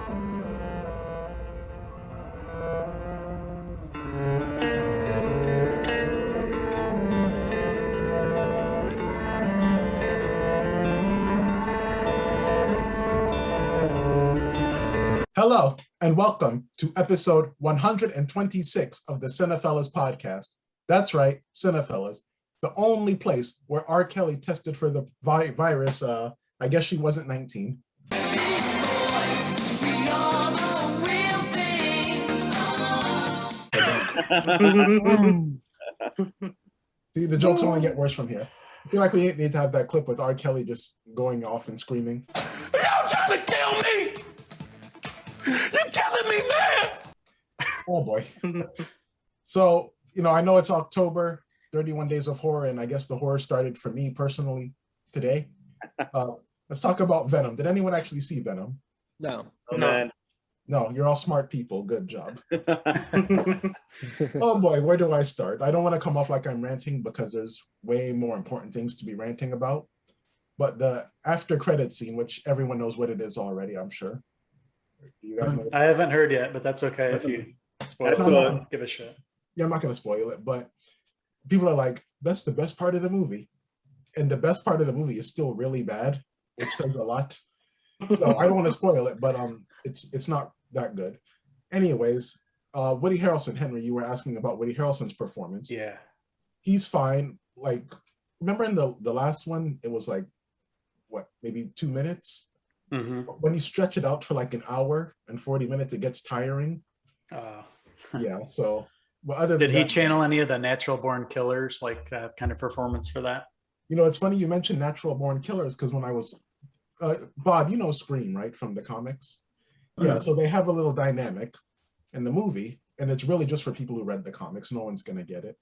Hello, and welcome to episode 126 of the CinePhellas Podcast. That's right, CinePhellas, the only place where R. Kelly tested for the virus. I guess she wasn't 19. See, the jokes only get worse from here. I feel like we need to have that clip with R. Kelly just going off and screaming. Y'all trying to kill me! You're killing me, man! Oh boy. So, I know it's October, 31 Days of Horror, and I guess the horror started for me personally today. Let's talk about Venom. Did anyone actually see Venom? No. Oh, man. No, you're all smart people. Good job. Oh boy, where do I start? I don't want to come off like I'm ranting because there's way more important things to be ranting about. But the after credit scene, which everyone knows what it is already, I'm sure. You guys know? I haven't heard yet, but that's okay if you spoil it. Give a shit. Yeah, I'm not going to spoil it, but people are like, that's the best part of the movie. And the best part of the movie is still really bad, which says a lot. So I don't want to spoil it, but it's not that good. Anyways, Woody Harrelson, Henry, you were asking about Woody Harrelson's performance. Yeah. He's fine. Like, remember in the last one, it was like, what, maybe 2 minutes? Mm-hmm. When you stretch it out for like an hour and 40 minutes, it gets tiring. Yeah, so... Well, Did he channel any of the Natural Born Killers, like kind of performance for that? It's funny you mentioned Natural Born Killers because when I was... Bob, you know Scream, right, from the comics? Yeah, so they have a little dynamic in the movie, and it's really just for people who read the comics. No one's going to get it.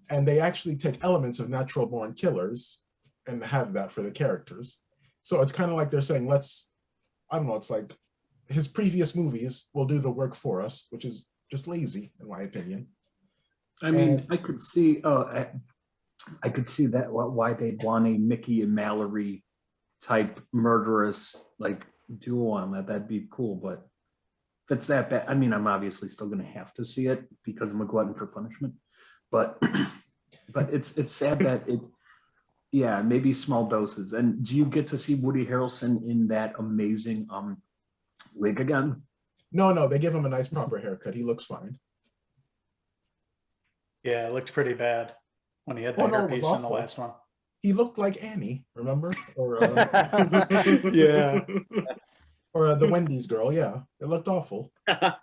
And they actually take elements of Natural Born Killers and have that for the characters. So it's kind of like they're saying, I don't know, it's like his previous movies will do the work for us, which is just lazy, in my opinion. I mean, I could see I could see that why they'd want a Mickey and Mallory type murderous like duo on that. That'd be cool, but if it's that bad, I mean, I'm obviously still going to have to see it because I'm a glutton for punishment. But it's sad that maybe small doses. And do you get to see Woody Harrelson in that amazing wig again? No, they give him a nice proper haircut. He looks fine. Yeah, it looked pretty bad when he had the hairpiece in the last one. He looked like Annie, remember? Or yeah. Or the Wendy's girl, yeah. It looked awful. But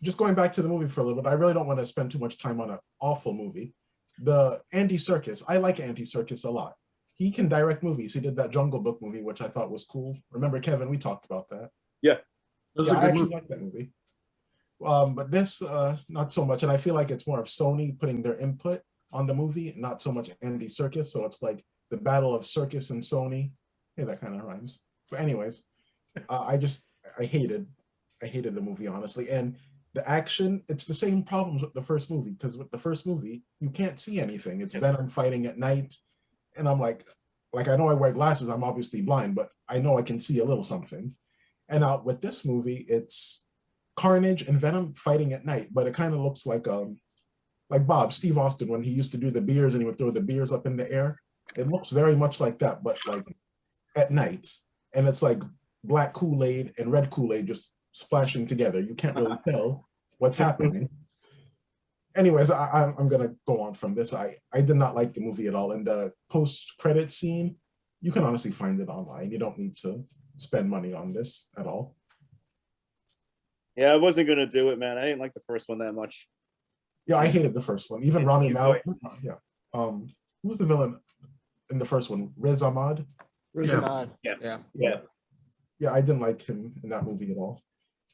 just going back to the movie for a little bit, I really don't want to spend too much time on an awful movie. The Andy Serkis, I like Andy Serkis a lot. He can direct movies. He did that Jungle Book movie, which I thought was cool. Remember, Kevin, we talked about that. Yeah. I actually like that movie. But this, not so much. And I feel like it's more of Sony putting their input on the movie, not so much Andy Serkis. So it's like the battle of Serkis and Sony. Hey, that kind of rhymes. But anyways, I hated the movie, honestly. And the action, it's the same problems with the first movie, because with the first movie, you can't see anything. It's Venom fighting at night. And I'm like I know I wear glasses, I'm obviously blind, but I know I can see a little something. And with this movie, it's Carnage and Venom fighting at night, but it kind of looks like Steve Austin, when he used to do the beers and he would throw the beers up in the air. It looks very much like that, but like at night. And it's like black Kool-Aid and red Kool-Aid just splashing together. You can't really tell what's happening. Anyways, I'm going to go on from this. I did not like the movie at all. And the post-credit scene, you can honestly find it online. You don't need to spend money on this at all. Yeah, I wasn't going to do it, man. I didn't like the first one that much. Yeah, I hated the first one. Even Rami Malek. Yeah. Who was the villain in the first one? Riz Ahmed? Riz Ahmed. Yeah. Yeah, I didn't like him in that movie at all.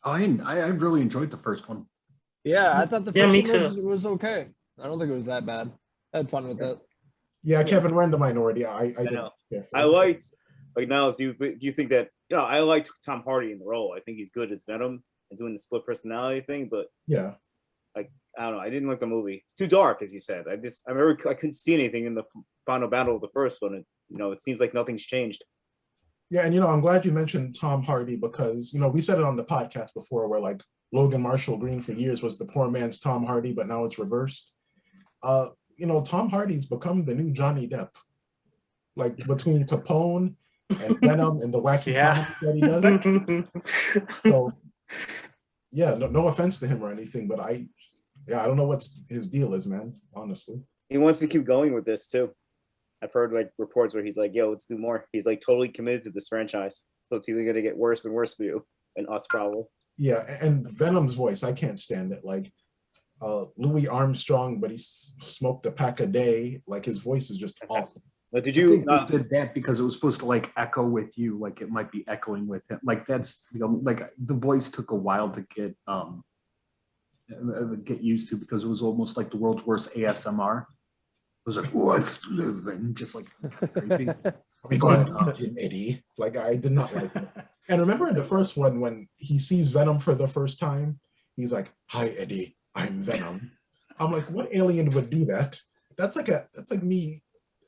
I really enjoyed the first one. Yeah, I thought the first one was okay. I don't think it was that bad. I had fun with it. Yeah, Kevin, we're in the minority. I know. I liked, like, now, do you think that, I liked Tom Hardy in the role. I think he's good as Venom and doing the split personality thing, but yeah, like, I don't know. I didn't like the movie. It's too dark, as you said. I remember I couldn't see anything in the final battle of the first one. And, it seems like nothing's changed. Yeah, and I'm glad you mentioned Tom Hardy because we said it on the podcast before, where like Logan Marshall Green for years was the poor man's Tom Hardy, but now it's reversed. Tom Hardy's become the new Johnny Depp, like between Capone and Venom and the wacky comedy that he does. So, yeah, no offense to him or anything, but I don't know what his deal is, man. Honestly, he wants to keep going with this too. I've heard like reports where he's like, "Yo, let's do more." He's like totally committed to this franchise, so it's either gonna get worse and worse for you and us, probably. Yeah, and Venom's voice, I can't stand it. Like Louis Armstrong, but he smoked a pack a day. Like his voice is just awful. But did you? I think he did that because it was supposed to like echo with you, like it might be echoing with him. Like that's like the voice took a while to get used to because it was almost like the world's worst ASMR. It was like what's living, just like creepy. We going to Eddie. Like I did not like it. And remember in the first one when he sees Venom for the first time, he's like, "Hi Eddie, I'm Venom." I'm like, what alien would do that? That's like me,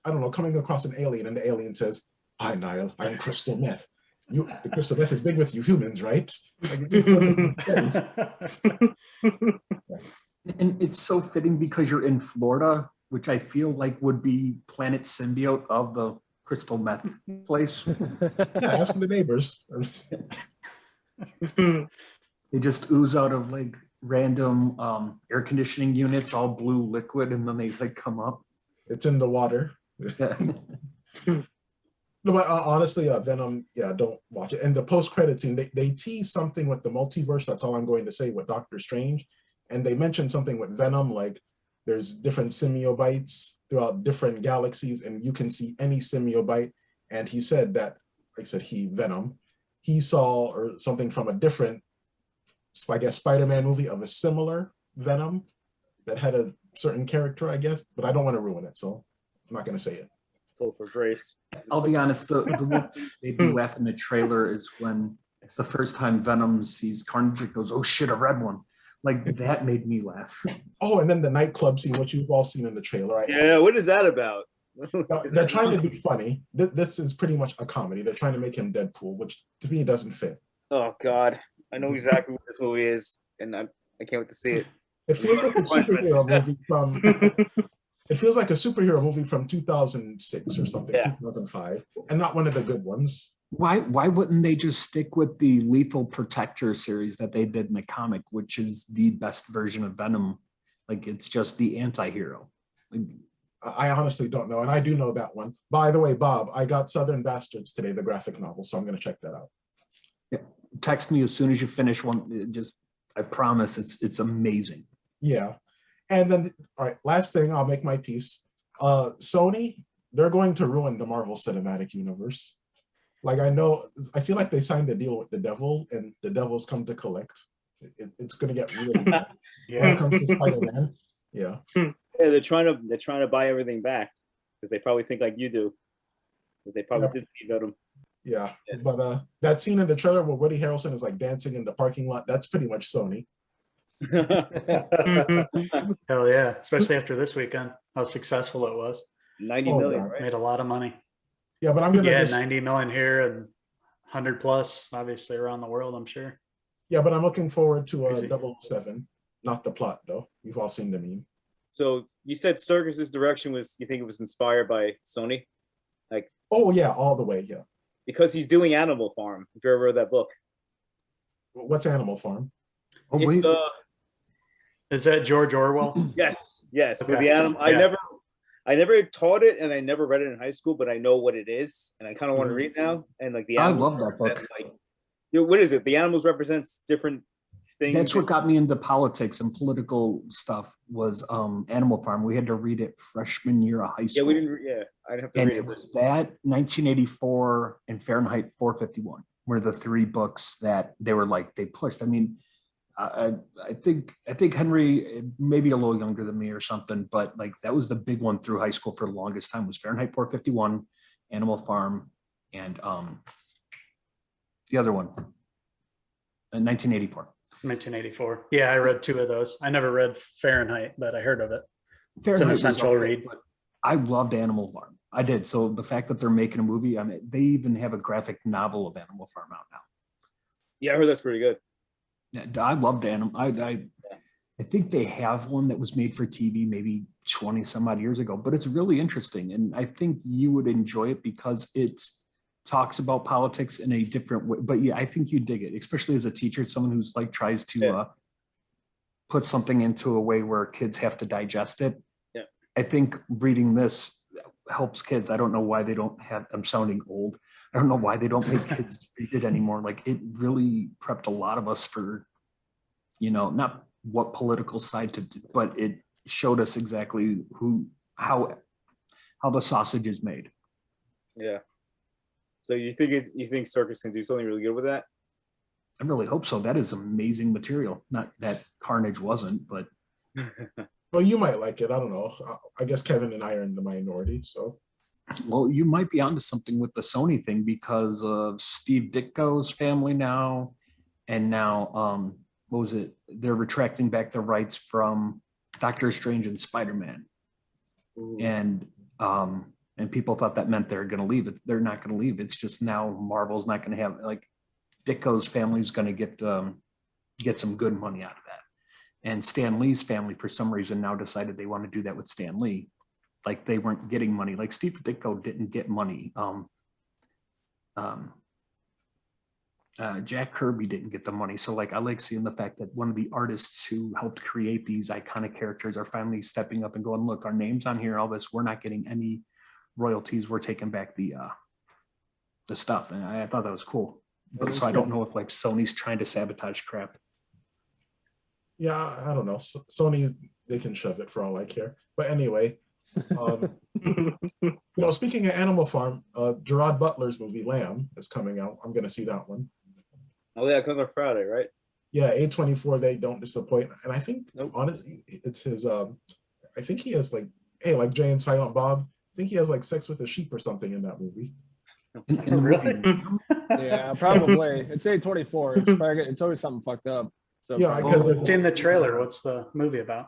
I don't know, coming across an alien and the alien says, "Hi Niall, I'm crystal meth. The crystal meth is big with you humans, right?" Like, it doesn't make sense. And it's so fitting because you're in Florida, which I feel like would be Planet Symbiote of the crystal meth place. Yeah, ask the neighbors. They just ooze out of like random air conditioning units, all blue liquid, and then they like come up. It's in the water. Yeah. No, but honestly, Venom, don't watch it. And the post-credit scene, they tease something with the multiverse. That's all I'm going to say with Doctor Strange. And they mentioned something with Venom, like there's different symbiotes throughout different galaxies, and you can see any symbiote. And he said that, Venom, he saw or something from a different, I guess, Spider-Man movie of a similar Venom that had a certain character, I guess, but I don't want to ruin it, so I'm not going to say it. Go for grace. I'll be honest, the one thing made me laugh in the trailer is when the first time Venom sees Carnage, it goes, "Oh shit, a red one." Like that made me laugh. Oh, and then the nightclub scene, which you've all seen in the trailer. Yeah, what is that about? They're trying to be funny. This is pretty much a comedy. They're trying to make him Deadpool, which to me doesn't fit. Oh God, I know exactly what this movie is, and I can't wait to see it. It feels like a superhero movie from. It feels like a superhero movie from 2006 or something, 2005, and not one of the good ones. Why wouldn't they just stick with the Lethal Protector series that they did in the comic, which is the best version of Venom? Like it's just the anti-hero. Like, I honestly don't know, and I do know that one. By the way, Bob, I got Southern Bastards today, the graphic novel, so I'm going to check that out. Yeah. Text me as soon as you finish one. I promise it's amazing. Yeah. And then, all right, last thing, I'll make my piece. Sony, they're going to ruin the Marvel Cinematic Universe. Like I feel like they signed a deal with the devil, and the devil's come to collect. It's going to get really bad. When it comes to Spider-Man. Yeah. Yeah, they're trying to buy everything back because they probably think like you do, because they probably did see Venom. Yeah, but that scene in the trailer where Woody Harrelson is like dancing in the parking lot, that's pretty much Sony. Hell yeah, especially after this weekend, how successful it was. 90 million, right? Made a lot of money. Yeah, but I'm gonna 90 million here and 100 plus, obviously around the world, I'm sure. Yeah, but I'm looking forward to 007. Not the plot though. You've all seen the meme. So you said Serkis's direction was, you think it was inspired by Sony? Like, oh yeah, all the way, yeah. Because he's doing Animal Farm. If you ever read that book. What's Animal Farm? Oh, wait. Is that George Orwell? Yes. Okay. So the animal. Yeah. I never taught it, and I never read it in high school, but I know what it is, and I kind of want to read it now. And like the I love that book. Like, what is it? The animals represents different things. That's what got me into politics and political stuff. Was Animal Farm. We had to read it freshman year of high school. Yeah, we didn't. Yeah, I'd have to and read it was that 1984 and Fahrenheit 451 were the three books that they were like they pushed. I mean, I think Henry maybe a little younger than me or something, but like that was the big one through high school for the longest time was Fahrenheit 451, Animal Farm, and the other one, 1984. 1984. Yeah, I read two of those. I never read Fahrenheit, but I heard of it. Fahrenheit it's an essential read. I loved Animal Farm. I did. So the fact that they're making a movie, I mean, they even have a graphic novel of Animal Farm out now. Yeah, I heard that's pretty good. Yeah, I loved Animal. I think they have one that was made for TV maybe 20 some odd years ago, but it's really interesting. And I think you would enjoy it because it talks about politics in a different way. But yeah, I think you dig it, especially as a teacher, someone who's like tries to put something into a way where kids have to digest it. Yeah. I think reading this helps kids. I don't know why they don't have, I'm sounding old. I don't know why they don't make kids read it anymore. Like it really prepped a lot of us for, not what political side to do, but it showed us exactly how the sausage is made. Yeah. So you think Circus can do something really good with that? I really hope so. That is amazing material. Not that Carnage wasn't, but Well, you might like it. I don't know. I guess Kevin and I are in the minority, so. well, you might be onto something with the Sony thing because of Steve Ditko's family now, and now what was it? They're retracting back their rights from Doctor Strange and Spider-Man, and people thought that meant they're going to leave it. They're not going to leave. It's just now Marvel's not going to have like Ditko's family is going to get some good money out of that. And Stan Lee's family, for some reason, now decided they want to do that with Stan Lee. Like they weren't getting money. Like Steve Ditko didn't get money. Jack Kirby didn't get the money. So like I like seeing the fact that one of the artists who helped create these iconic characters are finally stepping up and going, look, our name's on here, all this, we're not getting any royalties. We're taking back the stuff. And I thought that was cool. But so I don't know if like Sony's trying to sabotage crap. Yeah, I don't know. Sony, they can shove it for all I care. But anyway, speaking of Animal Farm, Gerard Butler's movie Lamb is coming out. I'm going to see that one. Oh yeah, it comes on Friday, right? Yeah, A24, they don't disappoint. And I think, honestly, it's his, I think he has like Jay and Silent Bob, I think he has like sex with a sheep or something in that movie. Really? Yeah, probably. It's A24. It's always something fucked up. So Yeah, because It's in the trailer. What's the movie about?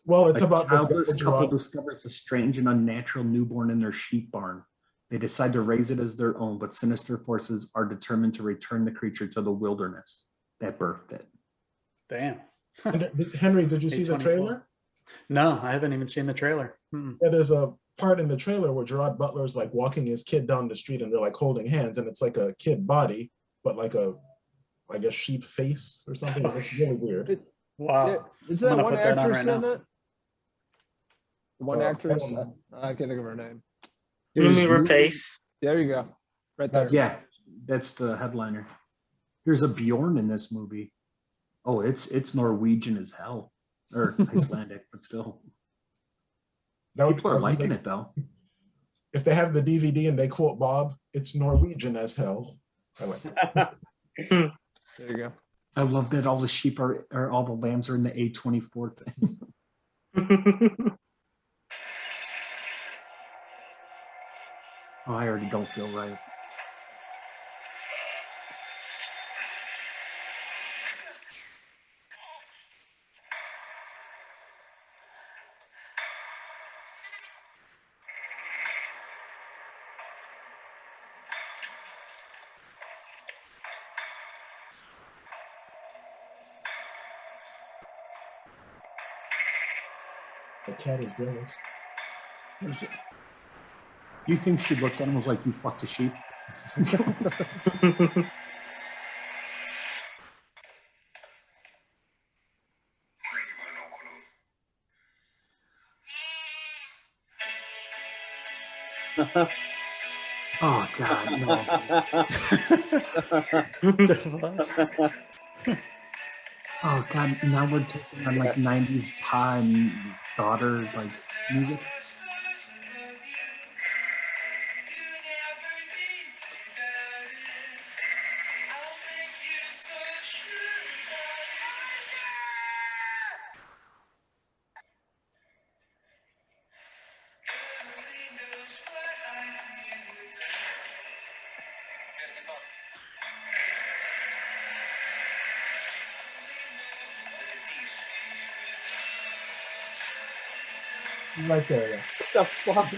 Well, it's A about childless couple discovers a strange and unnatural newborn in their sheep barn. They decide to raise it as their own, but sinister forces are determined to return the creature to the wilderness that birthed it. Damn. Henry, did you see the trailer? No, I haven't even seen the trailer. Yeah, there's a part in the trailer where Gerard Butler's like walking his kid down the street and they're like holding hands, and it's like a kid body, but like a sheep face or something. It's really weird. Wow. Is that one actress in now. it? One actress? I can't think of her name. Lumi Rapace. There you go. Right there. Yeah, that's the headliner. There's a Bjorn in this movie. Oh, it's Norwegian as hell. Or Icelandic, but still. People are liking it though. If they have the DVD and they quote Bob, it's Norwegian as hell. I like it. There you go. I love that all the sheep or all the lambs are in the A24 thing. Oh, I already don't feel right. The cat is jealous. Do you think she looked at him and was like, you fucked a sheep? Oh, God, no. Oh, God, now we're taking on like 90s pa and daughter like music. Right there. Yeah. What the fuck?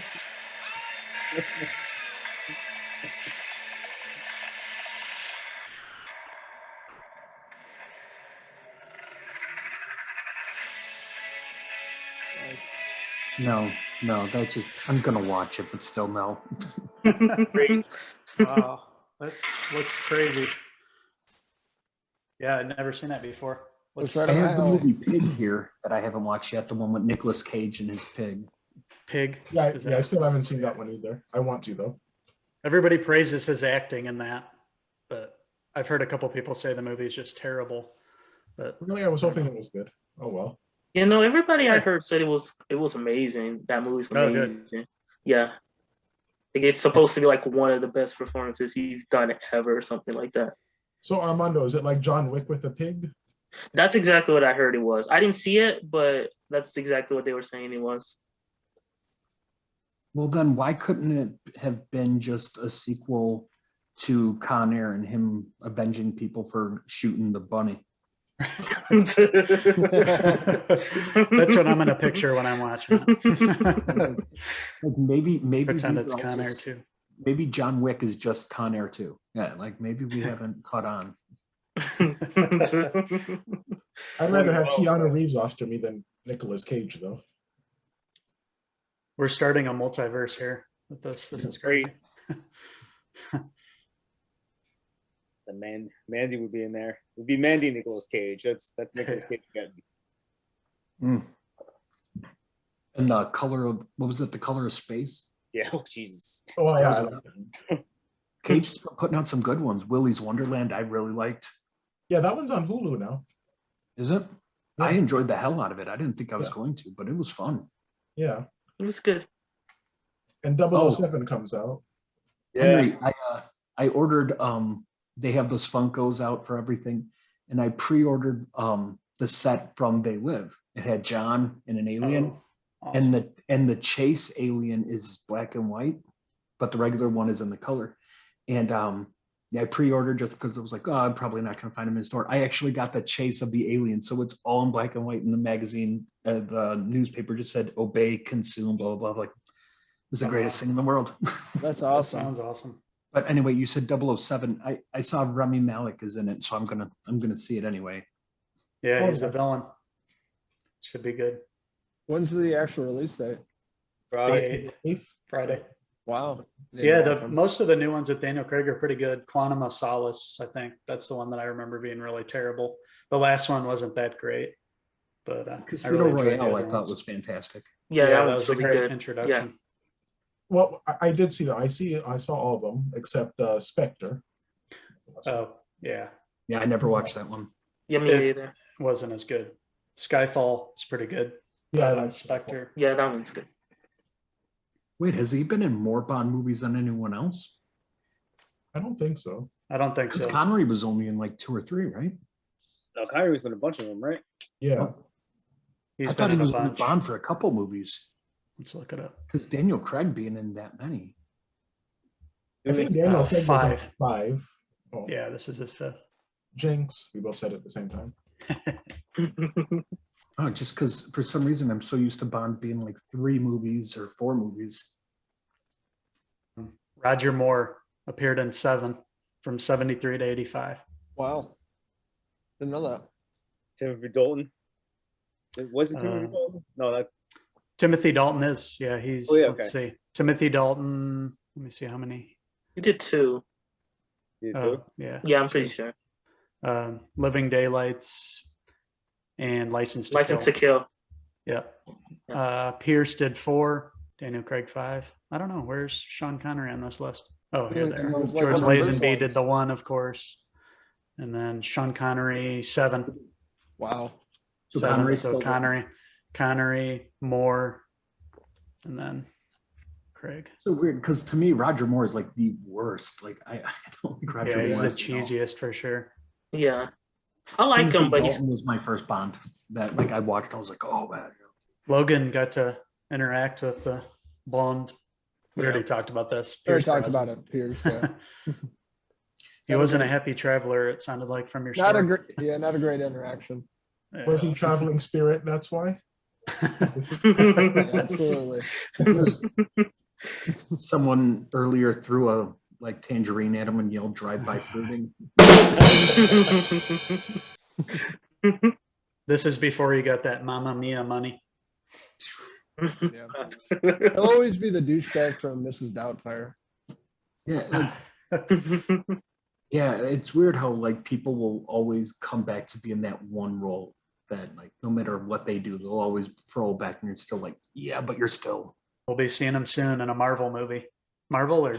No, that's just, I'm gonna watch it, but still no. Wow, that looks crazy. Yeah, I'd never seen that before. Looks right I up my have the alley. movie Pig here that I haven't watched yet, the one with Nicolas Cage and his pig. Pig. Yeah, Is I that- still haven't seen that one either. I want to though. Everybody praises his acting in that, but I've heard a couple people say the movie is just terrible. But Really, I was hoping it was good. Oh well. You know, everybody I heard said it was amazing. That movie's Oh, amazing. good. Yeah. Like it's supposed to be like one of the best performances he's done ever or something like that. So Armando, is it like John Wick with a pig? That's exactly what I heard it was. I didn't see it, but that's exactly what they were saying it was. Well, then why couldn't it have been just a sequel to Con Air and him avenging people for shooting the bunny? that's what I'm gonna picture when I'm watching it. Like maybe Pretend these it's are all Con Air just- too. Maybe John Wick is just Con Air too. Yeah, like maybe we haven't caught on. I'd rather have Keanu Reeves after me than Nicolas Cage though. We're starting a multiverse here with this. This is crazy. The Mandy would be in there. It would be Mandy Nicolas Cage. That's Nicolas Cage again. And the color of, what was it? The Color of Space? Yeah. Oh Jesus. Oh yeah, Cage has been putting out some good ones. Willy's Wonderland, I really liked. yeah. That one's on Hulu now. Is it? Yeah. I enjoyed the hell out of it. I didn't think I was Yeah. going to, but it was fun. Yeah, It was good. and 007 comes out. Yeah. Henry, I ordered they have those Funkos out for everything, and I pre-ordered the set from They Live. It had John and an alien, Oh, awesome. and the chase alien is black and white, but the regular one is in the color. And yeah, I pre-ordered just because it was like, oh, I'm probably not going to find them in store. I actually got the chase of the alien, so it's all in black and white. In the magazine, the newspaper just said obey, consume, blah blah blah. Like, this is the greatest thing in the world. That's That awesome. sounds awesome. But anyway, you said 007. I saw Rami Malek is in it, so I'm gonna see it anyway. Yeah, he's Oh, a villain. Should be good. When's the actual release date? Friday. Friday. Wow. Yeah, most of the new ones with Daniel Craig are pretty good. Quantum of Solace, I think that's the one that I remember being really terrible. The last one wasn't that great, but I Casino really enjoyed the Royale, I other thought ones. was fantastic. Yeah, that that was was a really great good. introduction. Well, I did see that. I saw all of them except Spectre. Oh, yeah, Yeah, I never watched that one. Yeah, me It- either. wasn't as good. Skyfall is pretty good. Yeah, I like Spectre. Yeah, that one's good. Wait, has he been in more Bond movies than anyone else? I don't think so. I don't think Because so. Connery was only in like 2 or 3, right? No, Kyrie was in a bunch of them, right? Yeah. He's I thought been he in a was in bunch. Bond for a couple movies. Let's look it up. Because Daniel Craig being in that many. I think Daniel Craig was on 5. 5. Oh, Yeah, this is his 5th. Jinx. We both said it at the same time. Oh, just because for some reason I'm so used to Bond being like 3 movies or 4 movies. Roger Moore appeared in 7 from 73 to 85. Wow. Didn't know that. Timothy Dalton. Was it Timothy Uh, Dalton? No, that Timothy Dalton is, yeah, he's, Oh, yeah, let's see. Timothy Dalton, let me see how many. You did 2. you too. Oh, yeah. Yeah, I'm pretty sure. Living Daylights and License to License Kill. to Kill. Yeah. Pierce did 4, Daniel Craig 5. I don't know, where's Sean Connery on this list? Oh, Yeah, here it there. was like George one of the first Lazenby did ones. the 1, of course. And then Sean Connery 7. Wow. So 7. Connery's So still- Connery, Moore, and then Craig. So weird because to me Roger Moore is like the worst. Like I don't like Roger Yeah, he's Moore. the cheesiest for sure. Yeah. I like him, but he's Dalton was my first Bond that like I watched. I was like, oh man. Logan got to interact with the blonde. We already taled about this. We already Pierce talked about it, Pierce. Yeah. He wasn't a happy traveler, it sounded like from your Not a story. great, not a great interaction. Yeah. Was he traveling spirit? That's why. Yeah, absolutely. Because Someone earlier threw a tangerine at him and yelled drive-by fruiting. This is before you got that Mamma Mia money. Yeah. He'll always be the douchebag from Mrs. Doubtfire. Yeah. Yeah, it's weird how people will always come back to being that one role that no matter what they do, they'll always throw back and you're still yeah, but you're still. We'll be seeing him soon in a Marvel movie. Marvel or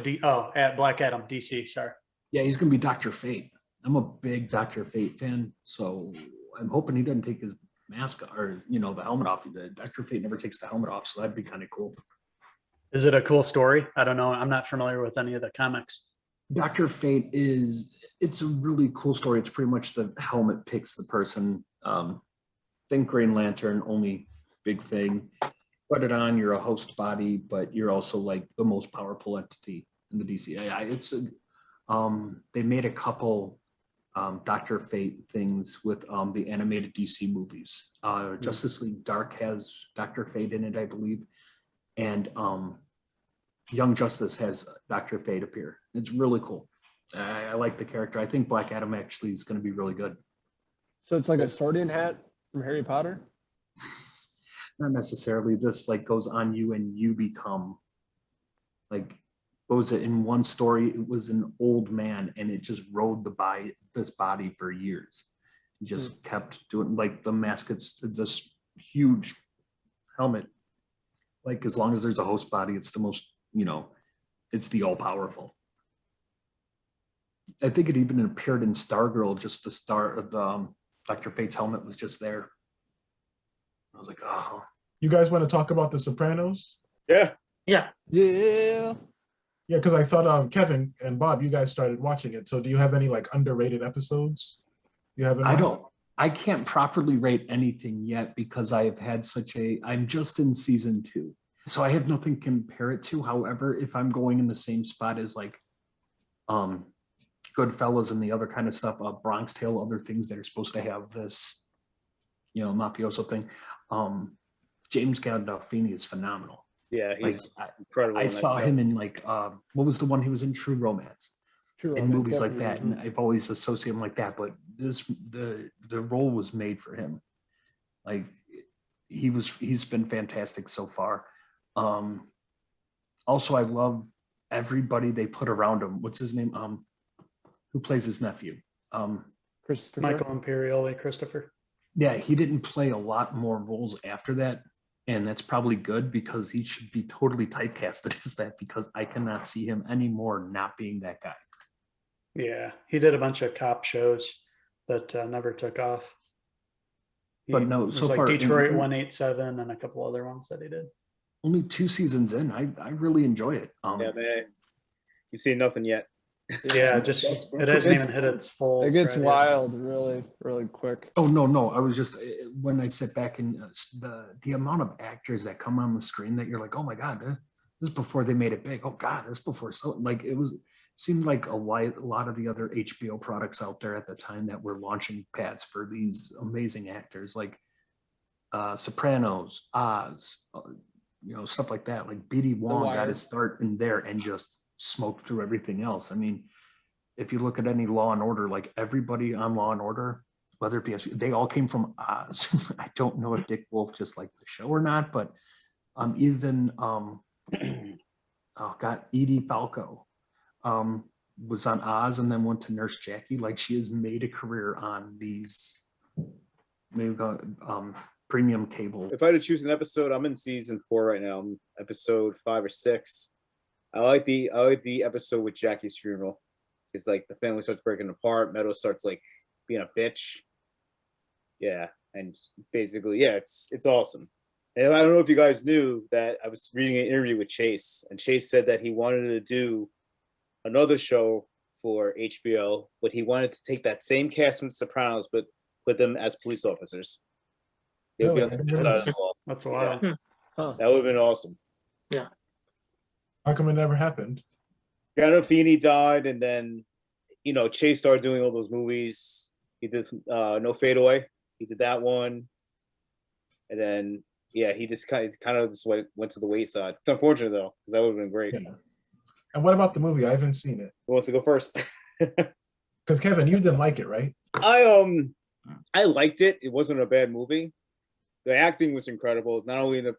at Black Adam, DC, sorry. Yeah, he's gonna be Dr. Fate. I'm a big Dr. Fate fan, so I'm hoping he doesn't take his mask or the helmet off. Dr. Fate never takes the helmet off, so that'd be kind of cool. Is it a cool story? I don't know. I'm not familiar with any of the comics. Dr. Fate it's a really cool story. It's pretty much the helmet picks the person. Think Green Lantern, only big thing. Put it on, you're a host body, but you're also the most powerful entity in the DC. They made a couple Dr. Fate things with the animated DC movies. Justice League Dark has Dr. Fate in it, I believe. And Young Justice has Dr. Fate appear. It's really cool. I like the character. I think Black Adam actually is going to be really good. So it's like a sorting hat from Harry Potter? Not necessarily. This goes on you and you become what was it in one story? It was an old man and it just rode this body for years. It just kept doing the mask. It's this huge helmet. As long as there's a host body, it's the most, it's the all powerful. I think it even appeared in Stargirl, just the star of Dr. Fate's helmet was just there. I was like, oh. You guys want to talk about The Sopranos? Yeah. Yeah. Yeah, because I thought Kevin and Bob, you guys started watching it. So do you have any underrated episodes? You have? I can't properly rate anything yet because I have had I'm just in season 2. So I have nothing to compare it to. However, if I'm going in the same spot as Goodfellas and the other kind of stuff, Bronx Tale, other things that are supposed to have this, mafioso thing. James Gandolfini is phenomenal. Yeah, he's incredible. I saw him in what was the one he was in? True Romance. In movies like that, and I've always associated him like that. But the role was made for him. He's been fantastic so far. Also, I love everybody they put around him. What's his name? Who plays his nephew? Michael Imperioli, Christopher. Yeah, he didn't play a lot more roles after that. And that's probably good because he should be totally typecasted as that because I cannot see him anymore not being that guy. Yeah, he did a bunch of cop shows that never took off. But no, so far Detroit 187 and a couple other ones that he did. Only 2 seasons in, I really enjoy it. Yeah, man, you've seen nothing yet. Yeah, it hasn't even hit its full. It gets wild really, really quick. Oh no! I was just when I sit back and the amount of actors that come on the screen that you're like, oh my god, this is before they made it big. Oh god, this is before seemed like a lot of the other HBO products out there at the time that were launching pads for these amazing actors like Sopranos, Oz, stuff like that. Like B.D. Wong got his start in there and just smoked through everything else. I mean, if you look at any Law and Order, everybody on Law and Order, whether it be they all came from Oz. I don't know if Dick Wolf just liked the show or not, but even Edie Falco was on Oz and then went to Nurse Jackie. She has made a career on these premium cable. If I had to choose an episode, I'm in season 4 right now. I'm episode 5 or 6. I like the episode with Jackie's funeral. It's the family starts breaking apart. Meadow starts being a bitch. Yeah, and basically, yeah, it's awesome. And I don't know if you guys knew that I was reading an interview with Chase, and Chase said that he wanted to do another show for HBO, but he wanted to take that same cast from Sopranos, but put them as police officers. That's wild. Yeah. Huh. That would have been awesome. Yeah. How come it never happened? Gandolfini died, and then Chase started doing all those movies. He did No Fade Away. He did that one, and then yeah, he just kind of just went to the wayside. It's unfortunate though, because that would have been great. Yeah. And what about the movie? I haven't seen it. Who wants to go first? Because Kevin, you didn't like it, right? I liked it. It wasn't a bad movie. The acting was incredible. Not only it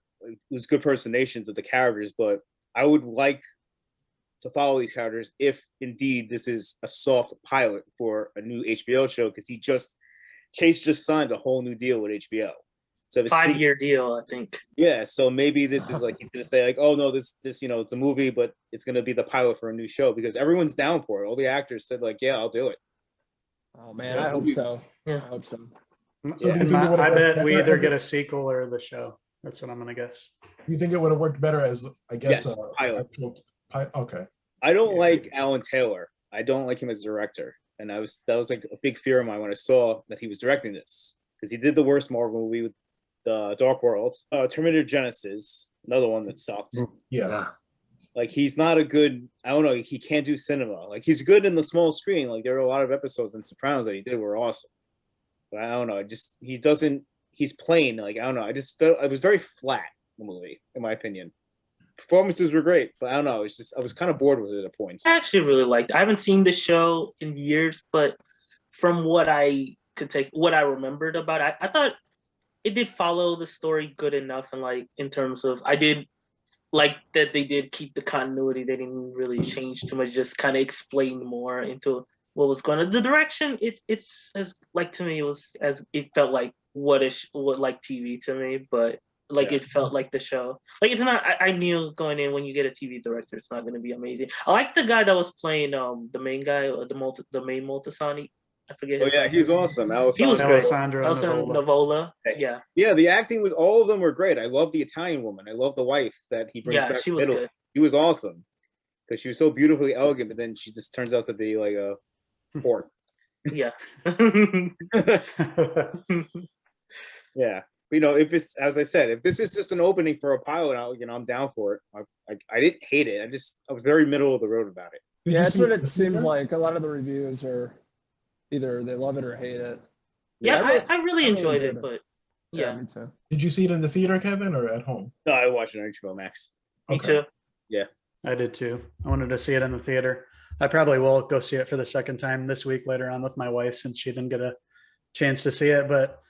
was good personations of the characters, but I would like to follow these characters if indeed this is a soft pilot for a new HBO show, because he just Chase just signed a whole new deal with HBO. So 5-year deal, I think. Yeah, so maybe this is like he's gonna say like, oh no, this it's a movie, but it's gonna be the pilot for a new show, because everyone's down for it. All the actors said like, yeah, I'll do it. Oh man, I hope so. Yeah. I hope so. So do you think it would've I worked bet we better either as get a sequel or the show. That's what I'm gonna guess. You think it would have worked better as, I guess, Yes, pilot. Okay. I don't like Alan Taylor. I don't like him as a director, and that was like a big fear of mine when I saw that he was directing this, because he did the worst Marvel movie with Dark World, Terminator Genesis, another one that sucked. Yeah. Like he's not a good. I don't know. He can't do cinema. Like he's good in the small screen. Like there are a lot of episodes in Sopranos that he did were awesome. But I don't know. He doesn't. He's plain. Like I don't know. I just felt it was very flat. The movie, in my opinion. Performances were great, but I don't know. It's just I was kind of bored with it at points. I actually really liked it. I haven't seen the show in years, but from what I remembered about it, I thought it did follow the story good enough, and like in terms of I did like that they did keep the continuity. They didn't really change too much, just kind of explain more into what was going on. The direction, it's as like to me it felt like what like TV to me, but like it felt like the show. Like it's not. I knew going in when you get a TV director, it's not going to be amazing. I like the guy that was playing the main guy, the main Multisani. I forget. Oh yeah, he was awesome. He was great. Alessandro Nivola. Yeah. Yeah, the acting with all of them were great. I love the Italian woman. I love the wife that he brings back. She was Italy. good. He was awesome because she was so beautifully elegant, but then she just turns out to be like a pork. Yeah. Yeah. You know, if it's, as I said, if this is just an opening for a pilot, I'm down for it. I didn't hate it. I was very middle of the road about it. Yeah, that's what it seems like. A lot of the reviews are either they love it or hate it. Yeah, I really enjoyed it, but yeah. Me too. Did you see it in the theater, Kevin, or at home? No, I watched it on HBO Max. Me too. Yeah. I did too. I wanted to see it in the theater. I probably will go see it for the second time this week later on with my wife, since she didn't get a chance to see it. But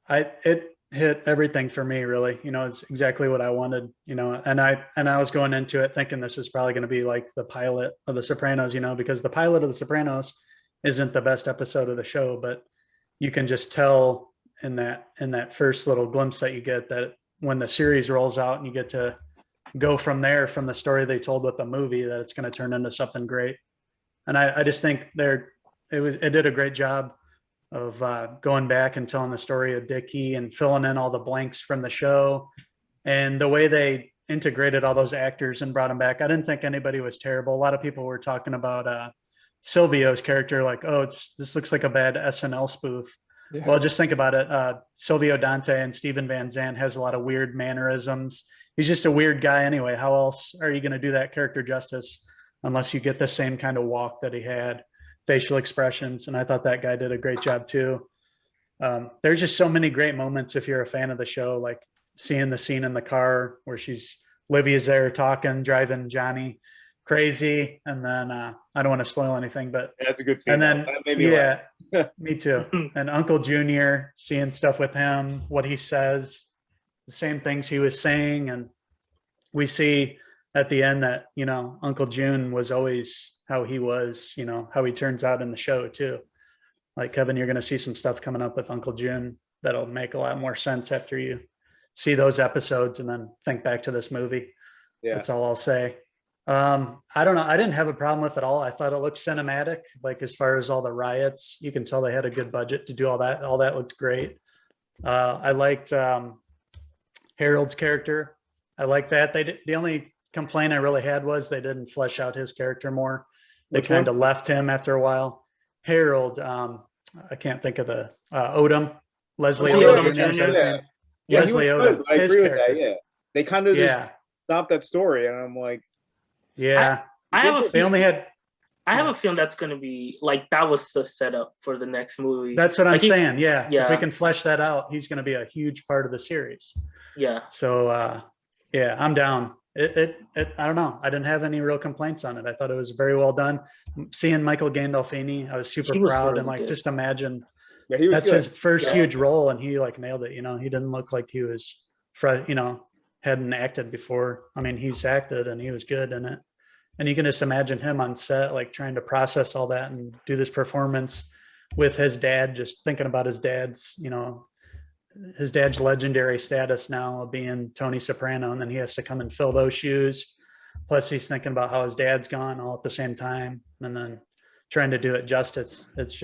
it hit everything for me, really. It's exactly what I wanted. And I was going into it thinking this was probably going to be like the pilot of The Sopranos. Because the pilot of The Sopranos isn't the best episode of the show, but you can just tell in that first little glimpse that you get that when the series rolls out and you get to go from there, from the story they told with the movie, that it's going to turn into something great. And I just think it did a great job of going back and telling the story of Dickie and filling in all the blanks from the show, and the way they integrated all those actors and brought them back. I didn't think anybody was terrible. A lot of people were talking about Silvio's character, like, oh, this looks like a bad SNL spoof. Yeah. Well, just think about it. Silvio Dante and Steven Van Zandt has a lot of weird mannerisms. He's just a weird guy anyway. How else are you going to do that character justice unless you get the same kind of walk that he had, facial expressions? And I thought that guy did a great job too. There's just so many great moments if you're a fan of the show, like seeing the scene in the car where Livia's there talking, driving Johnny crazy. And then I don't want to spoil anything, but that's a good scene. And then me too. And Uncle Junior, seeing stuff with him, what he says, the same things he was saying. And we see at the end that, Uncle June was always how he was, how he turns out in the show too. Like, Kevin, you're going to see some stuff coming up with Uncle June that'll make a lot more sense after you see those episodes and then think back to this movie. Yeah. That's all I'll say. I don't know. I didn't have a problem with it all. I thought it looked cinematic, like as far as all the riots, you can tell they had a good budget to do all that. All that looked great. I liked Harold's character. I like that. The only complaint I really had was they didn't flesh out his character more. They kind of left him after a while. Harold, I can't think of the Odom, Leslie Odom. Leslie Odom. I agree with that. Yeah, they kind of just stopped that story, and I'm like, they only had I have a feeling that's going to be like that was the setup for the next movie. That's what I'm saying. Yeah. Yeah. If we can flesh that out, he's going to be a huge part of the series. Yeah. So yeah, I'm down. It I don't know. I didn't have any real complaints on it. I thought it was very well done. Seeing Michael Gandolfini, I was super proud really and like good. just imagine Yeah, that's good. his first Yeah. huge role and he like nailed it. You know, he didn't look like he was hadn't acted before. I mean, he's acted and he was good in it. And you can just imagine him on set, like trying to process all that and do this performance with his dad, just thinking about his dad's legendary status now of being Tony Soprano. And then he has to come and fill those shoes. Plus he's thinking about how his dad's gone all at the same time. And then trying to do it justice. It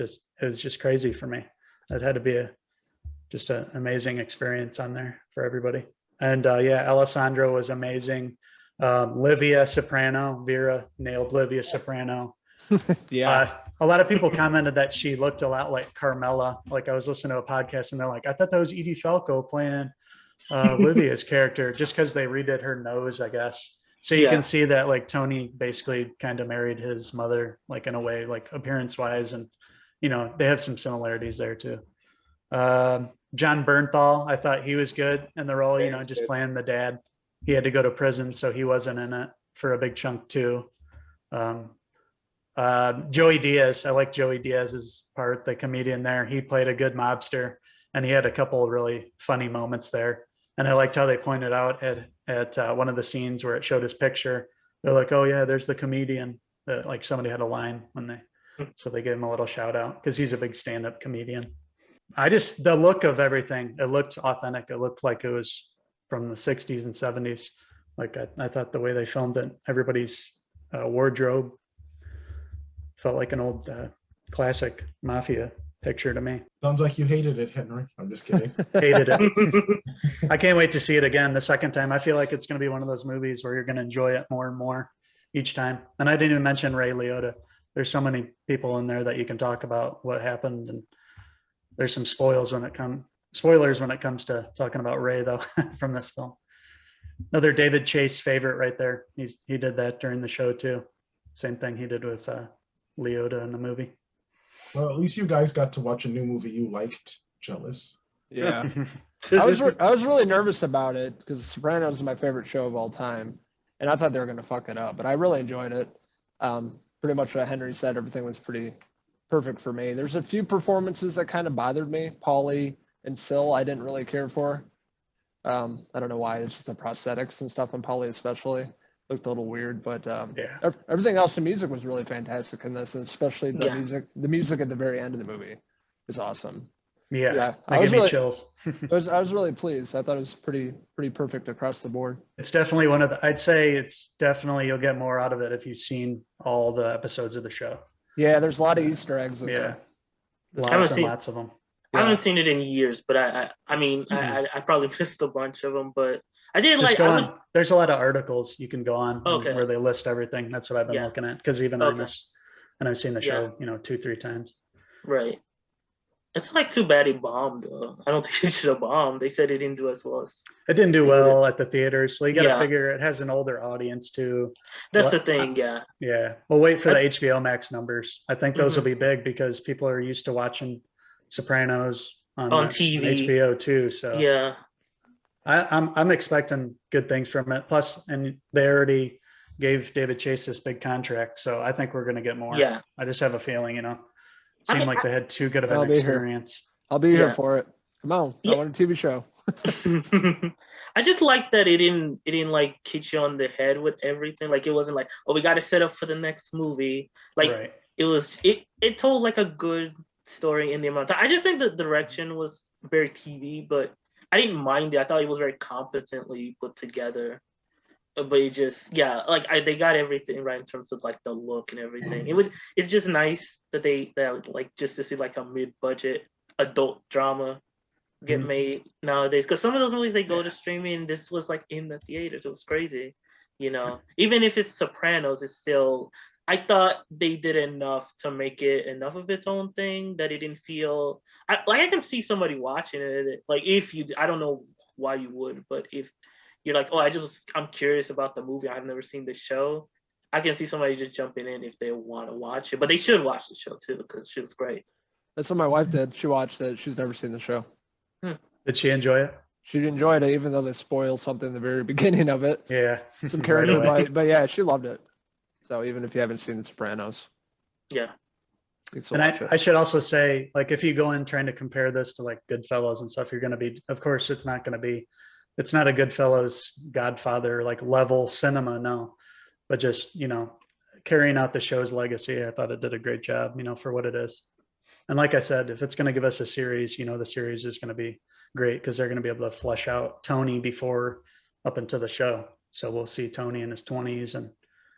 was just crazy for me. It had to be just an amazing experience on there for everybody. And Alessandro was amazing. Livia Soprano, Vera nailed Livia Soprano. Yeah. A lot of people commented that she looked a lot like Carmela. Like I was listening to a podcast and they're like, I thought that was Edie Falco playing Livia's character just because they redid her nose, I guess. So you can see that like Tony basically kind of married his mother, like in a way, like appearance wise. And, they have some similarities there too. John Bernthal, I thought he was good in the role, just playing the dad. He had to go to prison, so he wasn't in it for a big chunk too. Joey Diaz, I like Joey Diaz's part, the comedian there. He played a good mobster, and he had a couple of really funny moments there. And I liked how they pointed out at one of the scenes where it showed his picture. They're like, "Oh yeah, there's the comedian." That like somebody had a line so they gave him a little shout out because he's a big stand-up comedian. The look of everything, it looked authentic. It looked like it was from the 60s and 70s. Like I thought the way they filmed it, everybody's wardrobe felt like an old classic mafia picture to me. Sounds like you hated it, Henry. I'm just kidding. Hated it. I can't wait to see it again the second time. I feel like it's going to be one of those movies where you're going to enjoy it more and more each time. And I didn't even mention Ray Liotta. There's so many people in there that you can talk about what happened, and there's some spoilers when it comes to talking about Ray though from this film. Another David Chase favorite right there. He did that during the show too. Same thing he did with Liotta in the movie. Well, at least you guys got to watch a new movie you liked. Jealous. Yeah. I was really nervous about it because Sopranos is my favorite show of all time, and I thought they were going to fuck it up, but I really enjoyed it. Pretty much what Henry said, everything was pretty perfect for me. There's a few performances that kind of bothered me. Paulie and Syl, I didn't really care for. I don't know why. It's just the prosthetics and stuff on Paulie especially looked a little weird, but everything else, the music was really fantastic in this, and especially the music at the very end of the movie is awesome. Yeah, I was really chills. I was really pleased. I thought it was pretty perfect across the board. It's definitely I'd say it's definitely, you'll get more out of it if you've seen all the episodes of the show. Yeah, there's a lot of Easter eggs in there. Lots of them. I haven't seen it in years, but I probably missed a bunch of them, but I did like. There's a lot of articles you can go on where they list everything. That's what I've been looking at because even I missed, and I've seen the show 2-3 times. Right. It's like too bad it bombed. I don't think it should have bombed. They said it didn't do as well as. It didn't do well at the theaters. Well, you got to figure it has an older audience too. That's the thing. Yeah. Yeah. We'll wait for the HBO Max numbers. I think those will be big because people are used to watching Sopranos on TV, HBO too. So yeah, I'm expecting good things from it. Plus, and they already gave David Chase this big contract, so I think we're going to get more. Yeah. I just have a feeling, it seemed like they had too good of an experience. I'll be here for it. Come on, I want a TV show. I just like that it didn't like hit you on the head with everything. Like it wasn't like, oh, we got to set up for the next movie. Like it told like a good story in the amount of time. I just think the direction was very TV, but I didn't mind it. I thought it was very competently put together. But it just they got everything right in terms of like the look and everything. It's just nice that that like just to see like a mid-budget adult drama get made nowadays, because some of those movies they go to streaming, this was like in the theaters. It was crazy, even if it's Sopranos, it's still, I thought they did enough to make it enough of its own thing that it didn't feel I can see somebody watching it, like if you, I don't know why you would, but if you're like, oh, I'm curious about the movie, I've never seen the show, I can see somebody just jumping in if they want to watch it, but they should watch the show too because she was great. That's what my wife did. She watched it. She's never seen the show. Did she enjoy it? She enjoyed it, even though they spoiled something in the very beginning of it. Yeah. Some Right character, away. but yeah, she loved it. So even if you haven't seen The Sopranos, Yeah. you can still And watch I it. should also say, like, if you go in trying to compare this to like Goodfellas and stuff, you're going to be, of course, it's not a Goodfellas, Godfather, like level cinema, no. But just, carrying out the show's legacy, I thought it did a great job, for what it is. And like I said, if it's going to give us a series, the series is going to be great because they're going to be able to flesh out Tony before up into the show. So we'll see Tony in his 20s, and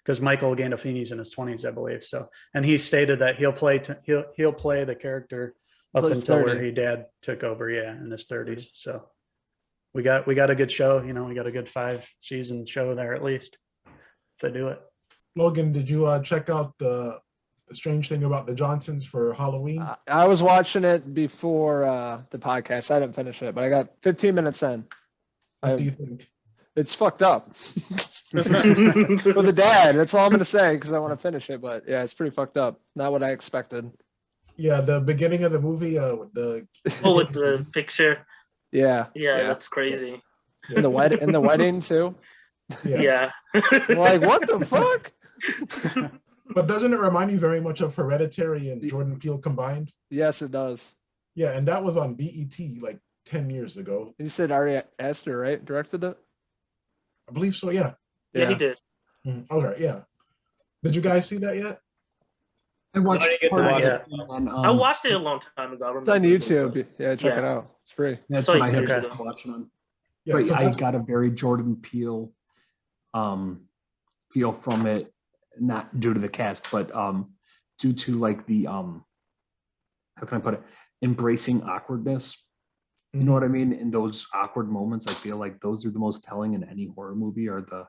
because Michael Gandolfini's in his 20s, I believe. So, and he stated that he'll play the character up Till he's until 30. where he dad took over, in his 30s. So we got a good show. We got a good 5-season show there at least if they do it. Logan, did you check out the strange thing about the Johnsons for Halloween? I was watching it before the podcast. I didn't finish it, but I got 15 minutes in. What do you think? It's fucked up. For the dad, that's all I'm gonna say because I want to finish it. But yeah, it's pretty fucked up. Not what I expected. Yeah, the beginning of the movie with the with the picture. Yeah. That's crazy. In the wedding too. Yeah. Like, what the fuck? But doesn't it remind you very much of Hereditary and Jordan Peele combined? Yes, it does. Yeah, and that was on BET like 10 years ago. You said Ari Aster, right? Directed it? I believe so, yeah. Yeah, he did. Okay, yeah. Did you guys see that yet? I watched part of it. And, I watched it a long time ago. It's on YouTube. Yeah, check it out. It's free. That's So what I you had can- to watching on. Yeah, But so I that's- got a very Jordan Peele feel from it, not due to the cast, but due to like the how can I put it, embracing awkwardness. You know what I mean? In those awkward moments, I feel like those are the most telling in any horror movie, are the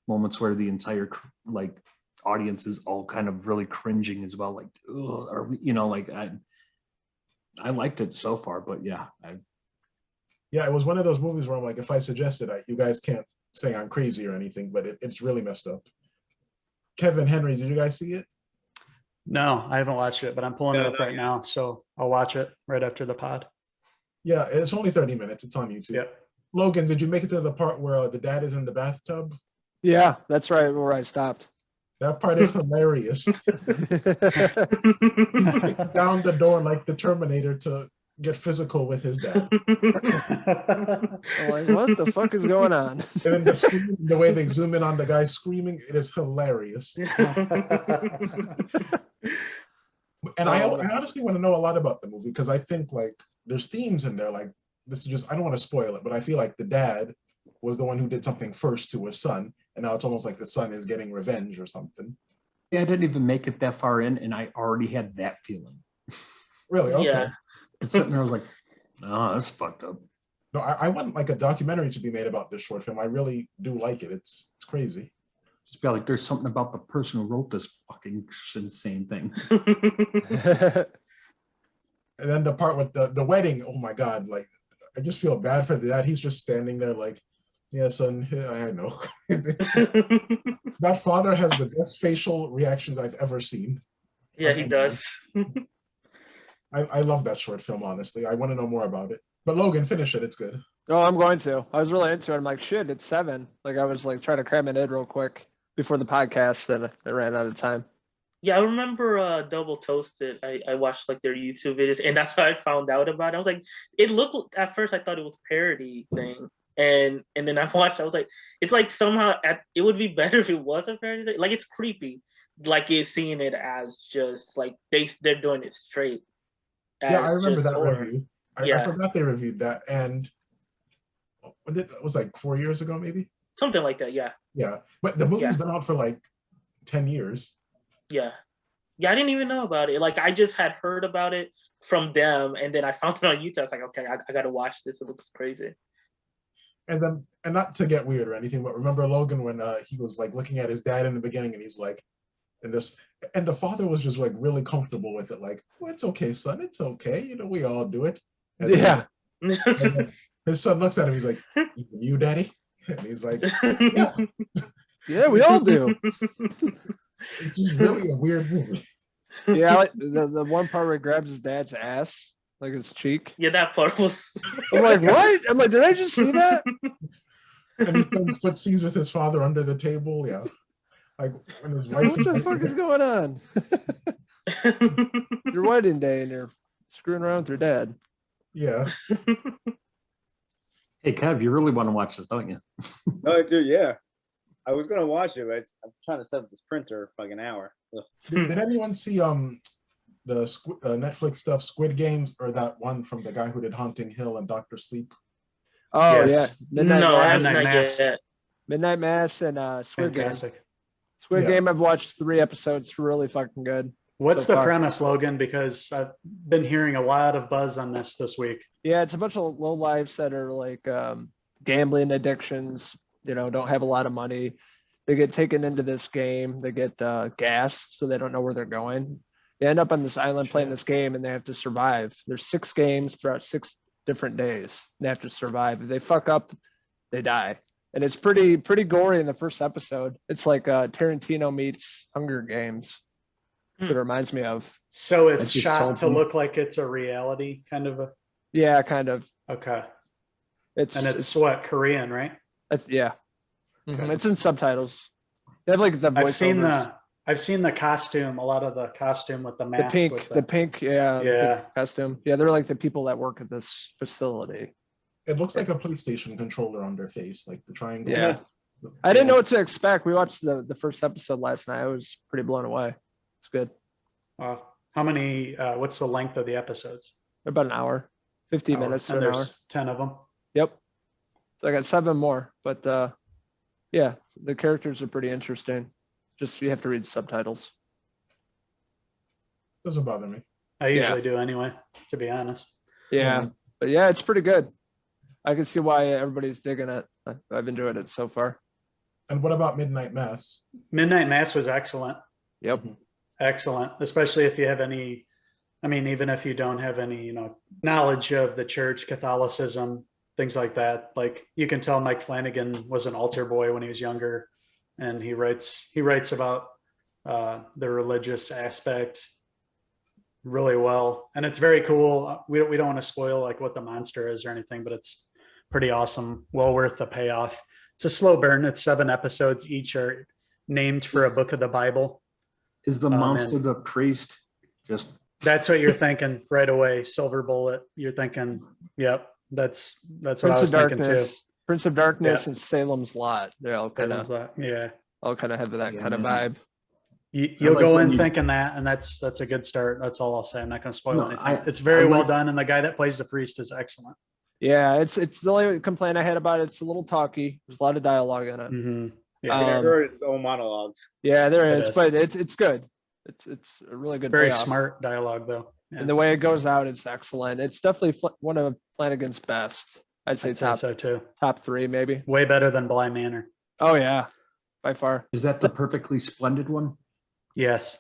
moments where the entire like audience is all kind of really cringing as well. Like, ugh, are we, like I liked it so far, but yeah, yeah, it was one of those movies where I'm like, if I suggest it, you guys can't say I'm crazy or anything, but it's really messed up. Kevin, Henry, did you guys see it? No, I haven't watched it, but I'm pulling it up right now. So I'll watch it right after the pod. Yeah, it's only 30 minutes. It's on YouTube. Yeah. Logan, did you make it to the part where the dad is in the bathtub? Yeah, that's right where I stopped. That part is hilarious. He kicked down the door like the Terminator to get physical with his dad. I'm like, what the fuck is going on? And then the way they zoom in on the guy screaming, it is hilarious. And I honestly want to know a lot about the movie because I think like there's themes in there. Like this is just, I don't want to spoil it, but I feel like the dad was the one who did something first to his son. And now it's almost like the son is getting revenge or something. Yeah, I didn't even make it that far in, and I already had that feeling. Really? Okay. Yeah. And sitting there, I was like, "Oh, that's fucked up." No, I want like a documentary to be made about this short film. I really do like it. It's crazy. Just be like, there's something about the person who wrote this fucking insane thing. And then the part with the wedding, oh my God, like I just feel bad for the dad. He's just standing there like, yeah, son, I know. That father has the best facial reactions I've ever seen. Yeah, he does. I love that short film, honestly. I want to know more about it. But Logan, finish it. It's good. Oh, I'm going to. I was really into it. I'm like, shit, it's 7. Like I was like trying to cram it in real quick before the podcast and I ran out of time. Yeah, I remember Double Toasted. I watched like their YouTube videos, and that's how I found out about it. I was like, it looked at first I thought it was a parody thing, and then I watched. I was like, it's like somehow it would be better if it was a parody thing. Like it's creepy, like it's seeing it as just like they're doing it straight. Yeah, I remember that horror. review. I forgot they reviewed that, and it was like 4 years ago, maybe. Something like that. Yeah. Yeah, but the movie's been out for like 10 years. Yeah. Yeah, I didn't even know about it. Like I just had heard about it from them, and then I found it on YouTube. I was like, okay, I got to watch this. It looks crazy. And not to get weird or anything, but remember Logan when he was like looking at his dad in the beginning, and he's like, and the father was just like really comfortable with it, like, well, it's okay, son, it's okay, we all do it. And Yeah. then his son looks at him, he's like, even you, daddy? And he's like, yeah. Yeah, we all do. It's just really a weird movie. Yeah, like the one part where he grabs his dad's ass, like his cheek. Yeah, that part was. I'm like, what? I'm like, did I just see that? And he's playing footsies with his father under the table. Yeah. Like when his wife. What the fuck is going on? Your wedding day and you're screwing around with your dad. Yeah. Hey, Kev, you really want to watch this, don't you? No, I do. Yeah, I was gonna watch it, but I'm trying to set up this printer for like an hour. Ugh. Did anyone see the Netflix stuff, Squid Games, or that one from the guy who did Haunting Hill and Doctor Sleep? Oh Yes. yeah, Midnight No, I have Mass, not Mass. yet. Midnight Mass, and Squid Game. Fantastic. Squid Yeah. Game. I've watched 3 episodes. Really fucking good. What's So the far. premise, Logan? Because I've been hearing a lot of buzz on this week. Yeah, it's a bunch of low lives that are like gambling addictions. You know, don't have a lot of money. They get taken into this game. They get gassed, so they don't know where they're going. They end up on this island playing this game, and they have to survive. There's 6 games throughout 6 different days. They have to survive. If they fuck up, they die. And it's pretty gory in the first episode. It's like Tarantino meets Hunger Games. That's what it reminds me of. So it's That's just shot to salty. look like it's a reality kind of a. Yeah, kind of. Okay. It's And it's what, Korean, right? yeah. Mhm. Okay. It's in subtitles. They have like the voiceovers. I've seen the costume, a lot of the costume with the mask. the with pink, yeah, the Yeah. pink costume. Yeah, they're like the people that work at this facility. It looks like a PlayStation controller on their face, like the triangle. Yeah. I didn't know what to expect. We watched the first episode last night. I was pretty blown away. It's good. Wow. How many, what's the length of the episodes? They're about an hour, 15 minutes to And an there's hour. 10 of them. Yep. So I got 7 more, but yeah, the characters are pretty interesting. Just you have to read subtitles. Doesn't bother me. I usually do anyway, to be honest. Yeah, but yeah, it's pretty good. I can see why everybody's digging it. I've enjoyed it so far. And what about Midnight Mass? Midnight Mass was excellent. Yep. Excellent. Especially if you have any, I mean, even if you don't have any, knowledge of the church, Catholicism, things like that. Like you can tell Mike Flanagan was an altar boy when he was younger, and he writes about the religious aspect really well. And it's very cool. We don't want to spoil like what the monster is or anything, but it's pretty awesome. Well worth the payoff. It's a slow burn. It's 7 episodes. Each are named for a book of the Bible. Is the monster the priest? Just That's what you're thinking right away. Silver Bullet. You're thinking, yep, that's what I was thinking too. Prince of Darkness and Salem's Lot. They're all kind of Yeah. all kind of have that kind of Yeah. vibe. You'll like go when in you- thinking that, and that's a good start. That's all I'll say. I'm not going to spoil No, anything. It's very I well like- done, and the guy that plays the priest is excellent. Yeah, it's the only complaint I had about it. It's a little talky. There's a lot of dialogue in it. Mm-hmm. I Yeah, think I heard its own monologues. Yeah, there It is, is. but it's good. It's a really good. very payoff. smart dialogue though. Yeah. And the way it goes out is excellent. It's definitely one of Flanagan's best. I'd say I'd say top so too. top 3 maybe. Way better than Bly Manor. Oh yeah, by far. is that the perfectly splendid one? Yes.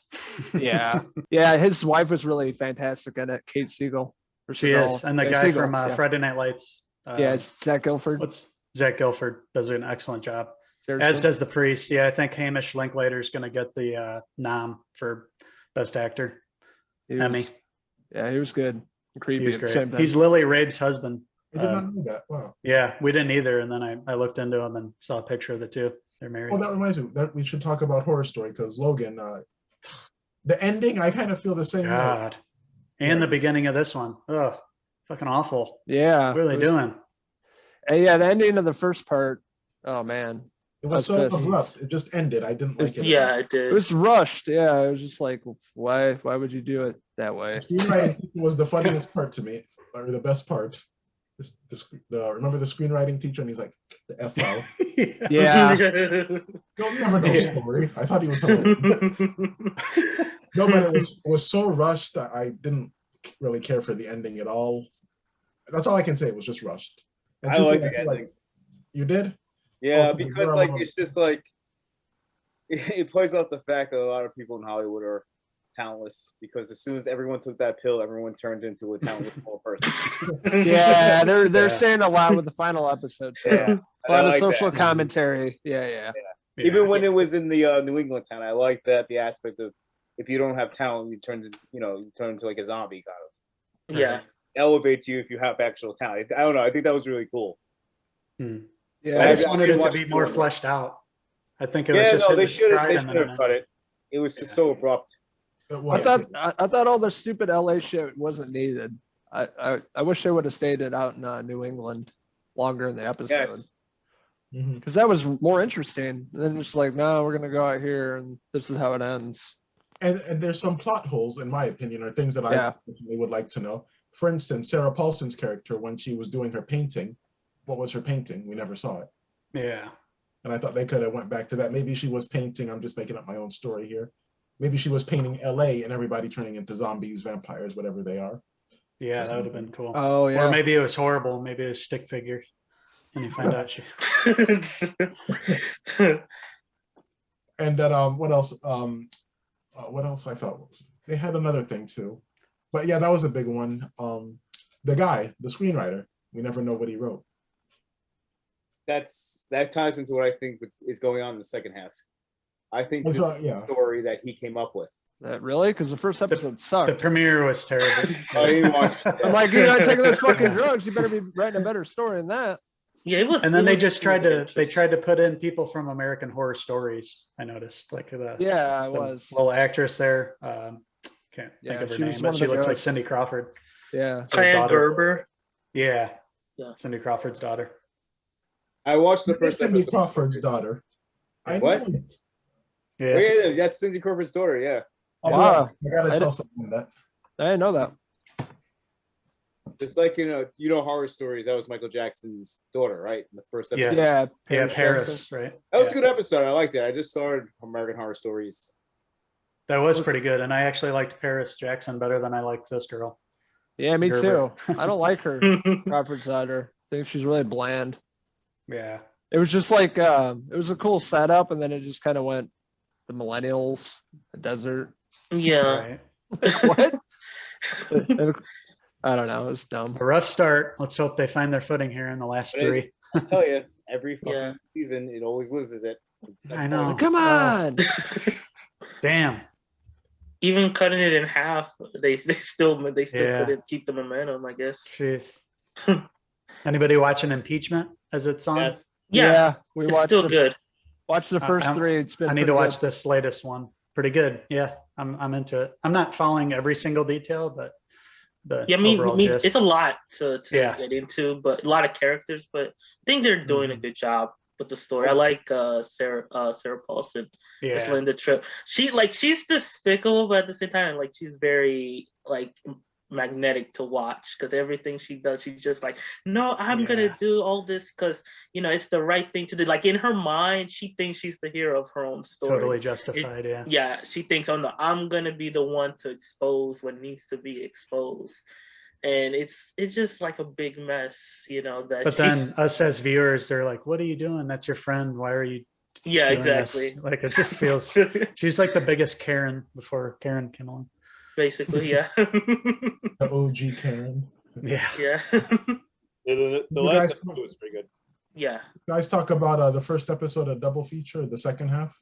Yeah, yeah. His wife was really fantastic in it, Kate Siegel. Or She Siegel. is. And the Yeah, guy Siegel, from yeah. Friday Night Lights. Yeah, it's Zach Gilford. What's Zach Gilford does an excellent job. As Seriously. does the priest. Yeah, I think Hamish Linklater is going to get the nom for best actor. He was- Emmy. Yeah, he was good. And creepy He was at the great. same time. He's Lily Rabe's husband. I did not know that. Wow. Yeah, we didn't either. And then I looked into him and saw a picture of the two. They're married. Well, that reminds me that we should talk about Horror Story because Logan, the ending, I kind of feel the same way. God. And the beginning of this one. Oh, fucking awful. Yeah. What are they it was- doing? Yeah, the ending of the first part. Oh man, It was I so was pissed. abrupt. It just ended. I didn't like it. Yeah, I it did. was rushed. Yeah, it was just like, why would you do it that way? Screenwriting was the funniest part to me, or the best part. Remember the screenwriting teacher, and he's like, "The F out." Yeah, You'll never know story. I thought he was hilarious. No, but it was so rushed that I didn't really care for the ending at all. That's all I can say. It was just rushed. And I truthfully, like the feel ending. You did? Yeah, Okay, because we're like on- it's just like it plays off the fact that a lot of people in Hollywood are talentless because as soon as everyone took that pill, everyone turned into a talentless small person. yeah, they're Yeah. saying a lot with the final episode. Too. Yeah, A lot I of like social that. commentary. Yeah. Even when it was in the New England town, I like that the aspect of if you don't have talent, you turn into like a zombie kind of. Yeah. Elevates you if you have actual talent. I don't know. I think that was really cool. Yeah, I just wanted it to watched be the more one. fleshed out. I think it was just they hitting its stride should and then have cut it. It was just so abrupt. It I was. thought all the stupid LA shit wasn't needed. I wish they would have stayed it out in New England longer in the episode. Yes. Because that was more interesting. And then it's like, no, we're gonna go out here and this is how it ends. And there's some plot holes, in my opinion, or things that Yeah. I would like to know. For instance, Sarah Paulson's character, when she was doing her painting, what was her painting? We never saw it. Yeah. And I thought they could have went back to that. Maybe she was painting, I'm just making up my own story here. Maybe she was painting LA and everybody turning into zombies, vampires, whatever they are. Yeah, that would have been cool. Oh yeah. Or maybe it was horrible. Maybe it was stick figures. And you find out she. And then what else? What else I thought? They had another thing too. But yeah, that was a big one. The guy, the screenwriter, we never know what he wrote. That ties into what I think is going on in the second half. I think That's this right, is yeah. the story that he came up with. Really? Because the first episode The sucked. premiere was terrible. I didn't watch it. I'm like, you're not taking those fucking drugs. You better be writing a better story than that. Yeah, it was. And then it they was just tried really to put in people from American Horror Stories. I noticed, like the Yeah, I the was. little actress there. Can't Yeah, think of her she was name, one but of she the looks like ghosts. Cindy Crawford. Yeah. It's her Kaya daughter. Gerber. Yeah. Yeah. Cindy Crawford's daughter. I watched the first Cindy episode. Crawford's daughter. I What? knew it. Yeah. Oh, yeah, that's Cindy Crawford's daughter. Yeah, Oh, Wow. I gotta I tell didn't- someone that. I didn't know that. it's like Horror Stories. That was Michael Jackson's daughter, right? In the first Yes. episode. Yeah. Yeah, Jackson. Paris, right? That was Yeah. a good episode. I liked it. I just started American Horror Stories. That was pretty good. And I actually liked Paris Jackson better than I liked this girl. Yeah, me Gerber. too. I don't like her. Crawford's daughter. I think she's really bland. Yeah. It was just like it was a cool setup, and then it just kind of went the millennials, the desert. Yeah. Right. Like, what? I don't know. It was dumb. A rough start. Let's hope they find their footing here in the last But three. I tell you, every fucking Yeah. season, it always loses it. It's I know. Come on. Damn. Even cutting it in half, they still Yeah. couldn't keep the momentum, I guess. Jeez. Anybody watching Impeachment as it's on? Yes. Yeah, we it's watched still the, good. Watch the first I'm- three. It's been. I need pretty to watch good. this latest one. Pretty good. Yeah, I'm into it. I'm not following every single detail, but the Yeah, I mean, overall gist. it's a lot to Yeah. get into, but a lot of characters. But I think they're doing a good job with the story. I like Sarah Paulson as yeah. Linda Tripp. She's despicable, but at the same time, like she's very like magnetic to watch because everything she does, she's just like, no, I'm gonna Yeah. do all this because it's the right thing to do. Like in her mind, she thinks she's the hero of her own story. Totally justified. Yeah. Yeah, she thinks, oh no, I'm gonna be the one to expose what needs to be exposed, and it's just like a big mess, that. But then us as viewers, they're like, "What are you doing? That's your friend. Why are you?" yeah, doing exactly. this?" Like it just feels. She's like the biggest Karen before Karen came along. Basically, yeah, The OG Karen. Yeah. yeah, The You last guys- episode was pretty good. yeah. You guys talk about the first episode of Double Feature, the second half.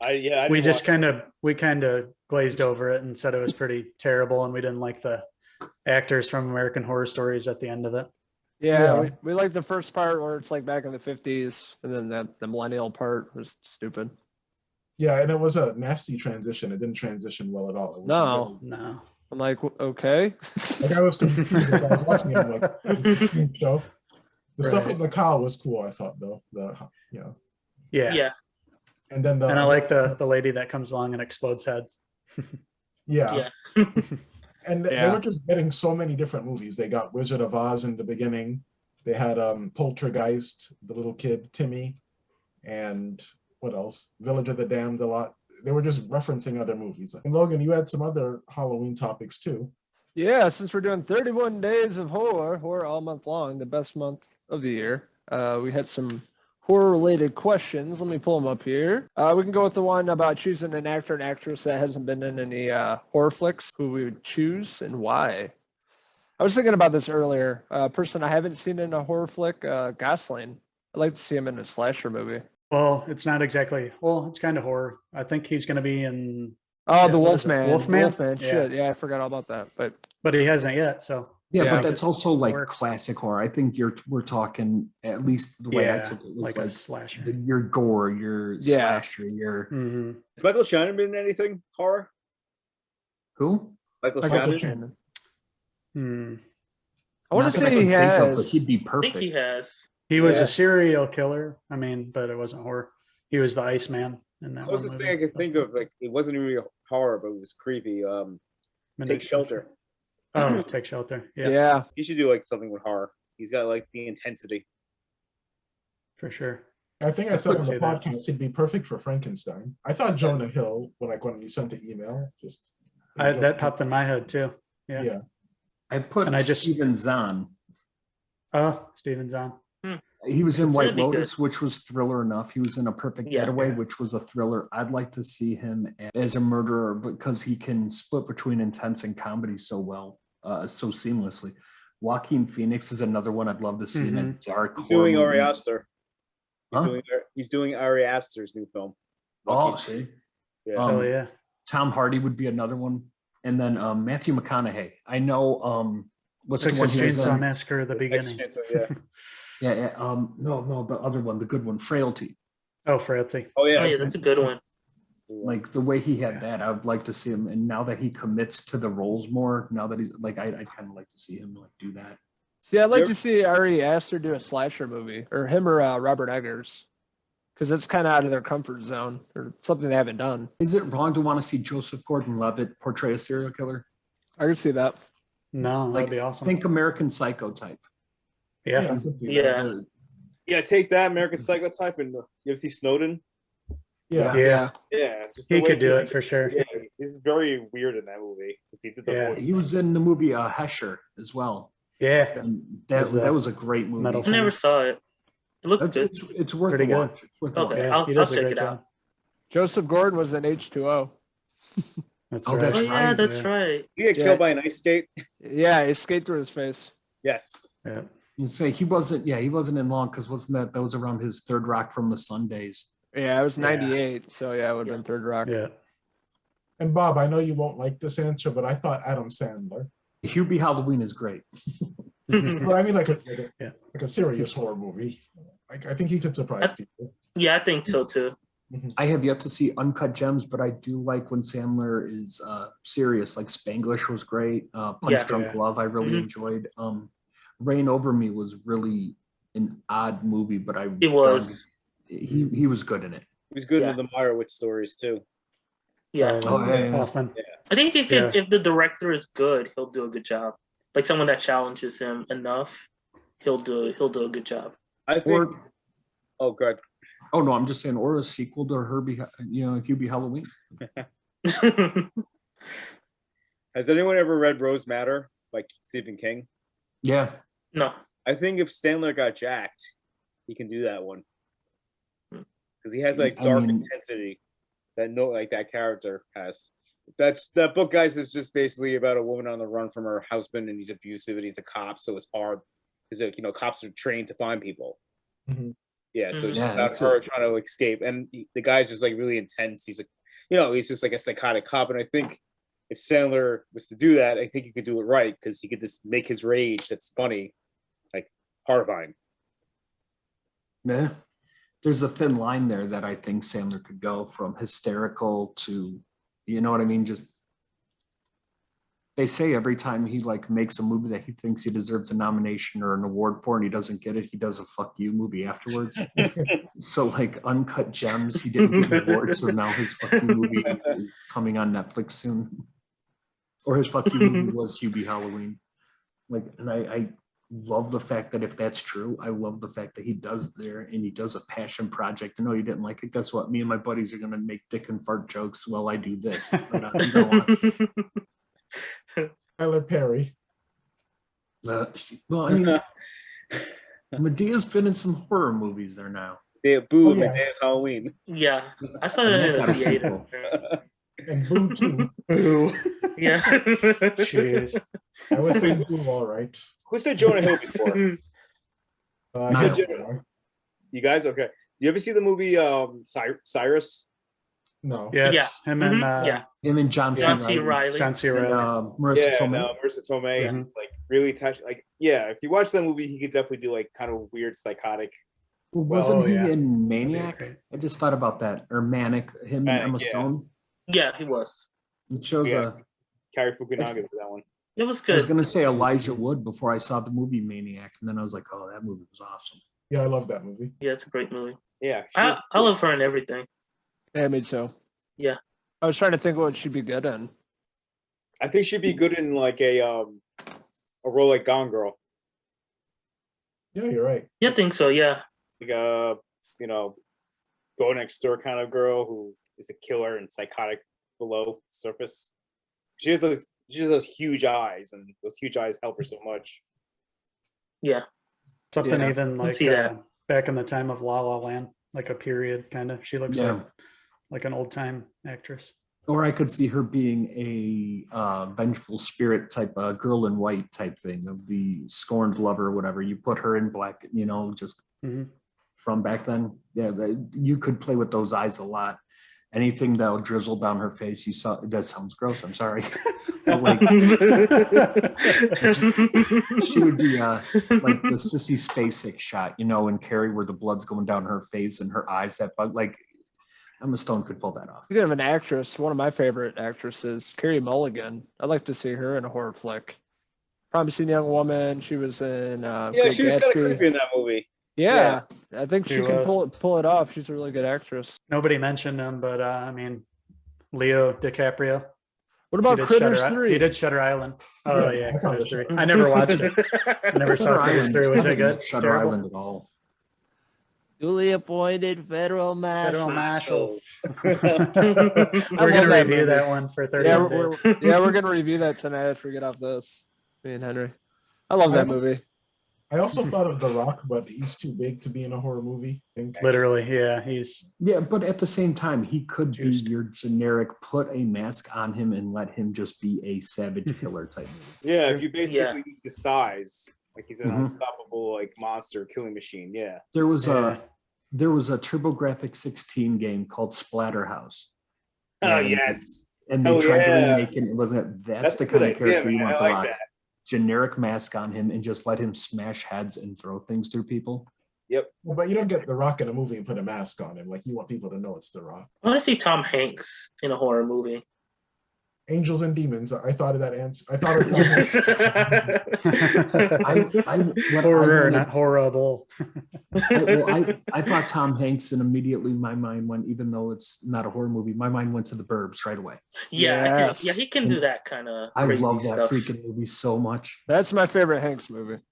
I We didn't just watch it. kind of glazed over it and said it was pretty terrible, and we didn't like the actors from American Horror Stories at the end of it. Yeah, Yeah. we like the first part where it's like back in the 50s, and then the millennial part was stupid. Yeah, and it was a nasty transition. It didn't transition well at all. It was No. No. I'm like, okay. Like I was confused as I was watching it. I'm like, this is a new show. The stuff Right. with the cow was cool, I thought, though. Yeah. Yeah. And then And I like the lady that comes along and explodes heads. yeah. Yeah. And they Yeah. were just getting so many different movies. They got Wizard of Oz in the beginning. They had Poltergeist, the little kid, Timmy, and what else? Village of the Damned a lot. They were just referencing other movies. And Logan, you had some other Halloween topics too. Yeah, since we're doing 31 days of horror all month long, the best month of the year, we had some horror-related questions. Let me pull them up here. We can go with the one about choosing an actor and actress that hasn't been in any horror flicks, who we would choose and why. I was thinking about this earlier. A person I haven't seen in a horror flick, Gosling. I'd like to see him in a slasher movie. Well, it's not exactly. Well, it's kind of horror. I think he's going to be in. Oh, the what is it? Wolfman. Wolfman. Shit. Yeah, I forgot all about that. But he hasn't yet. So Yeah, Yeah. but that's also like Works. classic horror. I think we're talking, at least the way I yeah, took it was like like, a slasher. your gore, your Yeah. slasher, your Mhm. Has Michael Shannon been in anything horror? who? Michael Michael Shannon? Shannon. Hmm. I want Not to that I say he can think of, but has. he'd be I perfect. think he has. He was Yeah. a serial killer. I mean, but it wasn't horror. He was the Iceman in that one Closest thing I movie. could think of, like it wasn't really horror, but it was creepy. Take Shelter. Oh, Take Shelter. Yeah, Yeah. He should do like something with horror. He's got like the intensity. for sure. I think I I said could on the see that. podcast he'd be perfect for Frankenstein. I thought Jonah Hill when you sent the email, just That popped in my head too. Yeah. yeah. I put And I just- Steven Zahn. Oh, Steven Zahn. He was in It's White gonna be good. Lotus, which was thriller enough. He was in A Perfect Yeah. Getaway, Yeah. which was a thriller. I'd like to see him as a murderer because he can split between intense and comedy so well, so seamlessly. Joaquin Phoenix is another one I'd love to see in a dark He's horror doing movie. Ari Aster. Huh? He's doing Ari Aster's new film. Oh, Lucky. see, Yeah. Oh yeah. Tom Hardy would be another one, and then Matthew McConaughey. I know. What's the one Texas he was Chainsaw in? Massacre, the beginning. Yeah. Yeah. No, the other one, the good one, Frailty. Oh, Frailty. Oh Oh yeah. yeah, that's a good one. Like the way he had Yeah. that, I would like to see him. And now that he commits to the roles more, now that he's like, I'd kind of like to see him like do that. See, I'd like Yep. to see Ari Aster do a slasher movie, or him or Robert Eggers, because it's kind of out of their comfort zone or something they haven't done. Is it wrong to want to see Joseph Gordon-Levitt portray a serial killer? I could see that. No, Like, that'd be awesome. think American Psycho type. yeah. I could see Yeah. that. Yeah, take that American Psycho type and you ever see Snowden? Yeah. Yeah. Yeah, just He the way could do it for sure. Yeah, he's very weird in that movie. He did the Yeah. voice. He was in the movie Hesher as well. Yeah. And As the that was a great movie. metal I never saw it. It looked good. It's worth Pretty a good. watch. It's worth a Okay. watch. Yeah, I'll- he does I'll a check great it out. job. Joseph Gordon was in H2O. That's Oh, right. that's Oh yeah, right, that's yeah. right. He got Yeah. killed by an ice skate. Yeah, he skated through his face. Yes. Yeah. You say he wasn't in long because wasn't that was around his Third Rock from the Sun days. Yeah, it was Yeah. 98, so yeah, it would have been Third Rock. Yeah. And Bob, I know you won't like this answer, but I thought Adam Sandler. Hubie Halloween is great. But I mean, like Yeah. a serious horror movie. Like I think he could surprise people. Yeah, I think so too. I have yet to see Uncut Gems, but I do like when Sandler is serious. Like Spanglish was great. Punch Yeah. Drunk Yeah. Love I really Mhm. enjoyed. Reign Over Me was really an odd movie, but I It was. he was good in it. He was good Yeah. in the Meyerowitz stories too. Yeah. Oh, yeah. Hoffman. I think Yeah. if the director is good, he'll do a good job. Like someone that challenges him enough, he'll do a good job. I think. Or Oh, good. oh no, I'm just saying, or a sequel to Hubie Halloween. Has anyone ever read Rose Matter by Stephen King? Yeah, No. I think if Sandler got jacked, he can do that one because he has like I dark mean- intensity that that character has. That book, guys, is just basically about a woman on the run from her husband, and he's abusive, and he's a cop, so it's hard because cops are trained to find people. Mhm. Yeah, so it's Yeah, just about that's her it. trying to escape, and the guy's just like really intense. He's like, he's just like a psychotic cop, and I think if Sandler was to do that, I think he could do it right because he could just make his rage that's funny, like horrifying. yeah. There's a thin line there that I think Sandler could go from hysterical to, you know what I mean? Just they say every time he like makes a movie that he thinks he deserves a nomination or an award for and he doesn't get it, he does a fuck you movie afterwards. So like Uncut Gems, he didn't get an award, so now his fuck you movie is coming on Netflix soon. Or his fuck you movie was Hubie Halloween. Like, and I love the fact that if that's true, I love the fact that he does there and he does a passion project. I know you didn't like it. Guess what? Me and my buddies are gonna make dick and fart jokes while I do this. But, go on. Tyler Perry. Well, I mean, Medea's been in some horror movies there now. Yeah, Boo, Oh, yeah. Dance Halloween. Yeah. I saw that And in that a got a theater. sequel. And Boo too. Boo. Yeah. Jeez. I was saying Boo all right. Who said Jonah Hill before? Not Hit Jonah. You guys, okay? You ever see the movie Cyrus? No. Yes, Yeah. him and Him and John John C. Reilly. John C. And, Reilly. Marissa Yeah, Tomei. no, Marissa Tomei. Yeah. He's, like really touched. Like, yeah, if you watch that movie, he could definitely do like kind of weird, psychotic. Well, wasn't he yeah. in That'd be Maniac? great. I just thought about that. Or Manic, him Manic, and Emma yeah. Stone. Yeah, he was. It shows Yeah. Cary Fukunaga for that one. It was I was good. gonna say Elijah Wood before I saw the movie Maniac, and then I was like, oh, that movie was awesome. Yeah, I love that movie. Yeah, it's a great movie. Yeah, I love her in everything. Yeah, me too. Yeah. I was trying to think what she'd be good in. I think she'd be good in like a role like Gone Girl, Yeah, you're right. Yeah, I think so. Yeah. like a go next door kind of girl who is a killer and psychotic below the surface. She has those huge eyes, and those huge eyes help her so much. Yeah. Something Yeah, even like see that. back in the time of La La Land, like a period kind of. She looks Yeah. like an old time actress. Or I could see her being a vengeful spirit type, girl in white type thing of the scorned lover or whatever. You put her in black, just Mhm. from back then. Yeah, you could play with those eyes a lot. Anything that'll drizzle down her face, you saw. That sounds gross. I'm sorry. But like, she would be like the Sissy Spacek shot, in Carrie, where the blood's going down her face and her eyes. That bug, like Emma Stone could pull that off. Speaking of an actress, one of my favorite actresses, Carey Mulligan. I'd like to see her in a horror flick. Promising Young Woman. She was in Yeah, Great she was kind of Gatsby. creepy in that movie. Yeah, I think She she can was. pull it off. She's a really good actress. Nobody mentioned him, but I mean, Leo DiCaprio. What about Critters He 3? did Shutter Island. Oh Yeah, yeah, I thought Critters it 3. was- I never watched it. I never saw Critters 3. Was it good? Shutter Terrible? Island at all. Duly appointed federal Federal marshal. Marshals. I We're love gonna that review movie. that one for 30 Yeah, days. we're gonna review that tonight after we get off this. Me and Henry. I love that movie. I also thought of The Rock, but he's too big to be in a horror movie. I think. Literally, yeah. He's Yeah, but at the same time, he could be Juiced. your generic, put a mask on him and let him just be a savage killer type movie. Yeah, if you basically Yeah. use his size, like he's an Mhm. unstoppable like monster killing machine. Yeah. There was Yeah. a TurboGrafx 16 game called Splatterhouse. Oh And- yes. And they Oh, tried to yeah. remake it. It wasn't. That's a the good kind of idea, character you man. want I to like rock. that. Generic mask on him and just let him smash heads and throw things through people. But you don't get The Rock in a movie and put a mask on him. Like, you want people to know it's The Rock. I want to see Tom Hanks in a horror movie. Angels and Demons. I thought of that answer. I thought of that. What horror, wanted- not horrible. I thought Tom Hanks, and immediately my mind went, even though it's not a horror movie, my mind went to The Burbs right away. Yeah, Yes. he can do that kind of I crazy love that stuff. freaking movie so much. That's my favorite Hanks movie.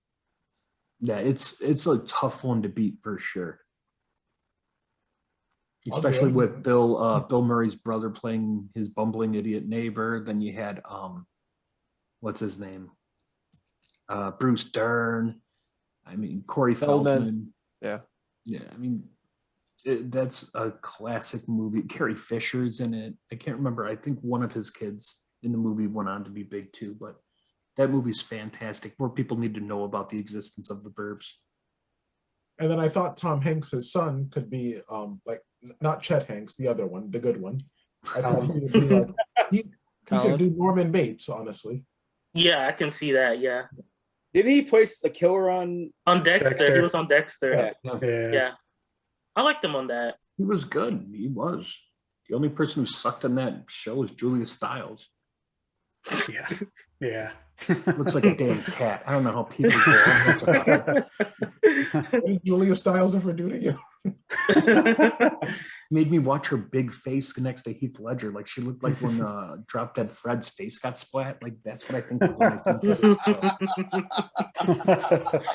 Yeah, it's a tough one to beat for sure. I'll Especially go. with Bill Murray's brother playing his bumbling idiot neighbor. Then you had what's his name? Bruce Dern. I mean, Corey Feldman. Feldman. Yeah. I mean, that's a classic movie. Carrie Fisher's in it. I can't remember. I think one of his kids in the movie went on to be big too, but that movie's fantastic. More people need to know about the existence of The Burbs. And then I thought Tom Hanks' son could be like not Chet Hanks, the other one, the good one. I thought he would be like he could do Norman Bates, honestly. Yeah, I can see that. Yeah, Didn't he place a killer on? on Dexter, Dexter. he was on Dexter. Yeah. Yeah, I liked him on that. He was good. He was. The only person who sucked in that show is Julia Stiles. Yeah. Yeah. Looks like a damn cat. I don't know how people go on. Looks like a cat. What did Julia Stiles ever do to you? Made me watch her big face next to Heath Ledger. Like she looked like when Drop Dead Fred's face got splat. Like that's what I think of when I see Julia Stiles.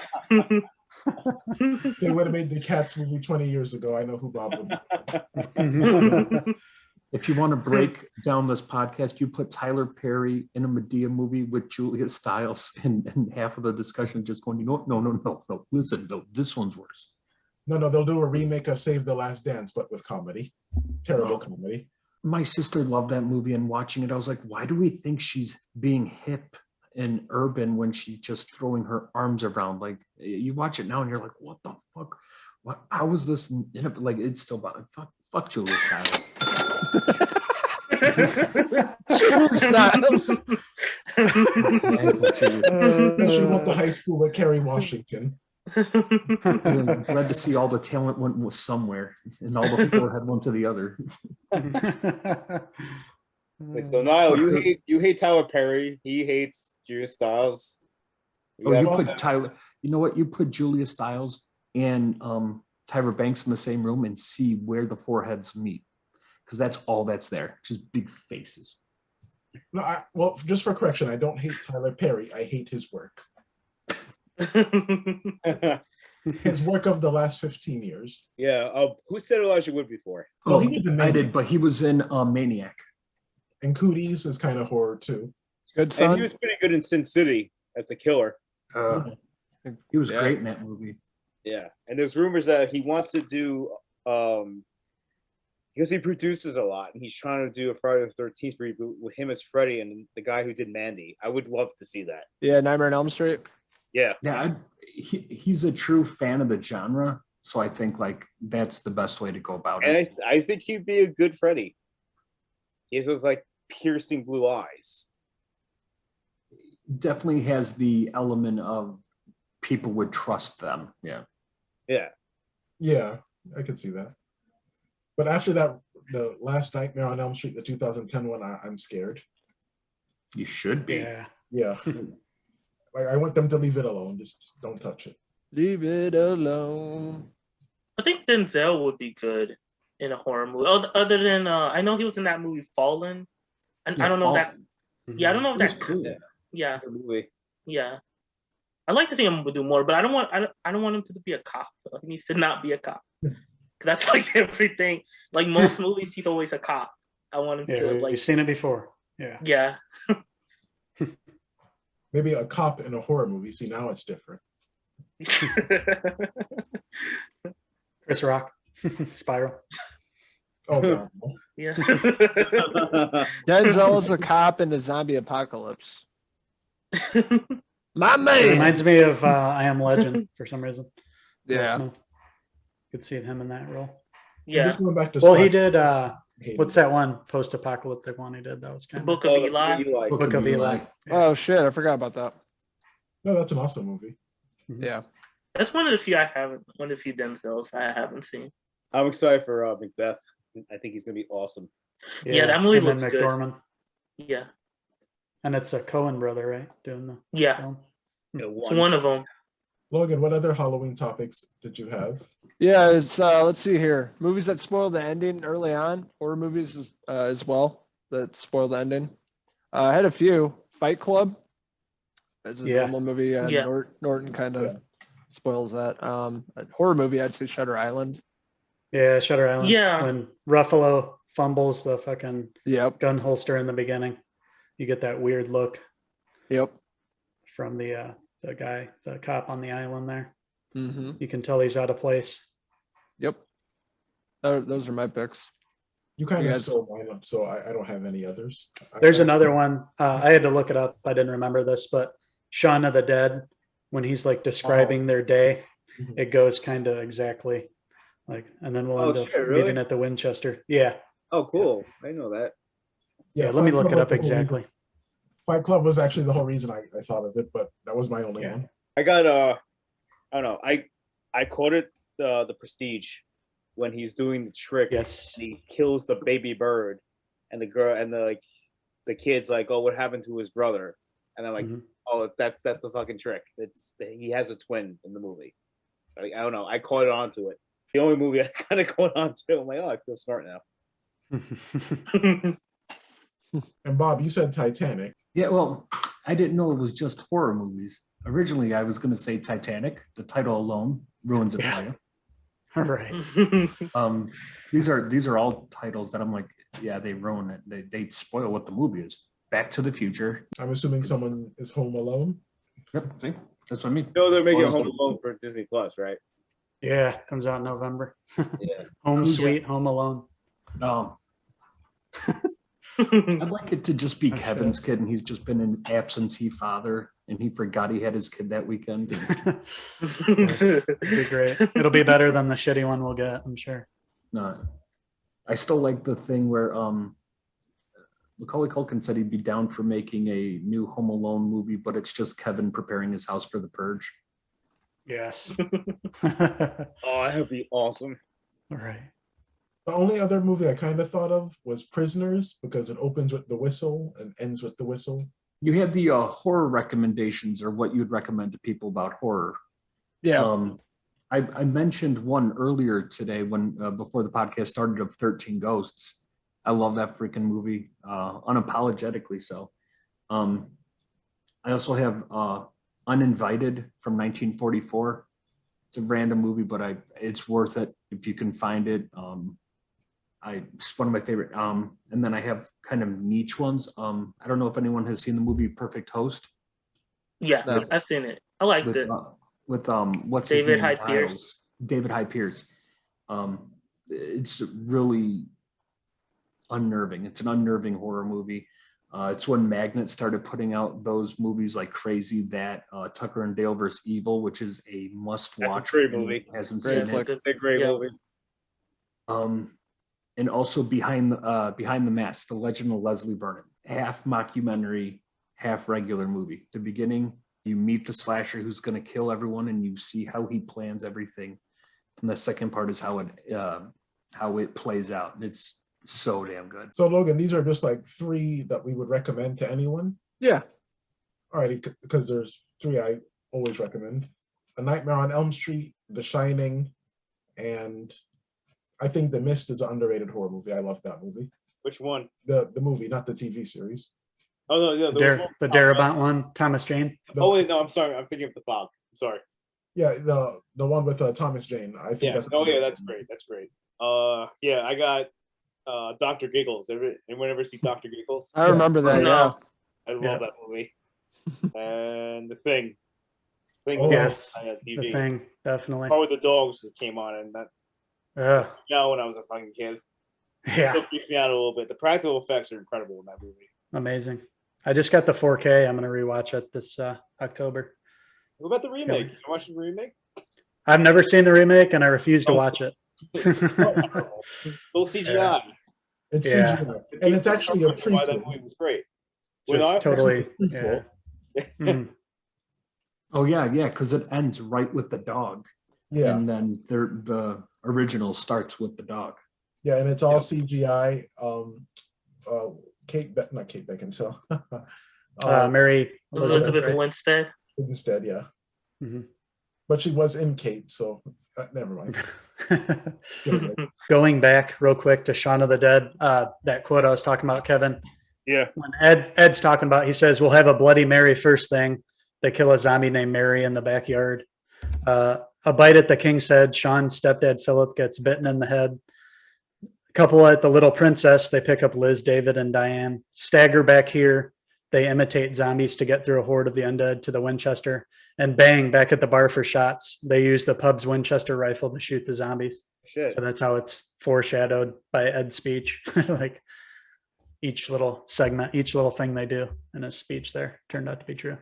They would have made the Cats movie 20 years ago. I know who Bob would be. If you want to break down this podcast, you put Tyler Perry in a Medea movie with Julia Stiles, and half of the discussion just going, no. Listen, no, this one's worse. No, they'll do a remake of Save the Last Dance, but with comedy. Terrible comedy. My sister loved that movie, and watching it, I was like, why do we think she's being hip and urban when she's just throwing her arms around? Like, you watch it now and you're like, what the fuck? What? I was listening, like it's still about fuck Julia Stiles. Styles. She went to high school with Kerry Washington. Glad to see all the talent went somewhere, and all the forehead went to the other. Wait, so Niall, you hate Tyler Perry. He hates Julia Stiles. Oh, you put Tyler. You know what? You put Julia Stiles and Tyra Banks in the same room and see where the foreheads meet, because that's all that's there. Just big faces. No, well, just for correction, I don't hate Tyler Perry. I hate his work. His work of the last 15 years. Yeah. Who said Elijah Wood before? Well, he was in I did, but he was in Maniac. And Cooties is kind of horror too. Good son. And he was pretty good in Sin City as the killer. He was great in that movie. Yeah. And there's rumors that he wants to do because he produces a lot and he's trying to do a Friday the 13th reboot with him as Freddy and the guy who did Mandy. I would love to see that. Yeah, Nightmare on Elm Street. Yeah. Yeah, he's a true fan of the genre, so I think like that's the best way to go about it. And I think he'd be a good Freddy. He has those like piercing blue eyes. Definitely has the element of people would trust them. Yeah. Yeah, I could see that. But after that, the last Nightmare on Elm Street, the 2010 one, I'm scared. You should be. Yeah. Like I want them to leave it alone. Just don't touch it. Leave it alone. I think Denzel would be good in a horror movie. Other than I know he was in that movie Fallen. And I don't know that. Yeah, I don't know if that's cool. Yeah. Movie. Yeah. I'd like to see him do more, but I don't want him to be a cop. He needs to not be a cop. That's like everything. Like most movies, he's always a cop. I want him to like. You've seen it before. Yeah. Yeah. Maybe a cop in a horror movie. See, now it's different. Chris Rock, Spiral. Oh God. Yeah. Denzel is a cop in the zombie apocalypse. My man. It reminds me of I Am Legend for some reason. Yeah. Could see him in that role. Yeah. Just going back to Well, Spot- he did. What's that one post-apocalyptic one he did? That was The kind Book of Eli. Book of Eli. Oh shit, I forgot about that. No, that's an awesome movie. Yeah. That's one of the few Denzels I haven't seen. I'm excited for Macbeth. I think he's gonna be awesome. Yeah, that movie and then looks good. McDormand. Yeah. And it's a Coen brother, right? Doing the Yeah. film. It's one of them. Logan, what other Halloween topics did you have? Yeah, it's let's see here. Movies that spoil the ending early on, horror movies as well that spoil the ending. I had a few. Fight Club. It's a normal movie. Norton kind of spoils that. A horror movie, I'd say Shutter Island. Yeah, Shutter Island. Yeah. When Ruffalo fumbles the fucking Yep. gun holster in the beginning, you get that weird look Yep. from the guy, the cop on the island there. Mm-hmm. You can tell he's out of place. Yep. Those are my picks. You kind You of guys- stole mine up, so I don't have any others. There's another one. I had to look it up. I didn't remember this, but Shaun of the Dead, when he's like describing their day, it goes kind of exactly like, and then we'll end up meeting at the Winchester. Yeah. Oh, cool. I didn't know that. Yeah. Let me look it up exactly. Fight Club was actually the whole reason I thought of it, but that was my only one. I got I don't know. I quoted the Prestige when he's doing the trick. Yes. And he kills the baby bird, and the girl and the kid's like, "Oh, what happened to his brother?" And I'm like, "Oh, that's the fucking trick. He has a twin in the movie." Like, I don't know. I caught on to it. The only movie I kind of caught on to. I'm like, "Oh, I feel smart now." And Bob, you said Titanic. Yeah, well, I didn't know it was just horror movies. Originally, I was going to say Titanic. The title alone ruins it for you. All right. These are all titles that I'm like, yeah, they ruin it. They spoil what the movie is. Back to the Future. I'm assuming someone is home alone. Yep, see? That's what I mean. No, they're making Spoils Home Alone for Disney Plus, right? Yeah. Comes out in November. Yeah. Home Sweet Home Alone. I'd like it to just be Kevin's kid, and he's just been an absentee father, and he forgot he had his kid that weekend. It'll be great. It'll be better than the shitty one we'll get, I'm sure. No, I still like the thing where Macaulay Culkin said he'd be down for making a new Home Alone movie, but it's just Kevin preparing his house for the purge. Yes. Oh, that would be awesome. All right. The only other movie I kind of thought of was Prisoners, because it opens with the whistle and ends with the whistle. You have the horror recommendations, or what you'd recommend to people about horror. Yeah. I mentioned one earlier today when before the podcast started, of 13 Ghosts. I love that freaking movie, unapologetically so. I also have Uninvited from 1944. It's a random movie, but it's worth it if you can find it. It's one of my favorite. And then I have kind of niche ones. I don't know if anyone has seen the movie Perfect Host. Yeah, No. I've seen it. I liked with, it. With what's David his name? Hyde Pierce. David Hyde Pierce. It's really unnerving. It's an unnerving horror movie. It's when Magnet started putting out those movies like crazy, that Tucker and Dale vs. Evil, which is a must-watch. That's a great movie. Hasn't Great seen flick. it. A great movie. And also Behind the Mask, The Legend of Leslie Vernon, half mockumentary, half regular movie. The beginning, you meet the slasher who's going to kill everyone, and you see how he plans everything. And the second part is how it plays out. And it's so damn good. So Logan, these are just like 3 that we would recommend to anyone. Yeah. All right, because there's 3 I always recommend: A Nightmare on Elm Street, The Shining, and I think The Mist is an underrated horror movie. I love that movie. Which one? The movie, not the TV series. Oh no, yeah, there was one. The Darabont one, Thomas Jane. Oh wait, no, I'm sorry. I'm thinking of the Fog. I'm sorry. Yeah, the one with Thomas Jane. I think Yeah. that's. Oh yeah, that's great. That's great. Yeah, I got Dr. Giggles. Anyone ever see Dr. Giggles? I remember that. No. Yeah. I love Yeah. that movie. And The Thing. Thing Oh, was yes. on The TV. Thing, definitely. Or with the dogs just came on, and that when I was a fucking kid. Yeah, Still freaked me out a little bit. The practical effects are incredible in that movie. amazing. I just got the 4K. I'm going to rewatch it this October. What about the remake? You watch the remake? I've never seen the remake, and I refuse to watch it. Full CGI. It's Yeah. CGI. And it's actually a Why that prequel. movie was great. Just totally. Yeah. Prequel. Mm. Oh yeah, because it ends right with the dog. Yeah, And then the original starts with the dog. yeah, and it's all Yep. CGI. Not Kate Beckinsale. Mary Elizabeth right? Winstead. Instead, yeah. Mhm. But she was in Kate, so never mind. Going back real quick to Shaun of the Dead, that quote I was talking about, Kevin. Yeah. When Ed's talking about, he says, "We'll have a Bloody Mary first thing." They kill a zombie named Mary in the backyard. A bite at the King's Head. Sean's stepdad Philip gets bitten in the head. A couple at the Little Princess. They pick up Liz, David, and Diane. Stagger back here. They imitate zombies to get through a horde of the undead to the Winchester. And bang, back at the bar for shots. They use the pub's Winchester rifle to shoot the zombies. Shit. So that's how it's foreshadowed by Ed's speech. Like each little segment, each little thing they do in his speech there turned out to be true.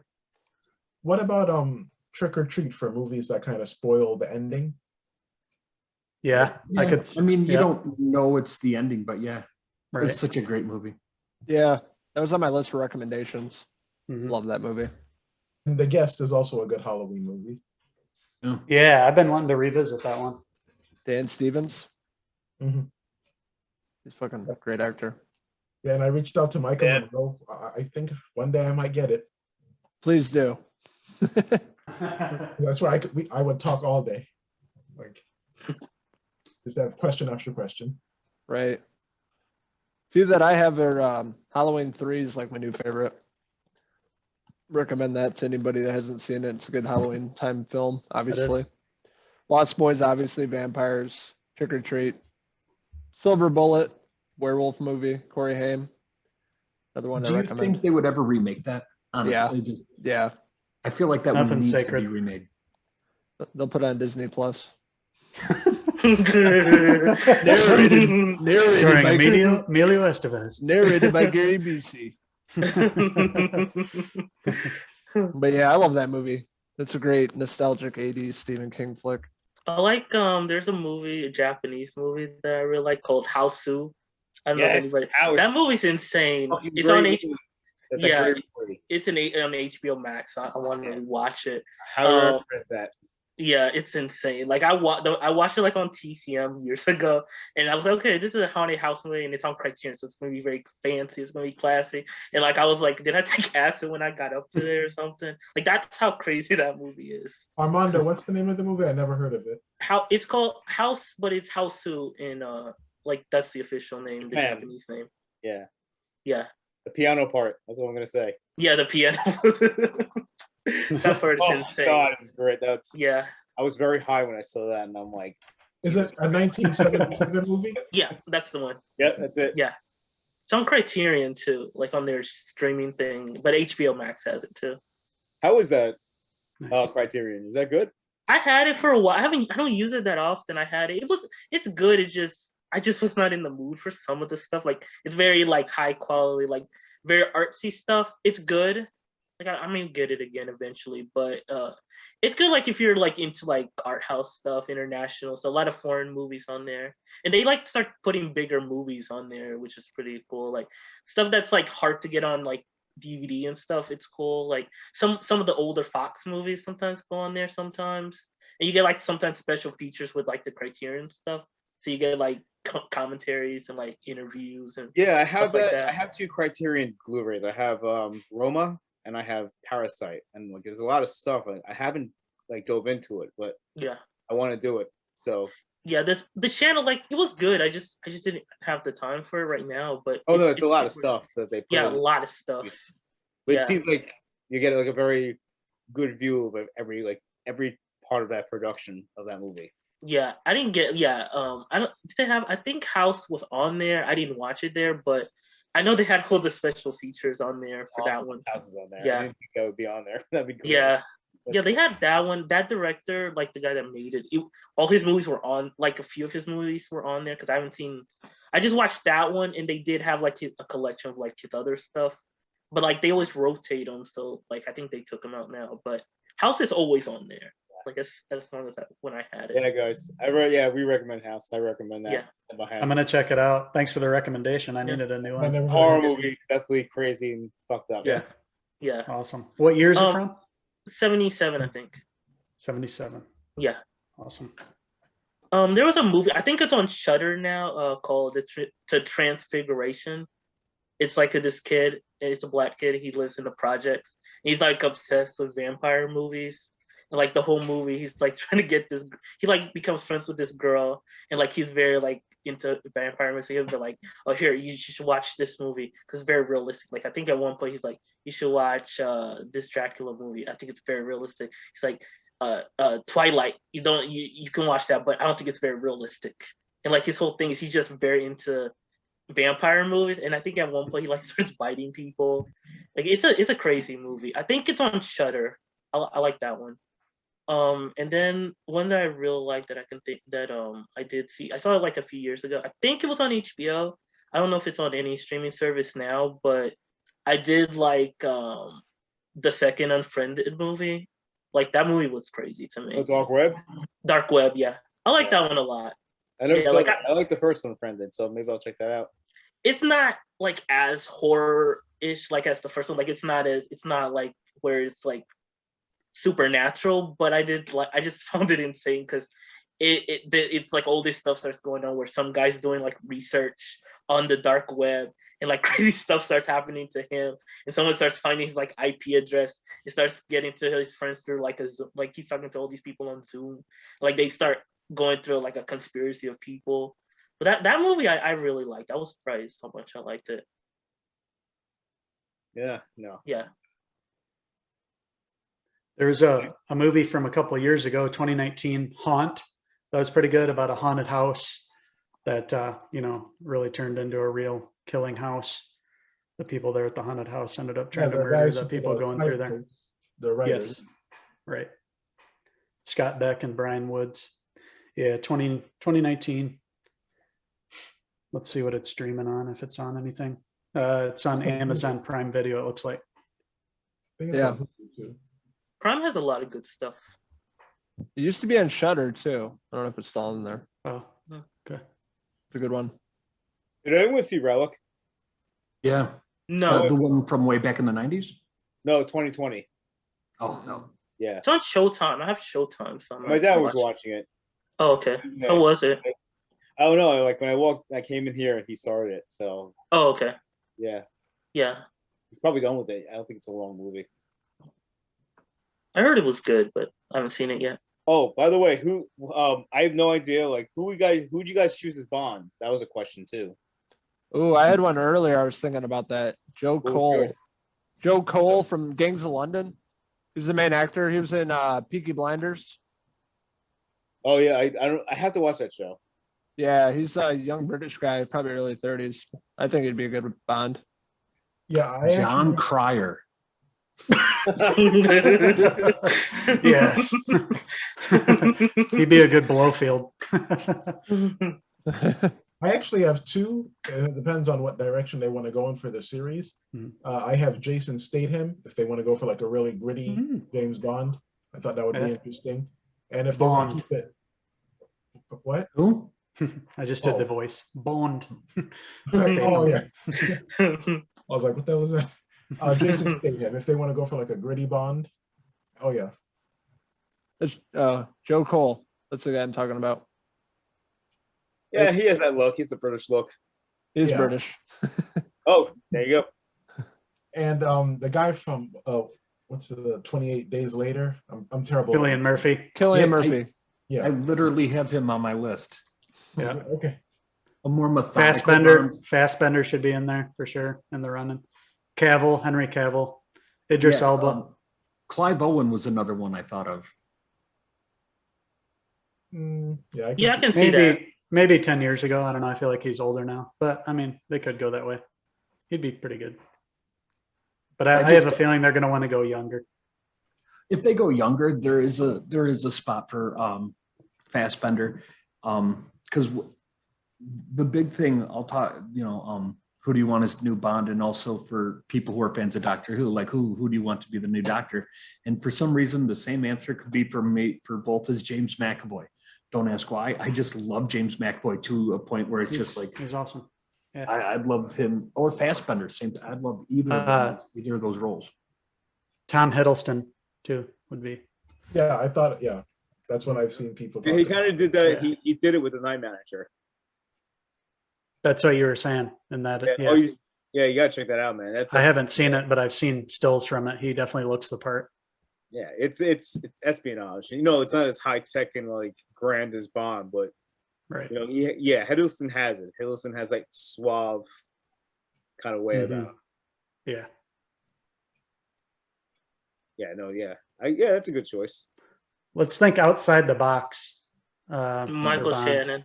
What about Trick or Treat for movies that kind of spoil the ending? Yeah, I could. I mean, you yeah. don't know it's the ending, but yeah, Right. it's such a great movie. Yeah. That was on my list for recommendations. Mhm. Love that movie. And The Guest is also a good Halloween movie. Yeah, I've been wanting to revisit that one. Dan Stevens. Mhm. He's fucking a great actor. Yeah, and I reached out to Michael Yeah. Monroe. I think one day I might get it. Please do. That's where I would talk all day, like just have question after question. Right. Few that I have are Halloween 3 is like my new favorite. Recommend that to anybody that hasn't seen it. It's a good Halloween time film, obviously. Lost Boys, obviously, vampires, Trick or Treat, Silver Bullet, werewolf movie, Corey Haim. Another one Do I you recommend. think they would ever remake that? Honestly, just Yeah, I feel like that one Nothing needs sacred. to be remade. they'll put it on Disney Plus. Narrated. Starring by, Emilio Estevez. narrated by Gary Busey. But yeah, I love that movie. It's a great nostalgic 80s Stephen King flick. I like there's a Japanese movie that I really like called Houseu. I don't know if anybody. That movie's insane. It's on HBO. Yeah, it's on HBO Max. I want to watch it. How that? Yeah, it's insane. Like I watched it like on TCM years ago, and I was like, okay, this is a haunted house movie, and it's on Criterion, so it's gonna be very fancy. It's gonna be classy. And like I was like, did I take acid when I got up to there or something? Like that's how crazy that movie is. Armando, what's the name of the movie? I never heard of it. It's called House, but it's Houseu in like that's the official name, the Japanese name. Yeah. Yeah. The piano part. That's what I'm gonna say. Yeah, the piano. That part's insane. God, it was great. Yeah. I was very high when I saw that, and I'm like, is it a 1977 movie? Yeah, that's the one. Yeah, that's it. Yeah. It's on Criterion too, like on their streaming thing, but HBO Max has it too. How is that Criterion? Is that good? I had it for a while. I don't use it that often. I had it. It's good. I just was not in the mood for some of the stuff. Like it's very like high quality, like very artsy stuff. It's good. Like I may get it again eventually, but it's good. Like if you're like into like art house stuff, international, so a lot of foreign movies on there, and they like start putting bigger movies on there, which is pretty cool. Like stuff that's like hard to get on like DVD and stuff. It's cool. Like some of the older Fox movies sometimes go on there sometimes, and you get like sometimes special features with like the Criterion stuff. So you get like commentaries and like interviews and yeah. I have that. Like that. I have 2 Criterion Blu-rays. I have Roma and I have Parasite, and like there's a lot of stuff. I haven't like dove into it, but yeah, I want to do it. So yeah, the channel like it was good. I just didn't have the time for it right now. But it's a lot of stuff that they put a lot of stuff. But it seems like you get like a very good view of every part of that production of that movie. Yeah, I didn't get. Yeah, I don't. Did they have? I think House was on there. I didn't watch it there, but I know they had all the special features on there for that one. House is on there. Yeah, I didn't think that would be on there. That'd be cool. Yeah. Yeah, they had that one. That director, like the guy that made it, all his movies were on. Like a few of his movies were on there because I haven't seen. I just watched that one, and they did have like a collection of like his other stuff, but like they always rotate them. So like I think they took them out now, but House is always on there. Like as long as when I had it. Yeah, guys. We recommend House. I recommend that. Yeah. I'm gonna check it out. Thanks for the recommendation. I needed a new one. Horror movie. It's definitely crazy and fucked up. Yeah. Yeah. Awesome. What year is it from? 77, I think. 77. Yeah. Awesome. There was a movie. I think it's on Shudder now. Called The Transfiguration. It's like this kid. And it's a black kid. He lives in the projects. He's like obsessed with vampire movies. And like the whole movie, he's like trying to get this. He like becomes friends with this girl, and like he's very like into vampire movies. He'll be like, "Oh, here, you should watch this movie because it's very realistic." Like I think at one point he's like, "You should watch this Dracula movie. I think it's very realistic." He's like, "Twilight. You can watch that, but I don't think it's very realistic." And like his whole thing is he's just very into vampire movies, and I think at one point he like starts biting people. Like it's a crazy movie. I think it's on Shudder. I like that one. And then one that I really like that I can think that I did see, I saw it like a few years ago. I think it was on HBO. I don't know if it's on any streaming service now, but I did like the second Unfriended movie. Like that movie was crazy to me. Dark Web? Dark Web, yeah. I like that one a lot. I never saw I like the first Unfriended, so maybe I'll check that out. It's not like as horror-ish like as the first one. Like it's not like where it's like supernatural, but I just found it insane because it's like all this stuff starts going on where some guy's doing like research on the dark web and like crazy stuff starts happening to him, and someone starts finding his like IP address. It starts getting to his friends through like he's talking to all these people on Zoom. Like they start going through like a conspiracy of people. But that movie I really liked. I was surprised how much I liked it. Yeah. No. Yeah. There's a movie from a couple of years ago, 2019, Haunt. That was pretty good, about a haunted house that, really turned into a real killing house. The people there at the haunted house ended up trying to murder the people going through there. The writers. Yes, right. Scott Beck and Brian Woods. Yeah, 2019. Let's see what it's streaming on, if it's on anything. It's on Amazon Prime Video, it looks like. think it's Yeah. on Hulu, too. Prime has a lot of good stuff. It used to be on Shudder too. I don't know if it's still on there. Oh, okay. It's a good one. Did anyone see Relic? Yeah. No, The one from way back in the 90s? No, 2020. Oh, no. Yeah. it's on Showtime. I have Showtime, so My dad was watching it. Oh, okay. Yeah. How was it? I don't know. Like when I came in here and he started it. So Oh, okay. yeah, Yeah, he's probably done with it. I don't think it's a long movie. I heard it was good, but I haven't seen it yet. Oh, by the way, who? I have no idea. Like who'd you guys choose as Bond? That was a question too. Ooh, I had one earlier. I was thinking about that. Joe What was Cole. yours? Joe Cole from Gangs of London. He's the main actor. He was in Peaky Blinders. Oh yeah, I have to watch that show. Yeah, he's a young British guy, probably early 30s. I think he'd be a good Bond. Yeah, John Cryer. Yes. He'd be a good Blowfield. I actually have two, and it depends on what direction they want to go in for the series. Mhm. I have Jason Statham, if they want to go for like a really gritty James Bond. I thought that would be Yeah. interesting. And if they want to Bond. keep it, what? Who? I just did Oh. the voice. Bond. Oh yeah, I was like, what the hell is that? Jason Statham, if they want to go for like a gritty Bond. Oh yeah, It's Joe Cole. That's the guy I'm talking about. Yeah, he has that look. He's the British look. He's Yeah. British. Oh, there you go. and the guy from what's the 28 Days Later? I'm terrible. Cillian Murphy. Cillian Yeah, Murphy. Yeah. I literally have him on my list. Yeah. Okay. A more methodical Fassbender. Bond. Fassbender should be in there for sure in the running. Cavill, Henry Cavill, Idris Yeah, Elba. Clive Owen was another one I thought of. Yeah, Yeah, I can see that. Maybe 10 years ago. I don't know. I feel like he's older now, but I mean, they could go that way. He'd be pretty good. But I have a feeling they're going to want to go younger. If they go younger, there is a spot for Fassbender, because the big thing I'll talk, who do you want as new Bond, and also for people who are fans of Doctor Who, like who do you want to be the new Doctor? And for some reason, the same answer could be for me for both as James McAvoy. Don't ask why. I just love James McAvoy to a point where it's just like He's awesome. Yeah. I'd love him, or Fassbender. Same. I'd love either of those roles. Tom Hiddleston too would be. Yeah, I thought. Yeah, that's what I've seen people. He talk kind of did that. Yeah. He did it with the Night Manager. That's what you were saying in that. Yeah. Yeah. Oh, you gotta check that out, man. I haven't seen it, but I've seen stills from it. He definitely looks the part. Yeah, it's espionage. It's not as high tech and like grand as Bond, but Right. Hiddleston has it. Hiddleston has like suave kind of way about. Yeah. Yeah. No. Yeah. That's a good choice. Let's think outside the box. Michael Shannon.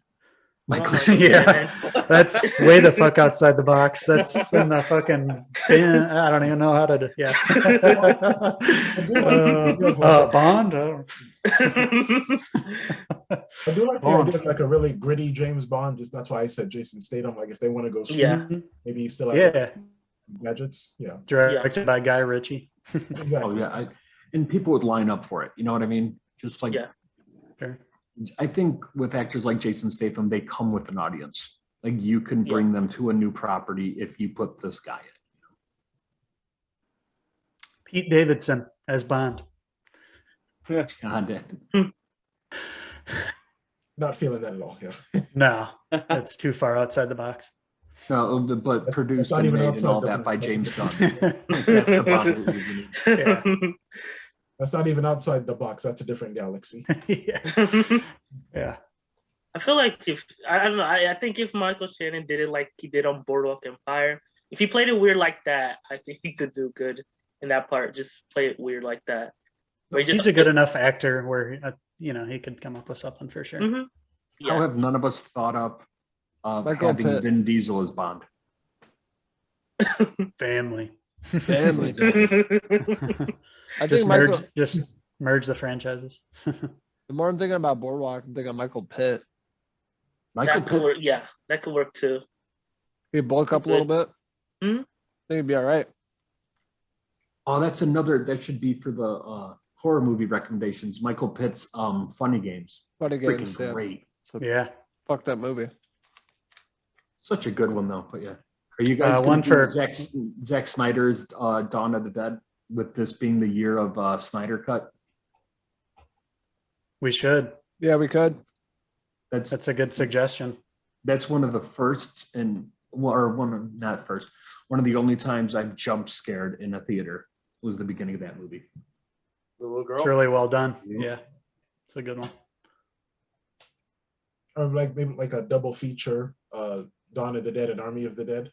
Yeah, that's way the fuck outside the box. That's in the fucking bin. I don't even know how to do. Yeah. Bond. I do like the idea of like a really gritty James Bond. Just that's why I said Jason Statham. Like if they want to go, maybe he's still have gadgets. Yeah, directed by Guy Ritchie. Exactly. Oh yeah, and people would line up for it. You know what I mean? Just like Sure. I think with actors like Jason Statham, they come with an audience. Like you can bring them to a new property if you put this guy in. Pete Davidson as Bond. God, Not feeling that at all. Yeah. No, that's too far outside the box. no, but produced not and even made and outside all the that by box. James Gunn. That's the Bond movie we need. Yeah. That's not even outside the box. That's a different galaxy. Yeah. I feel like I don't know. I think if Michael Shannon did it like he did on Boardwalk Empire, if he played it weird like that, I think he could do good in that part. Just play it weird like that. He's a good enough actor where he could come up with something for sure. Mm-hmm. How have none of us thought up having Pitt. Vin Diesel as Bond? Family. I Just think merge the franchises. the more I'm thinking about Boardwalk, I'm thinking of Michael Pitt. That could work. Yeah, that could work too. He bulk up a little bit. Hmm? I think he'd be all right. Oh, that's another. That should be for the horror movie recommendations. Michael Pitt's Funny Games. Funny Games, Freaking great. Yeah. Fuck that movie. Such a good one though. But yeah, are you guys one going to for Zack Snyder's Dawn of the Dead with this being the year of Snyder Cut? We should. Yeah, we could. That's a good suggestion. That's one of the first one of the only times I've jump scared in a theater was the beginning of that movie. The little girl. It's really well done. Yeah. It's a good one. Or like maybe like a double feature, Dawn of the Dead and Army of the Dead.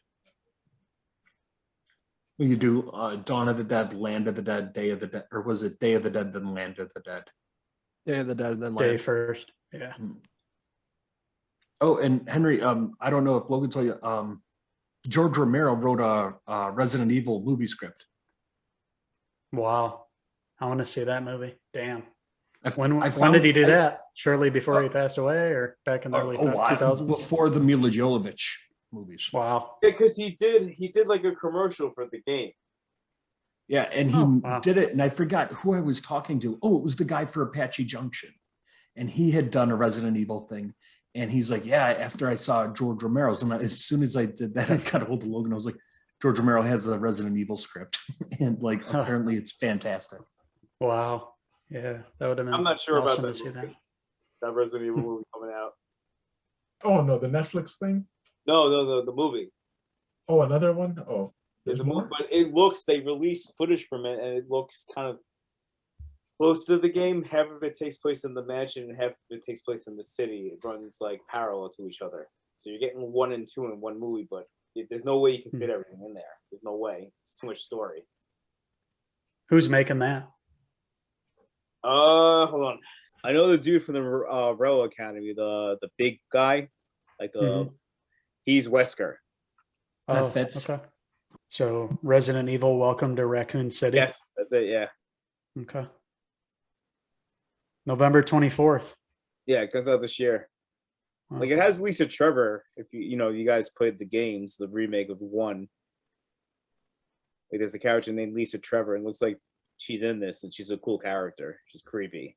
Well, you do Dawn of the Dead, Land of the Dead, Day of the Dead, or was it Day of the Dead then Land of the Dead? Day of the Dead and then Day Land. first. Yeah. Oh, and Henry, I don't know if Logan told you, George Romero wrote a Resident Evil movie script. Wow. I want to see that movie. Damn. I When found- did he do that? Shortly before he passed away, or back in the early 2000s? Before the Mila Jovovich movies. Wow. Yeah, because he did like a commercial for the game. Yeah, and he wow. did it, and I forgot who I was talking to. Oh, it was the guy for Apache Junction. And he had done a Resident Evil thing. And he's like, yeah, after I saw George Romero's, and as soon as I did that, I got a hold of Logan. I was like, George Romero has a Resident Evil script. And like, apparently it's fantastic. Wow. Yeah, that would have been I'm not sure awesome about to see that. that Resident Evil movie coming out. Oh no, the Netflix thing. No, the movie. Oh, another one. Oh, There's a more? movie, but it looks, they released footage from it, and it looks kind of close to the game. Half of it takes place in the mansion, and half of it takes place in the city. It runs like parallel to each other. So you're getting 1 and 2 in one movie, but there's no way you can fit everything in there. There's no way. It's too much story. Who's making that? Hold on. I know the dude from the Umbrella Academy, the big guy, like he's Wesker. That Oh, fits. okay. So Resident Evil, Welcome to Raccoon City. Yes, that's it. Yeah, Okay. November 24th. yeah, it comes out this year. Wow. Like it has Lisa Trevor. If you guys played the games, the remake of 1. Like there's a character named Lisa Trevor, and it looks like she's in this, and she's a cool character. She's creepy.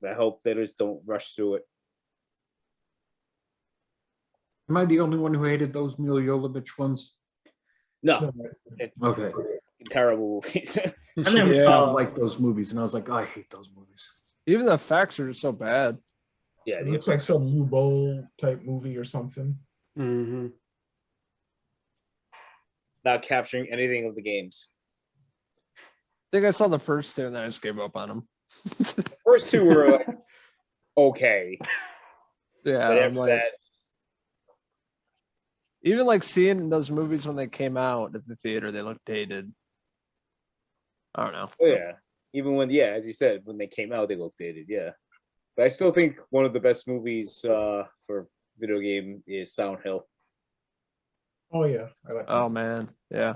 But I hope they just don't rush through it. Am I the only one who hated those Mila Jovovich ones? No, Okay. terrible movies. I never Yeah. I saw. like those movies, and I was like, oh, I hate those movies. Even the effects are so bad. Yeah, It the looks like some new bowl type movie or something. Mm-hmm. not capturing anything of the games. I think I saw the first 2 and then I just gave up on them. First 2 were like, okay, Yeah, but I'm after like, that, even like seeing those movies when they came out at the theater, they look dated. I don't know. oh yeah, even when as you said, when they came out, they looked dated. Yeah, but I still think one of the best movies for video game is Silent Hill. Oh yeah, I like. Oh man, yeah.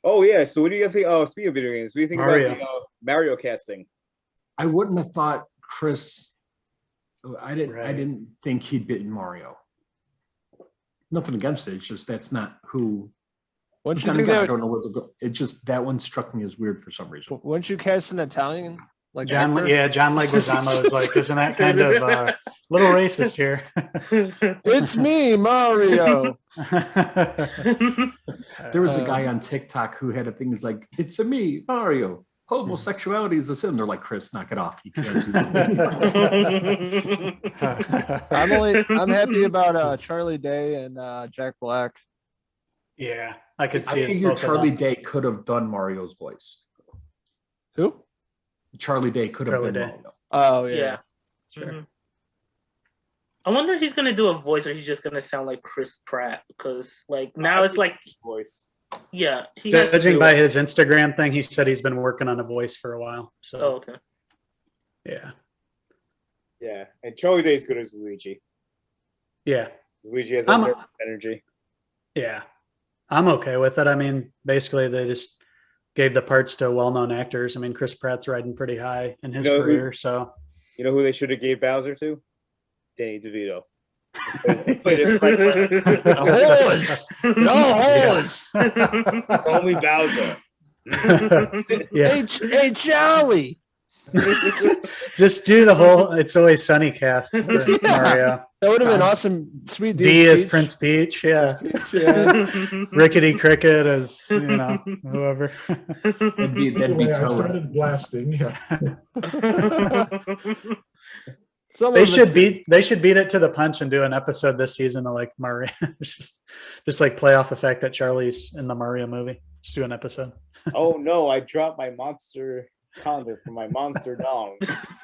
Oh yeah, so what do you think? Oh, speaking of video games, what do you think Mario. about the Mario casting? I wouldn't have thought Chris. I Right. didn't think he'd been Mario. Nothing against it. It's just that's not who. Wouldn't you Then think again, I that? don't know where to go. It just that one struck me as weird for some reason. Wouldn't you cast an Italian like John, actor? yeah, John Leguizamo is like, isn't that kind of little racist here? It's me, Mario. There was a guy on TikTok who had a thing that's like, "It's a me, Mario. Homosexuality is a sin." They're like, "Chris, knock it off. You can't do that." I'm happy about Charlie Day and Jack Black. Yeah, I could I see it. figured both of Charlie them. Day could have done Mario's voice. Who? Charlie Day could have Charlie been Day. Mario. Oh yeah. Yeah. Sure. Mhm. I wonder if he's gonna do a voice or he's just gonna sound like Chris Pratt because like now it's like Voice. yeah he has to Judging do by it. his Instagram thing, he said he's been working on a voice for a while. So Oh, okay. yeah, Yeah, and Charlie Day is good as Luigi. yeah, Luigi has I'm- that energy. yeah. I'm okay with it. I mean, basically, they just gave the parts to well-known actors. I mean, Chris Pratt's riding pretty high in his You know who- career, so You know who they should have gave Bowser to? Danny DeVito. Call me Bowser. Yeah. Hey, Charlie. Just do the whole It's Always Sunny cast for Mario. That would have been awesome. Sweet D as Peach. Prince Peach, yeah. Yeah. Rickety Cricket as whoever. That'd be Anyway, I Toad. started blasting. Yeah. They should beat it to the punch and do an episode this season of like Mario. just like play off the fact that Charlie's in the Mario movie. Just do an episode. Oh no, I dropped my monster condom for my monster dong.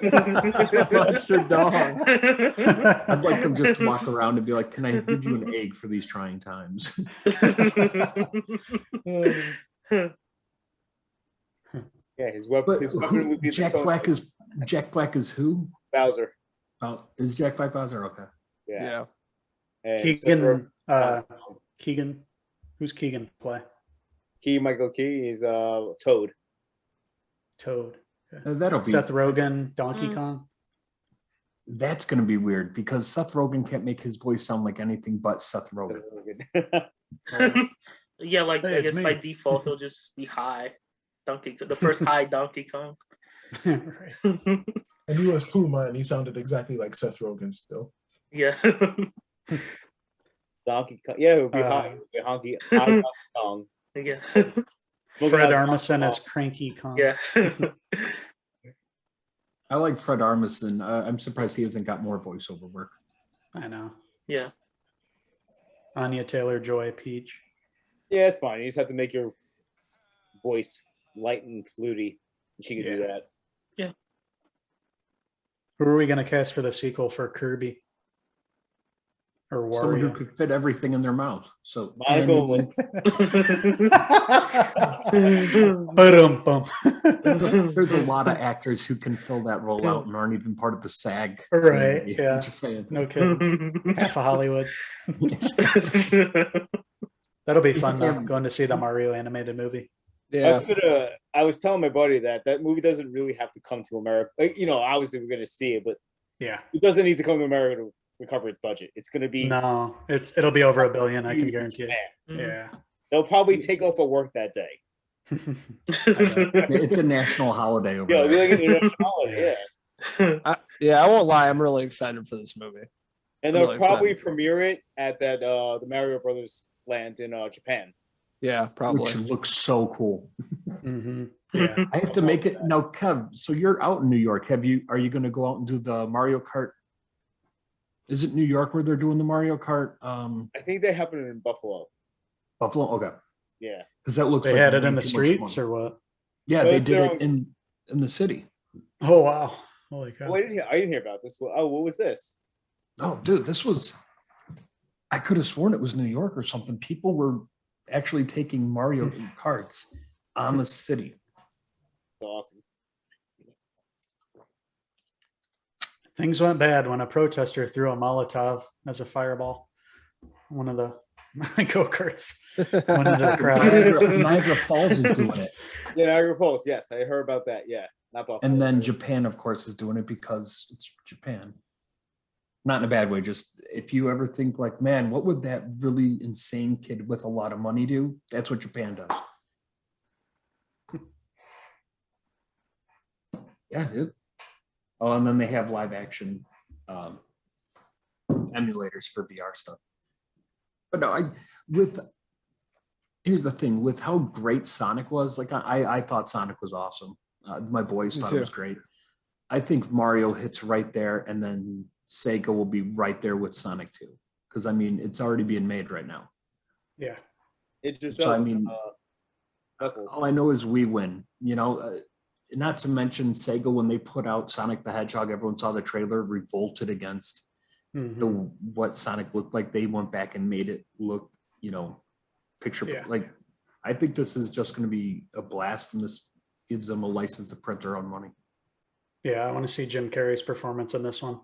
Monster dong. I'd like them just to walk around and be like, "Can I give you an egg for these trying times?" Yeah, his weapon would be Jack Black is who? Bowser. Oh, is Jack Black Bowser? Okay. Yeah. Yeah. And Keegan. Who's Keegan play? Michael Key is Toad. Toad. That'll be Seth Rogen, Donkey Kong. That's going to be weird because Seth Rogen can't make his voice sound like anything but Seth Rogen. Yeah, like Hey, I guess it's by me. default he'll just be high. The first high Donkey Kong. Right. And he was Puma, and he sounded exactly like Seth Rogen still. Yeah. Donkey Kong. Yeah, it would be Honky Kong. Yeah. Fred Armisen as Cranky Kong. Yeah. I like Fred Armisen. I'm surprised he hasn't got more voiceover work. I know. Yeah. Anya Taylor-Joy, Peach. Yeah, it's fine. You just have to make your voice light and fluty. She could do that. Who are we going to cast for the sequel for Kirby? Or Someone who Wario? could fit everything in their mouth. So Monica Ba-dum-bum. there's a lot of actors who can fill that role out and aren't even part of the SAG. Right, community. yeah. Just saying. No kidding. Half of Hollywood. That'll be fun though, going to see the Mario animated movie. Yeah. I was telling my buddy that movie doesn't really have to come to America. Like, obviously we're gonna see it, but Yeah. it doesn't need to come to America to recover its budget. It's gonna be No, it'll be over $1 billion, I can guarantee it. Yeah. They'll probably take off of work that day. It's a national holiday over Yeah, it'll be there. like an international holiday, yeah. I won't lie. I'm really excited for this movie. And they'll Really probably excited. premiere it at that the Mario Brothers land in Japan. Yeah, probably. Which looks so cool. Mm-hmm. Yeah. I have to make it now, Kev. So you're out in New York. Are you going to go out and do the Mario Kart? Is it New York where they're doing the Mario Kart? I think they happen in Buffalo. Buffalo. Okay, Yeah. because that looks. They like had it way in the too much streets fun. or what? Yeah, Well, they if did they're it in the city. Oh, wow. Holy cow. Oh, I didn't hear about this. Oh, what was this? Oh, dude, this was. I could have sworn it was New York or something. People were actually taking Mario Karts on the city. Awesome. Things went bad when a protester threw a Molotov as a fireball. One of the go-karts went into the crowd. Niagara Falls is doing it. Yeah, Niagara Falls. Yes, I heard about that. Yeah, not Buffalo. And then Japan, of course, is doing it because it's Japan. Not in a bad way. Just if you ever think like, man, what would that really insane kid with a lot of money do? That's what Japan does. Yeah, dude. Oh, and then they have live action emulators for VR stuff. But no, here's the thing with how great Sonic was. Like I thought Sonic was awesome. My boys thought it was great. I think Mario hits right there, and then Sega will be right there with Sonic 2. Because I mean, it's already being made right now. Yeah. It just. So I mean, Knuckles. all I know is we win. Not to mention Sega when they put out Sonic the Hedgehog, everyone saw the trailer, revolted against Mhm. what Sonic looked like. They went back and made it look, picture like. I think this is just going to be a blast, and this gives them a license to print their own money. Yeah, I want to see Jim Carrey's performance in this one.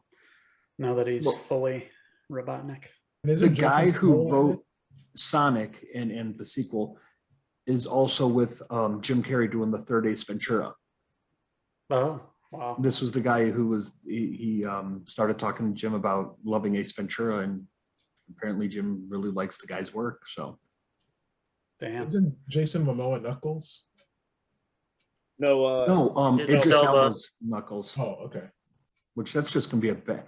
Now that he's fully Robotnik. The guy who wrote Sonic and the sequel is also with Jim Carrey doing the third Ace Ventura. Oh, Wow. This was the guy who was he started talking to Jim about loving Ace Ventura, and apparently Jim really likes the guy's work. So, Damn. Isn't Jason Momoa Knuckles? No, Idris Elba. Elba's Knuckles, Oh, okay. which that's just gonna be a bad.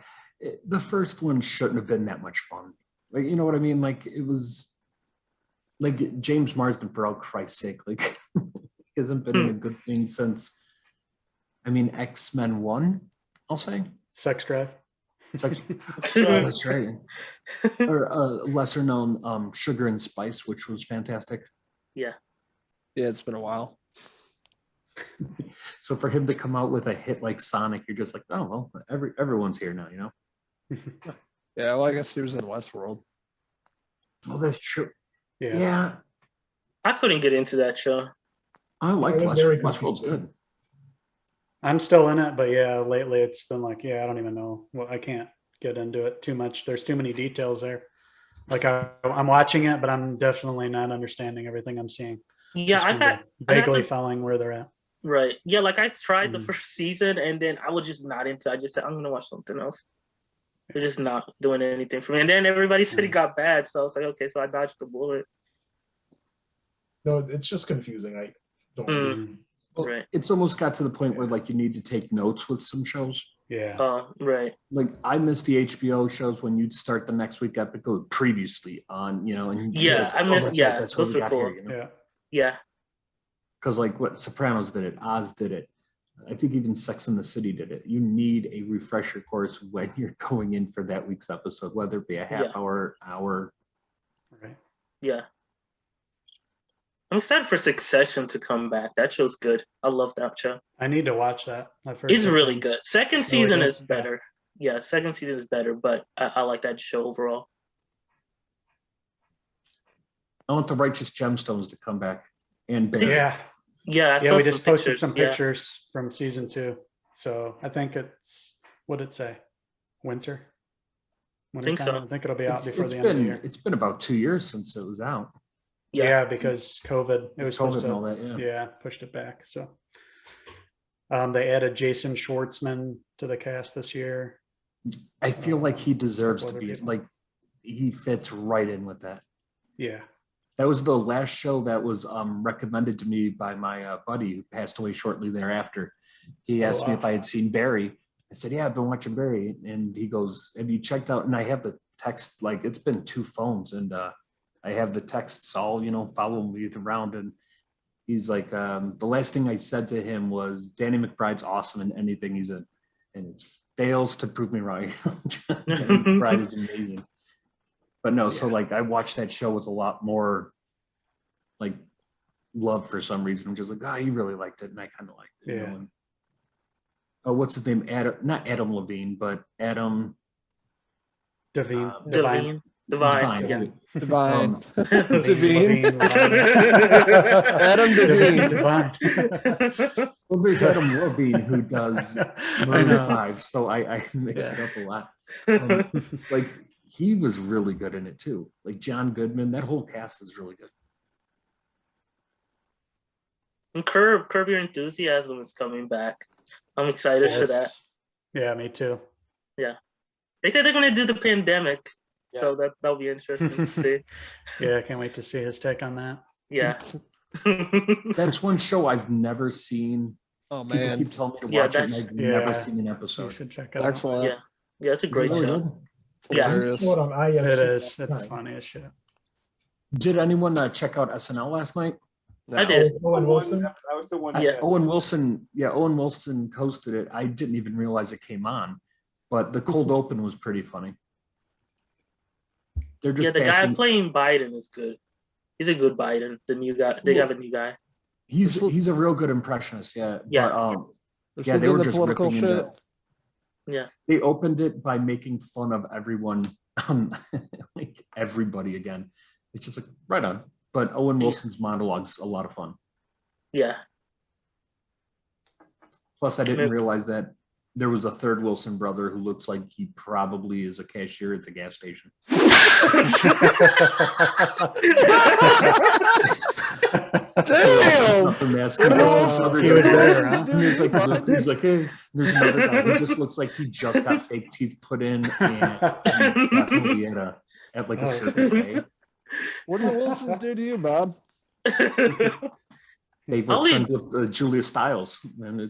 The first one shouldn't have been that much fun. Like, you know what I mean? Like, it was like James Marsden, for all Christ's sake, like hasn't been in a good thing since. I mean, X-Men 1, I'll say. Sex Drive. That's right. Or lesser known Sugar and Spice, which was fantastic. Yeah, it's been a while. So for him to come out with a hit like Sonic, you're just like, oh well, everyone's here now, you know. Yeah, well, I guess he was in Westworld. Oh, that's true. Yeah. Yeah, I couldn't get into that show. I like It was very Westworld's confusing. good. I'm still in it, but yeah, lately it's been like, I don't even know. Well, I can't get into it too much. There's too many details there. Like I'm watching it, but I'm definitely not understanding everything I'm seeing. Yeah, Just I kinda got vaguely following where they're at. right. Yeah, like I tried the Mm. first season and then I was just not into. I just said I'm gonna watch something else. They're just not doing anything for me. And then everybody said it got bad, so I was like, okay, so I dodged the bullet. No, it's just confusing. I don't. Mm. Well, Right. It's almost got to the point where like you need to take notes with some shows. Yeah. Right. Like I miss the HBO shows when you'd start the next week episode previously on, you know, and you Yeah, just, I miss. that's Yeah, right, that's what those we were got cool. here, you know? Yeah. Yeah. Because like what Sopranos did it, Oz did it. I think even Sex and the City did it. You need a refresher course when you're going in for that week's episode, whether it be a half Yeah. hour. Right. Yeah. I'm excited for Succession to come back. That show's good. I love that show. I need to watch that. I've heard It's good really things. good. Second Really season good? is better. Yeah, second season is better, but I like that show overall. I want the Righteous Gemstones to come back and Barry. Yeah. Yeah, I Yeah, saw we some just posted pictures. some Yeah. pictures from season 2. So I think it's, what did it say? Winter? Think so. I think it'll be out It's- before it's the end of the been year. it's been about 2 years since it was out. Yeah, because COVID. It was supposed COVID to, and all that, yeah. yeah, pushed it back. So they added Jason Schwartzman to the cast this year. I feel like he deserves to Couple other be people. like he fits right in with that. Yeah. That was the last show that was recommended to me by my buddy who passed away shortly thereafter. He asked me wow. if I had seen Barry. I said, yeah, I've been watching Barry. And he goes, have you checked out? And I have the text, like it's been 2 phones and I have the texts all, you know, following me around. And he's like, the last thing I said to him was Danny McBride's awesome in anything he's in. And it fails to prove me right. Danny McBride is amazing. But no, so like I watched that show with a lot more like love for some reason. I'm just like, oh, he really liked it. And I kind of liked it. You Yeah. know? And, oh, what's his name? Adam, not Adam Levine, but Adam Divine. Divine. Yeah. Divine. Levine, Devine. Levine. Adam Devine. Divine. Well, there's Adam Levine who does I Maroon know. 5, so I mix Yeah. it up a lot. Like he was really good in it too. Like John Goodman, that whole cast is really good. And Curb Your Enthusiasm is coming back. I'm excited for that. Yeah, me too. They said they're going to do the pandemic, so Yes. that'll be interesting to see. Yeah, I can't wait to see his take on that. Yeah. That's one show I've never seen. Oh People man, keep telling me to Yeah, watch it, and that's- I've never Yeah. seen an You episode. should check it out. excellent. Yeah. Yeah, it's a great Is it show. really good? Yeah. Hilarious. What on IFC? It is. It's last night. funny as shit. Did anyone check out SNL last night? I did. Owen Wilson. That was the one. Yeah. Owen Wilson hosted it. I didn't even realize it came on, but the cold open was pretty funny. They're just Yeah, the guy bashing- playing Biden is good. He's a good Biden. The new guy. They have a new guy. He's a real good impressionist. Yeah. Yeah. But, They're yeah, still they doing were the just political ripping shit. into. Yeah. They opened it by making fun of everyone, like everybody again. It's just like right on. But Owen Wilson's monologue's a lot of fun. Yeah. Plus, I didn't Maybe- realize that there was a third Wilson brother who looks like he probably is a cashier at the gas station. Damn! He was there, huh? He's like, hey, there's another guy who just looks like he just got fake teeth put in, and he's definitely at like a Circle K. What did the Wilsons do to you, Bob? They were friends with Julia Stiles, and they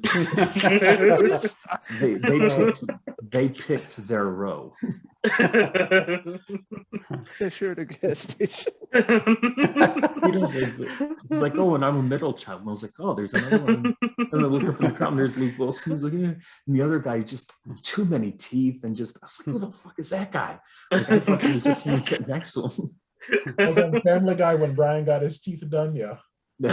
picked their row. They shared a gas station. He's like, oh, and I'm a middle child. And I was like, oh, there's another one. And I look up in the crowd, and there's Luke Wilson. He's like, yeah. And the other guy just too many teeth, and just I was like, who the fuck is that guy? Like, I thought he was just sitting next to him. I was on Family Guy when Brian got his teeth done. Yeah. I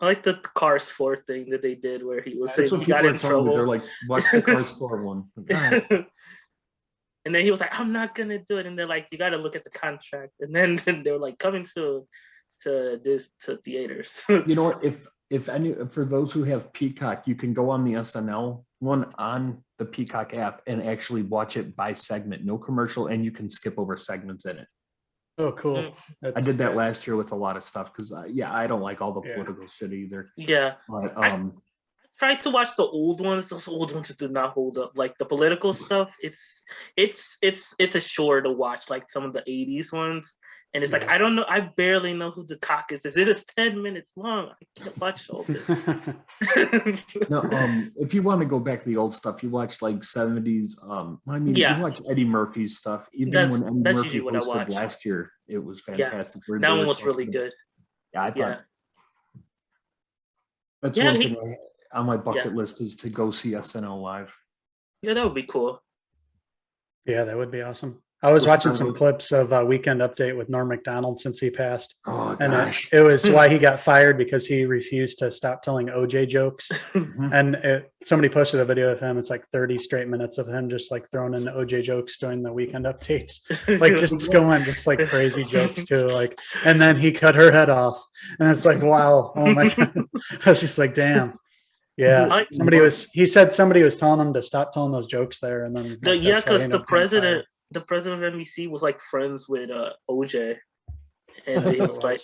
like the Cars 4 thing that they did where he was That's saying what he got people in are telling me. trouble. They're like, watch the Cars 4 one. Like, And then he was like, I'm not gonna do it. And they're like, you gotta look at the contract. And then they were like, coming to theaters. you know what? If any, for those who have Peacock, you can go on the SNL one on the Peacock app and actually watch it by segment, no commercial, and you can skip over segments in it. Oh, cool. I did that last year with a lot of stuff because I don't like all the political shit either. Yeah. But I tried to watch the old ones. Those old ones do not hold up. Like the political stuff, it's a chore to watch. Like some of the '80s ones, and it's like I don't know. I barely know who the caucus is. It is 10 minutes long. I can't watch all this. No, if you want to go back to the old stuff, you watch like '70s. You watch Eddie Murphy's stuff. Even when Eddie Murphy hosted last year, it was fantastic. Yeah, that one was really good. Yeah, I thought that's one thing on my bucket list is to go see SNL live. Yeah, that would be cool. Yeah, that would be awesome. I was watching some clips of Weekend Update with Norm Macdonald since he passed. Oh, and gosh. it was why he got fired because he refused to stop telling OJ jokes. And somebody posted a video of him. It's like 30 straight minutes of him just like throwing in OJ jokes during the Weekend Updates. Like just going just like crazy jokes too. Like, and then he cut her head off. And it's like, wow. Oh my God. I was just like, damn. Yeah. He said somebody was telling him to stop telling those jokes there. And then because the president of NBC was like friends with OJ, and he was like,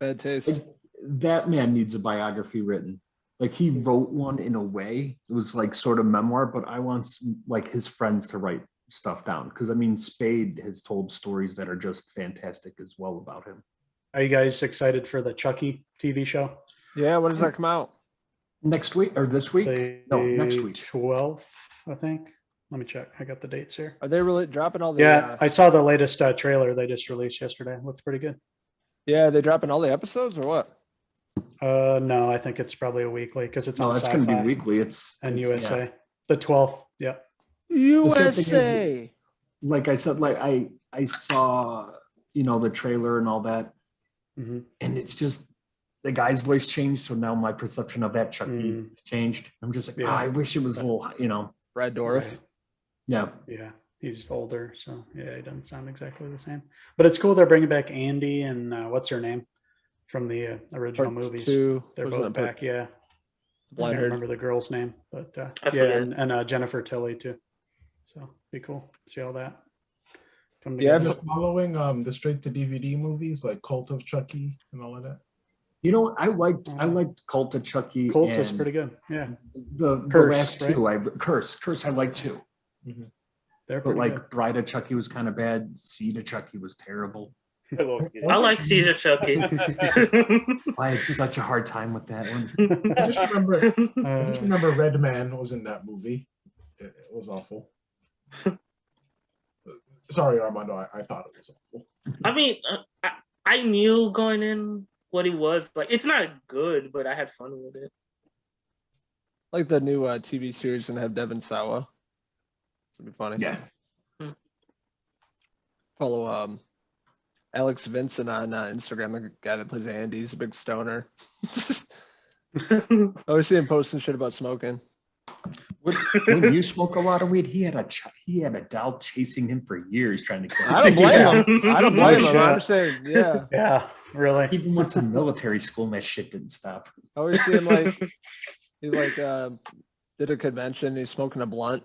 bad taste. That man needs a biography written. Like he wrote one in a way. It was like sort of memoir, but I want like his friends to write stuff down because I mean, Spade has told stories that are just fantastic as well about him. Are you guys excited for the Chucky TV show? Yeah, when does that come out? Next week or this week? Next week. 12th, I think. Let me check. I got the dates here. Are they really dropping all the? Yeah, I saw the latest trailer they just released yesterday. It looked pretty good. Yeah, are they dropping all the episodes or what? No, I think it's probably a weekly because it's on. It's going to be weekly. It's USA. The 12th. Yeah. USA. Like I said, like I saw the trailer and all that, and it's just the guy's voice changed. So now my perception of that Chucky changed. I'm just like, I wish it was a little, Brad Dourif. Right. Yeah. Yeah. He's older. So yeah, he doesn't sound exactly the same. But it's cool they're bringing back Andy and what's her name from the original movies. They're both back. Yeah. I can't remember the girl's name, but and Jennifer Tilly too. So be cool. See all that. Yeah, I've been following the straight to DVD movies like Cult of Chucky and all of that. I liked Cult of Chucky. Cult was pretty good. Yeah. The last two, Curse I liked too. Mm-hmm. They're but like good. Bride of Chucky was kind of bad. Seed of Chucky was terrible. I like Seed of Chucky. I had such a hard time with that one. I just remember Red Man was in that movie. It was awful. Sorry, Armando. I thought it was awful. I mean, I knew going in what he was like. It's not good, but I had fun with it. Like the new TV series and have Devin Sawa. It'd be funny. Yeah. Follow Alex Vincent on Instagram. The guy that plays Andy. He's a big stoner. I always see him posting shit about smoking. When you smoke a lot of weed, he had a doll chasing him for years trying to kill him. I don't blame him. I don't blame him. I'm saying, yeah. Yeah, really. Even went to military school and that shit didn't stop. I always see him like he did a convention. He's smoking a blunt.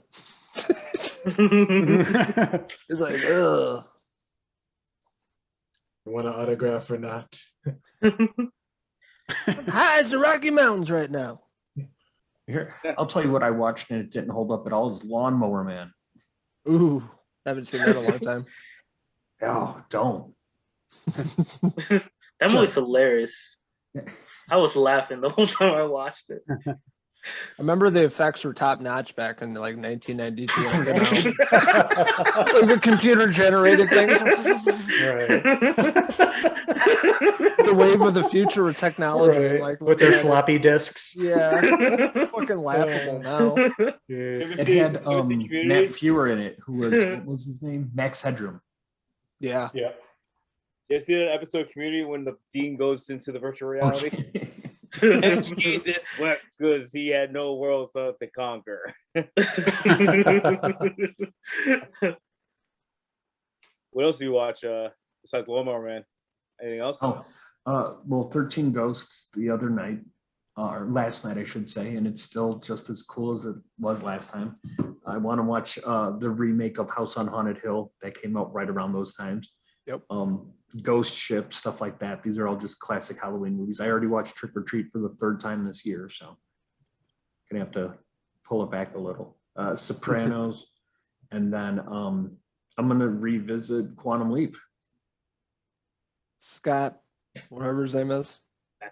It's like, ugh. You want an autograph or not? High as the Rocky Mountains right now. Here, I'll tell you what I watched and it didn't hold up at all is Lawnmower Man. Ooh, haven't seen that in a long time. Oh, don't. That movie's hilarious. I was laughing the whole time I watched it. I remember the effects were top notch back in like 1992. Like the computer generated things. The wave of the future with technology, Right. like With their floppy disks. Yeah, fucking laughable now. It had Matt Fuhrer in it, who was what was his name? Max Headroom. Yeah. Yeah. You ever see that episode of Community when the dean goes into the virtual reality? Jesus wept because he had no worlds left to conquer. What else do you watch besides Lawnmower Man? Anything else? Well, 13 Ghosts the other night, or last night, I should say, and it's still just as cool as it was last time. I want to watch the remake of House on Haunted Hill that came out right around those times. Yep. Ghost Ship, stuff like that. These are all just classic Halloween movies. I already watched Trick or Treat for the third time this year, so gonna have to pull it back a little. Sopranos, and then I'm gonna revisit Quantum Leap. Scott, whatever his name is.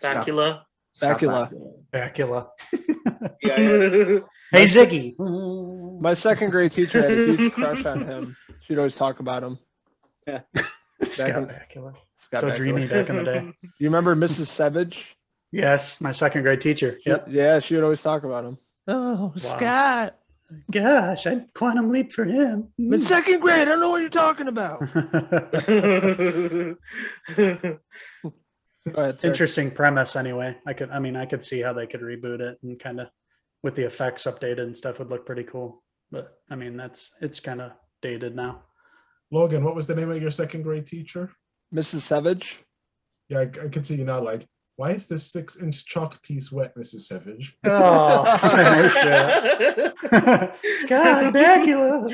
Bakula. Bakula. Yeah. Hey, Ziggy. My second grade teacher had a huge crush on him. She'd always talk about him. Yeah. Scott Bakula. Scott So Bakula. dreamy back in the day. You remember Mrs. Savage? Yes, my second grade teacher. Yep. Yeah, she would always talk about him. Oh, Wow. Scott. Gosh, I'd quantum leap for him. I'm in second grade. I don't know what you're talking about. Go ahead, sir. Interesting premise anyway. I could see how they could reboot it and kind of with the effects updated and stuff would look pretty cool. But I mean, it's kind of dated now. Logan, what was the name of your second grade teacher? Mrs. Savage. Yeah, I could see you now. Like, why is this 6-inch chalk piece wet, Mrs. Savage? Oh, shit. Scott Bakula.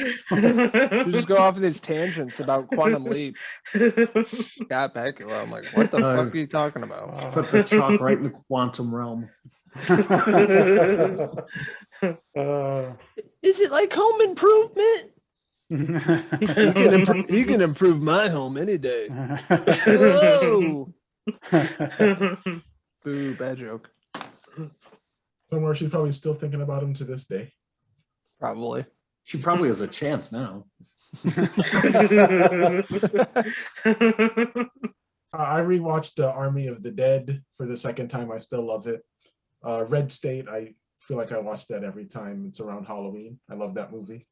You just go off of these tangents about Quantum Leap. Scott Bakula. I'm like, what the fuck are you talking about? Put the chalk right in the quantum realm. Is it like Home Improvement? He can improve my home any day. Whoa. Boo, bad joke. Somewhere she's probably still thinking about him to this day. Probably. She probably has a chance now. I rewatched Army of the Dead for the second time. I still love it. Red State, I feel like I watch that every time it's around Halloween. I love that movie.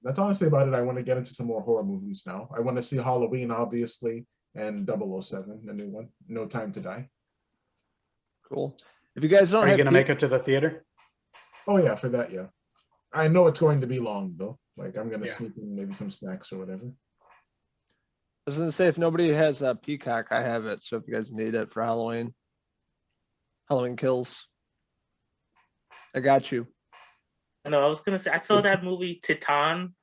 That's honestly about it. I want to get into some more horror movies now. I want to see Halloween, obviously, and 007, the new one, No Time to Die. Cool. If you guys don't Are you have going to make it to the theater? Oh, yeah, for that, yeah. I know it's going to be long, though. Like, I'm going to Yeah. sneak in maybe some snacks or whatever. I was going to say, if nobody has a Peacock, I have it. So if you guys need it for Halloween Kills, I got you. I know. I was gonna say I saw that movie Titan.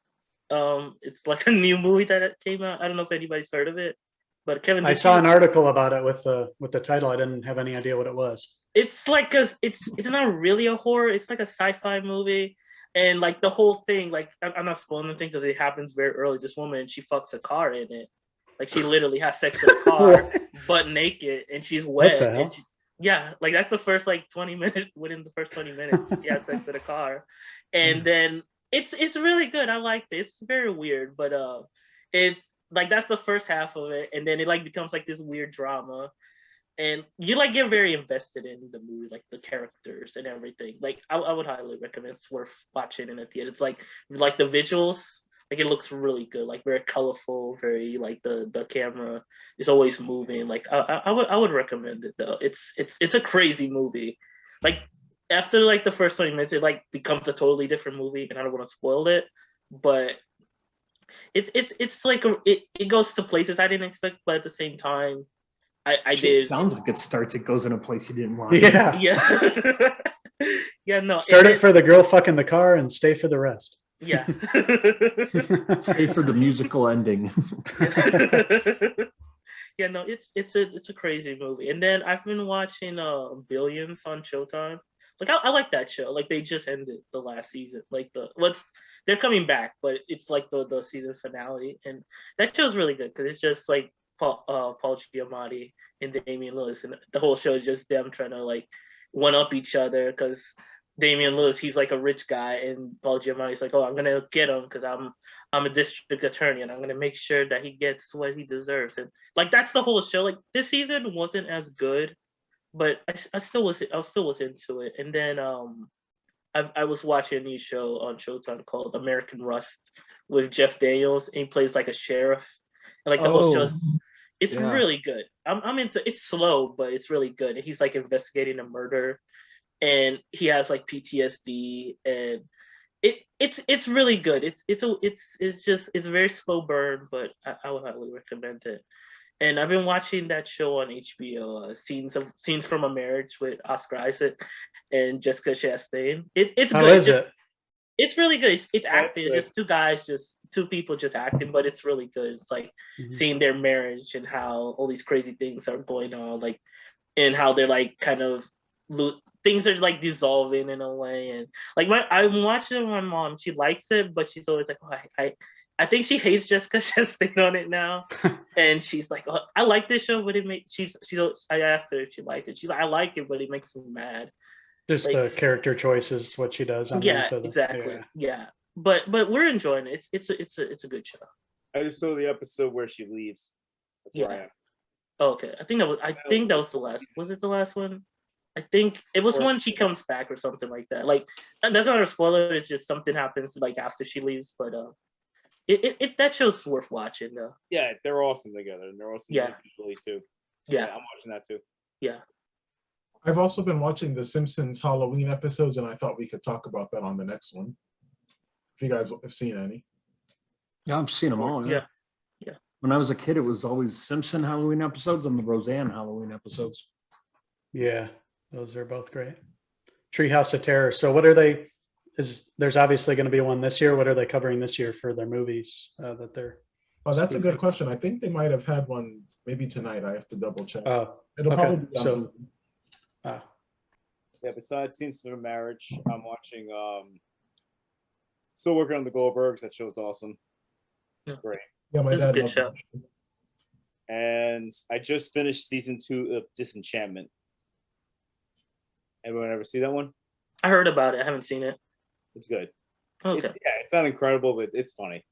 It's like a new movie that came out. I don't know if anybody's heard of it, but Kevin. I saw an article about it with the title. I didn't have any idea what it was. It's like it's not really a horror. It's like a sci-fi movie, and like the whole thing. Like I'm not spoiling anything because it happens very early. This woman, she fucks a car in it. Like she literally has sex with a car, butt naked, and she's wet. What the hell? And yeah, like that's the first like 20 minutes. Within the first 20 minutes, she has sex with a car, and then it's really good. I liked it. It's very weird, but it's like that's the first half of it, and then it like becomes like this weird drama, and you like get very invested in the movie, like the characters and everything. Like I would highly recommend. It's worth watching in a theater. It's like the visuals. Like it looks really good, like very colorful, very like the camera is always moving. Like I would recommend it though. It's a crazy movie. Like after like the first 20 minutes, it like becomes a totally different movie, and I don't want to spoil it, but it's like it goes to places I didn't expect, but at the same time, I did. Sounds like it starts. It goes in a place you didn't want. Yeah. Yeah. Yeah, no. Start it for the girl fucking the car and stay for the rest. Yeah. Stay for the musical ending. Yeah, no, it's a crazy movie. And then I've been watching Billions on Showtime. Like I like that show. Like they just ended the last season. Like they're coming back, but it's like the season finale, and that show's really good because it's just like Paul Giamatti and Damian Lewis, and the whole show is just them trying to like one up each other because Damian Lewis, he's like a rich guy, and Paul Giamatti's like, oh, I'm gonna get him because I'm a district attorney, and I'm gonna make sure that he gets what he deserves. And like that's the whole show. Like this season wasn't as good, but I still was into it. And then I was watching a new show on Showtime called American Rust with Jeff Daniels, and he plays like a sheriff, and like the whole show is. It's really good. I'm into. It's slow, but it's really good. And he's like investigating a murder, and he has like PTSD, and it's really good. It's very slow burn, but I would highly recommend it. And I've been watching that show on HBO, Scenes from a Marriage with Oscar Isaac and Jessica Chastain. It's How good. is it? It's really good. It's acting. It's just two people just acting, but it's really good. It's like seeing their marriage and how all these crazy things are going on, like, and how they're like kind of things are like dissolving in a way. And like I'm watching it with my mom. She likes it, but she's always like, oh, I think she hates Jessica Chastain on it now. And she's like, oh, I like this show, but I asked her if she liked it. She's like, I like it, but it makes me mad. Just like, the character choices, what she does. Exactly. Yeah. But we're enjoying it. It's a good show. I just saw the episode where she leaves. That's where I am. Oh, okay. I think that was the last. Was it the last one? I think it was when she comes back or something like that. Like that's not a spoiler. It's just something happens like after she leaves. But that show's worth watching though. Yeah, they're awesome together, and they're awesome individually too. Yeah, I'm watching that too. Yeah. I've also been watching the Simpsons Halloween episodes, and I thought we could talk about that on the next one. If you guys have seen any. Yeah, I've seen them all. Yeah. When I was a kid, it was always Simpson Halloween episodes and the Roseanne Halloween episodes. Yeah, those are both great. Treehouse of Terror. So what are they? There's obviously going to be one this year. What are they covering this year for their movies that they're? Oh, that's a good question. I think they might have had one maybe tonight. I have to double check. Oh, it'll probably be on Yeah, besides Scenes from a Marriage, I'm watching still working on the Goldbergs. That show's awesome. It's great. Yeah, my dad loves it. And I just finished season 2 of Disenchantment. Everyone ever see that one? I heard about it. I haven't seen it. It's good. Okay. It's not incredible, but it's funny.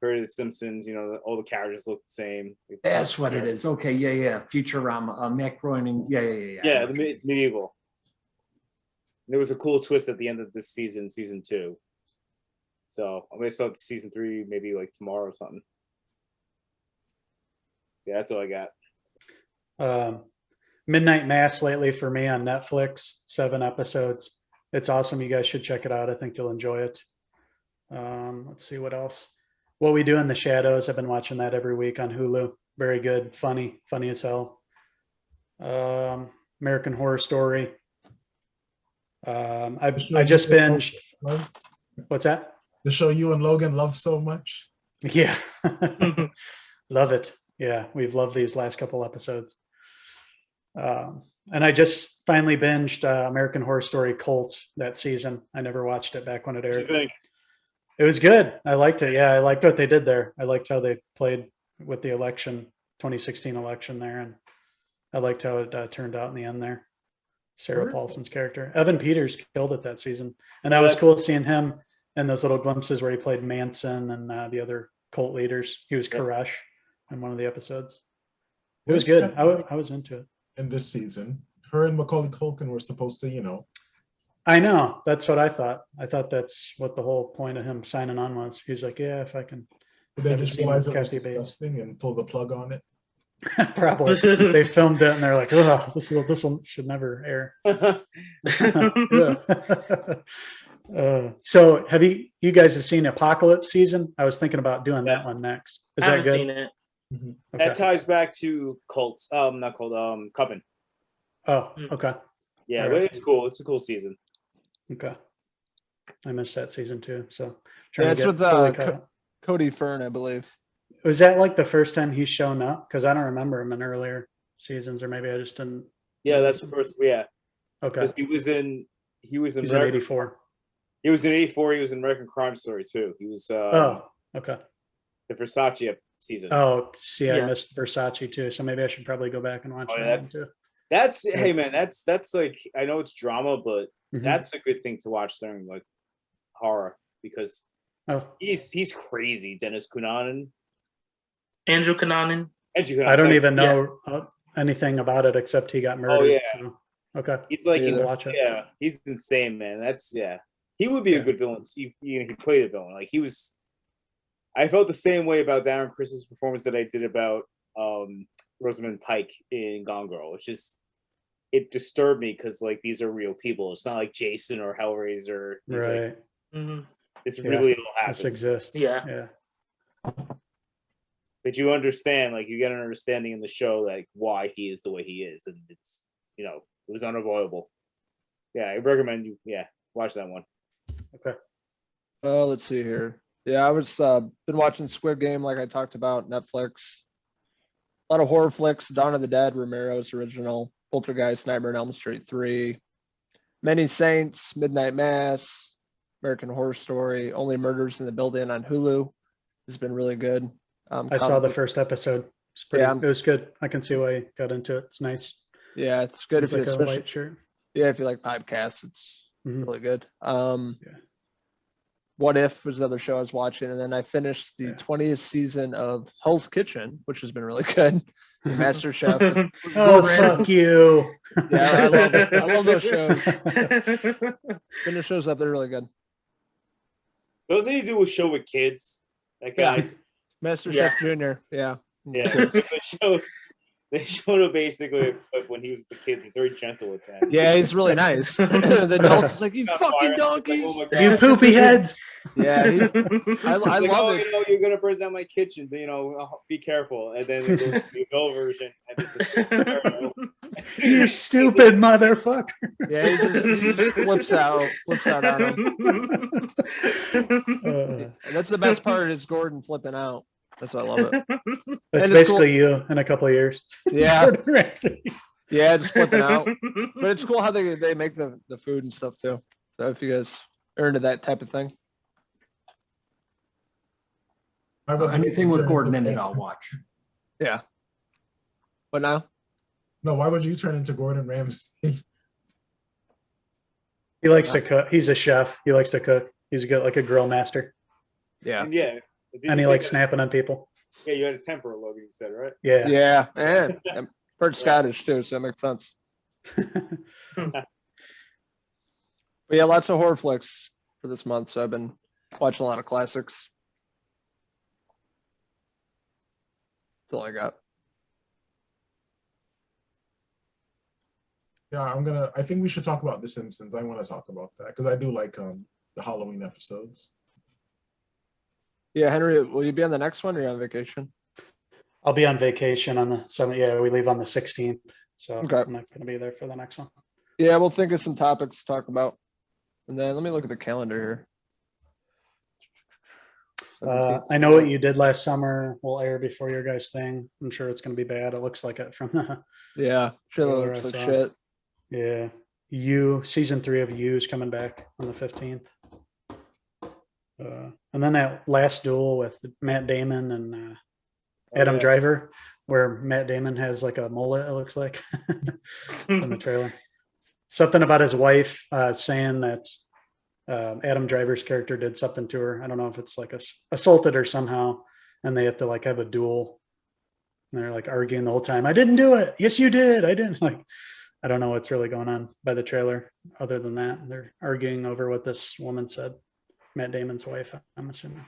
Heard of the Simpsons, all the characters look the same. That's what it is. Okay, yeah. Futurama, Mac Groening. Yeah. Yeah, it's medieval. There was a cool twist at the end of this season 2. So I'm gonna start season 3 maybe like tomorrow or something. Yeah, that's all I got. Midnight Mass lately for me on Netflix, 7 episodes. It's awesome. You guys should check it out. I think you'll enjoy it. Let's see what else. What We Do in the Shadows. I've been watching that every week on Hulu. Very good. Funny as hell. American Horror Story. I just binged. What's that? The show you and Logan love so much. Yeah. Love it. Yeah, we've loved these last couple episodes. And I just finally binged American Horror Story Cult that season. I never watched it back when it aired. What do you think? It was good. I liked it. Yeah, I liked what they did there. I liked how they played with the 2016 election there. And I liked how it turned out in the end there. Sarah Paulson's character. Evan Peters killed it that season. And that was cool seeing him in those little glimpses where he played Manson and the other cult leaders. He was Koresh in one of the episodes. It was good. I was into it. In this season, her and Macaulay Culkin were supposed to, I know. That's what I thought. I thought that's what the whole point of him signing on was. He's like, yeah, if I can. Did they just realize it was disgusting and pull the plug on it? Probably. They filmed it and they're like, oh, this one should never air. So have you guys have seen Apocalypse Season? I was thinking about doing that one next. Is that good? Seen it. Mm-hmm. Okay. That ties back to cults. Not cult. Coven. Oh, okay. Yeah, All but right. it's cool. It's a cool season. Okay. I missed that season too. So Yeah, trying it's to with get fully caught up. Cody Fern, I believe. Was that like the first time he's shown up? Because I don't remember him in earlier seasons, or maybe I just didn't. Yeah, that's the first. Yeah, Okay. because he was in He's in American- 84. He was in 84. He was in American Crime Story too. He was Oh, okay. the Versace season. Oh, see, I Yeah. missed Versace too. So maybe I should probably go back and watch Oh, that yeah, one too. that's hey man, that's like, I know it's drama, but Mhm. that's a good thing to watch during like horror, because Oh, he's crazy. Dennis Cunanan. Andrew Cunanan. I don't even know anything about it except he got murdered. yeah. So. Okay. He's like, Yeah. Watch it. yeah, he's insane, man. He would be a Yeah. good villain. He played a villain. Like he was. I felt the same way about Darren Chris's performance that I did about Rosamund Pike in Gone Girl. It's just, it disturbed me because like these are real people. It's not like Jason or Hellraiser. These, like, Right. Mhm. this Yeah. really all This happened. exists. Yeah. Yeah. But you understand, like you get an understanding in the show, like why he is the way he is, and it's, it was unavoidable. Yeah, I recommend you. Yeah, watch that one. Okay. Let's see here. Yeah, I was been watching Squid Game, like I talked about, Netflix. A lot of horror flicks: Dawn of the Dead, Romero's original, Poltergeist, Nightmare on Elm Street 3, Many Saints, Midnight Mass, American Horror Story, Only Murders in the Building on Hulu has been really good. I saw the first episode. It's pretty, Yeah. It was good. I can see why you got into it. It's nice. Yeah, it's good It's if you like a especially light shirt. if you like podcasts, it's Mhm. really good. Yeah. What If was the other show I was watching, and then I finished the Yeah. 20th season of Hell's Kitchen, which has been really good. The Master Chef. Oh, Gordon. fuck you. Yeah, I love those shows. Finish shows up, they're really good. Those things do a show with kids. That Yeah. guy. Master Yeah. Chef Junior. Yeah. Yeah. They showed him basically a clip when he was the kid. He's very gentle with that. Yeah, he's really nice. The adults is like, you Got fucking fired. donkeys. Oh my God. You poopy heads. Yeah, I Like, love it. You're gonna burn down my kitchen. Be careful. And then it goes to the adult version. And it's You stupid motherfucker. Yeah, he just flips out on him. And that's the best part is Gordon flipping out. That's why I love it. That's it's basically you in a couple of years. Yeah, Gordon Ramsay. yeah, just flipping out. But it's cool how they make the food and stuff too. So if you guys are into that type of thing. Anything with Gordon in it, I'll watch. Yeah. But now? No, why would you turn into Gordon Ramsay? He likes to cook. He's a chef. He likes to cook. He's like a grill master. Yeah. yeah. And he likes snapping on people. Yeah, you had a temper, Logan, you said, right? Yeah. Yeah. And I'm part Scottish too, so it makes sense. But yeah, lots of horror flicks for this month. So I've been watching a lot of classics. That's all I got. Yeah, I think we should talk about The Simpsons. I want to talk about that because I do like the Halloween episodes. Yeah, Henry, will you be on the next one or are you on vacation? I'll be on vacation on the 7th. Yeah, we leave on the 16th. So Okay. I'm not going to be there for the next one. Yeah, we'll think of some topics to talk about. And then let me look at the calendar here. 17th. I know what you did last summer will air before your guys' thing. I'm sure it's going to be bad. It looks like it from the. Yeah, sure Trailer looks I like saw. shit. Yeah. Season 3 of You is coming back on the 15th. And then that last duel with Matt Damon and Adam Driver, where Matt Damon has like a mullet, it looks like, in the trailer. Something about his wife saying that Adam Driver's character did something to her. I don't know if it's like assaulted her somehow, and they have to like have a duel. And they're like arguing the whole time. I didn't do it. Yes, you did. I didn't. Like, I don't know what's really going on by the trailer. Other than that, they're arguing over what this woman said. Matt Damon's wife, I'm assuming.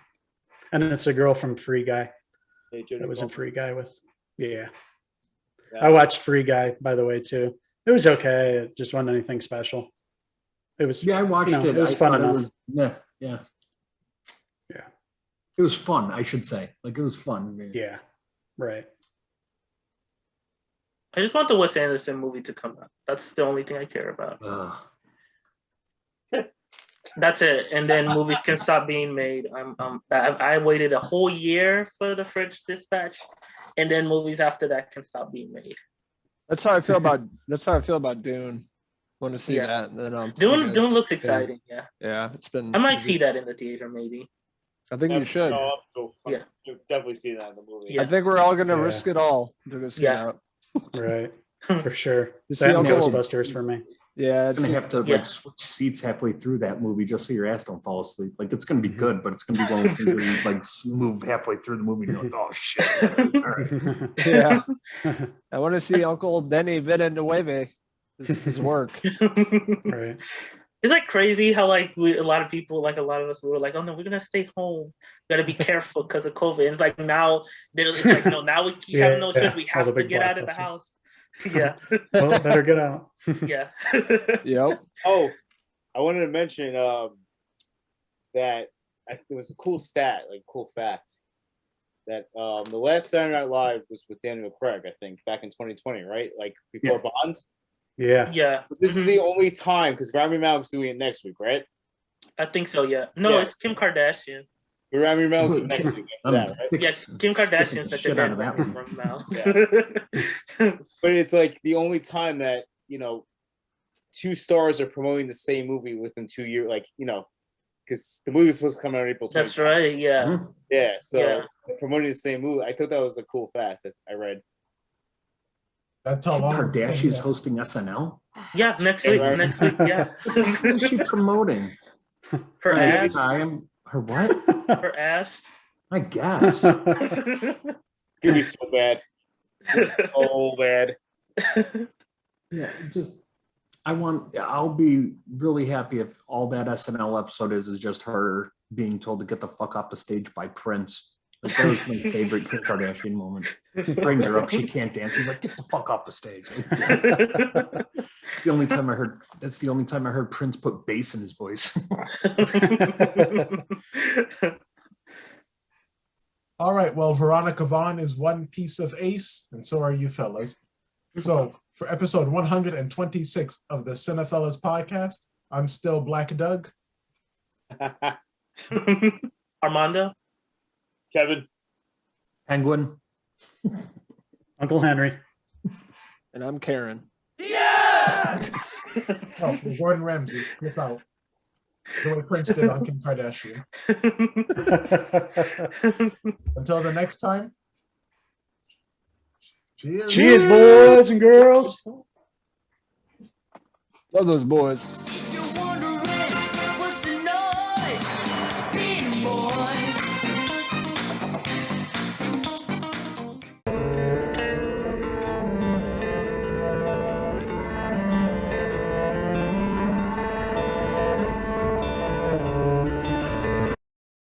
And it's a girl from Free Guy. That was in Free Guy with, yeah. I watched Free Guy, by the way, too. It was okay. It just wasn't anything special. It was, Yeah, I watched it. It was I fun thought enough. Yeah. It was fun, I should say. Like, it was fun. Yeah, right. I just want the Wes Anderson movie to come out. That's the only thing I care about. That's it. And then movies can stop being made. I waited a whole year for the French Dispatch, and then movies after that can stop being made. That's how I feel about Dune. Want to see that? And then Dune looks exciting. Yeah, it's been. I might see that in the theater, maybe. I think you should. You'll definitely see that in the movie. Yeah. I think we're all gonna risk it all to go see that. Right, for sure. You That see and Uncle- Ghostbusters for me. Yeah, It's gonna have to like switch seats halfway through that movie just so your ass don't fall asleep. Like it's gonna be good, but it's gonna be one of those things where you like move halfway through the movie and you're like, oh shit. All right. yeah. I want to see Uncle Denny Villeneuve his work. Right. Is that crazy how like a lot of people, like a lot of us, we were like, oh no, we're gonna stay home. Got to be careful because of COVID. And it's like now it's like no, now we have no choice. We have to get out of the house. Yeah. Well, better get out. Yeah. Yep. Oh, I wanted to mention that it was a cool stat, like cool fact, that the last Saturday Night Live was with Daniel Craig, I think, back in 2020, right? Like before Bonds. Yeah. Yeah. But this is the only time because Rami Malek's doing it next week, right? I think so. Yeah. No, it's Kim Kardashian. But Rami Malek's the next week after that, right? Yeah, Kim Kardashian's such a shit out of good that one. from now. But it's like the only time that two stars are promoting the same movie within 2 years, like because the movie was supposed to come out in April 20th. That's right. Yeah. Yeah, so promoting the same movie, I thought that was a cool fact. I read. That's how long. Kardashian's hosting SNL. Yeah, next week. right. Next week. Yeah. What is she promoting? Her ass. Her what? Her ass. I guess. It's gonna be so bad. So bad. Yeah, I'll be really happy if all that SNL episode is just her being told to get the fuck off the stage by Prince. Like, that was my favorite Kim Kardashian moment. Brings her up, she can't dance. He's like, get the fuck off the stage. It's the only time I heard. That's the only time I heard Prince put bass in his voice. All right. Well, Veronica Vaughn is one piece of ace, and so are you fellas. So for episode 126 of the CinePhellas Podcast, I'm still Black Doug. Armando. Kevin. Penguin. Uncle Henry. And I'm Karen. Oh, Gordon Ramsay. Flip out. The way Prince did on Kim Kardashian. Until the next time. Cheers. Cheers, boys and girls. Love those boys.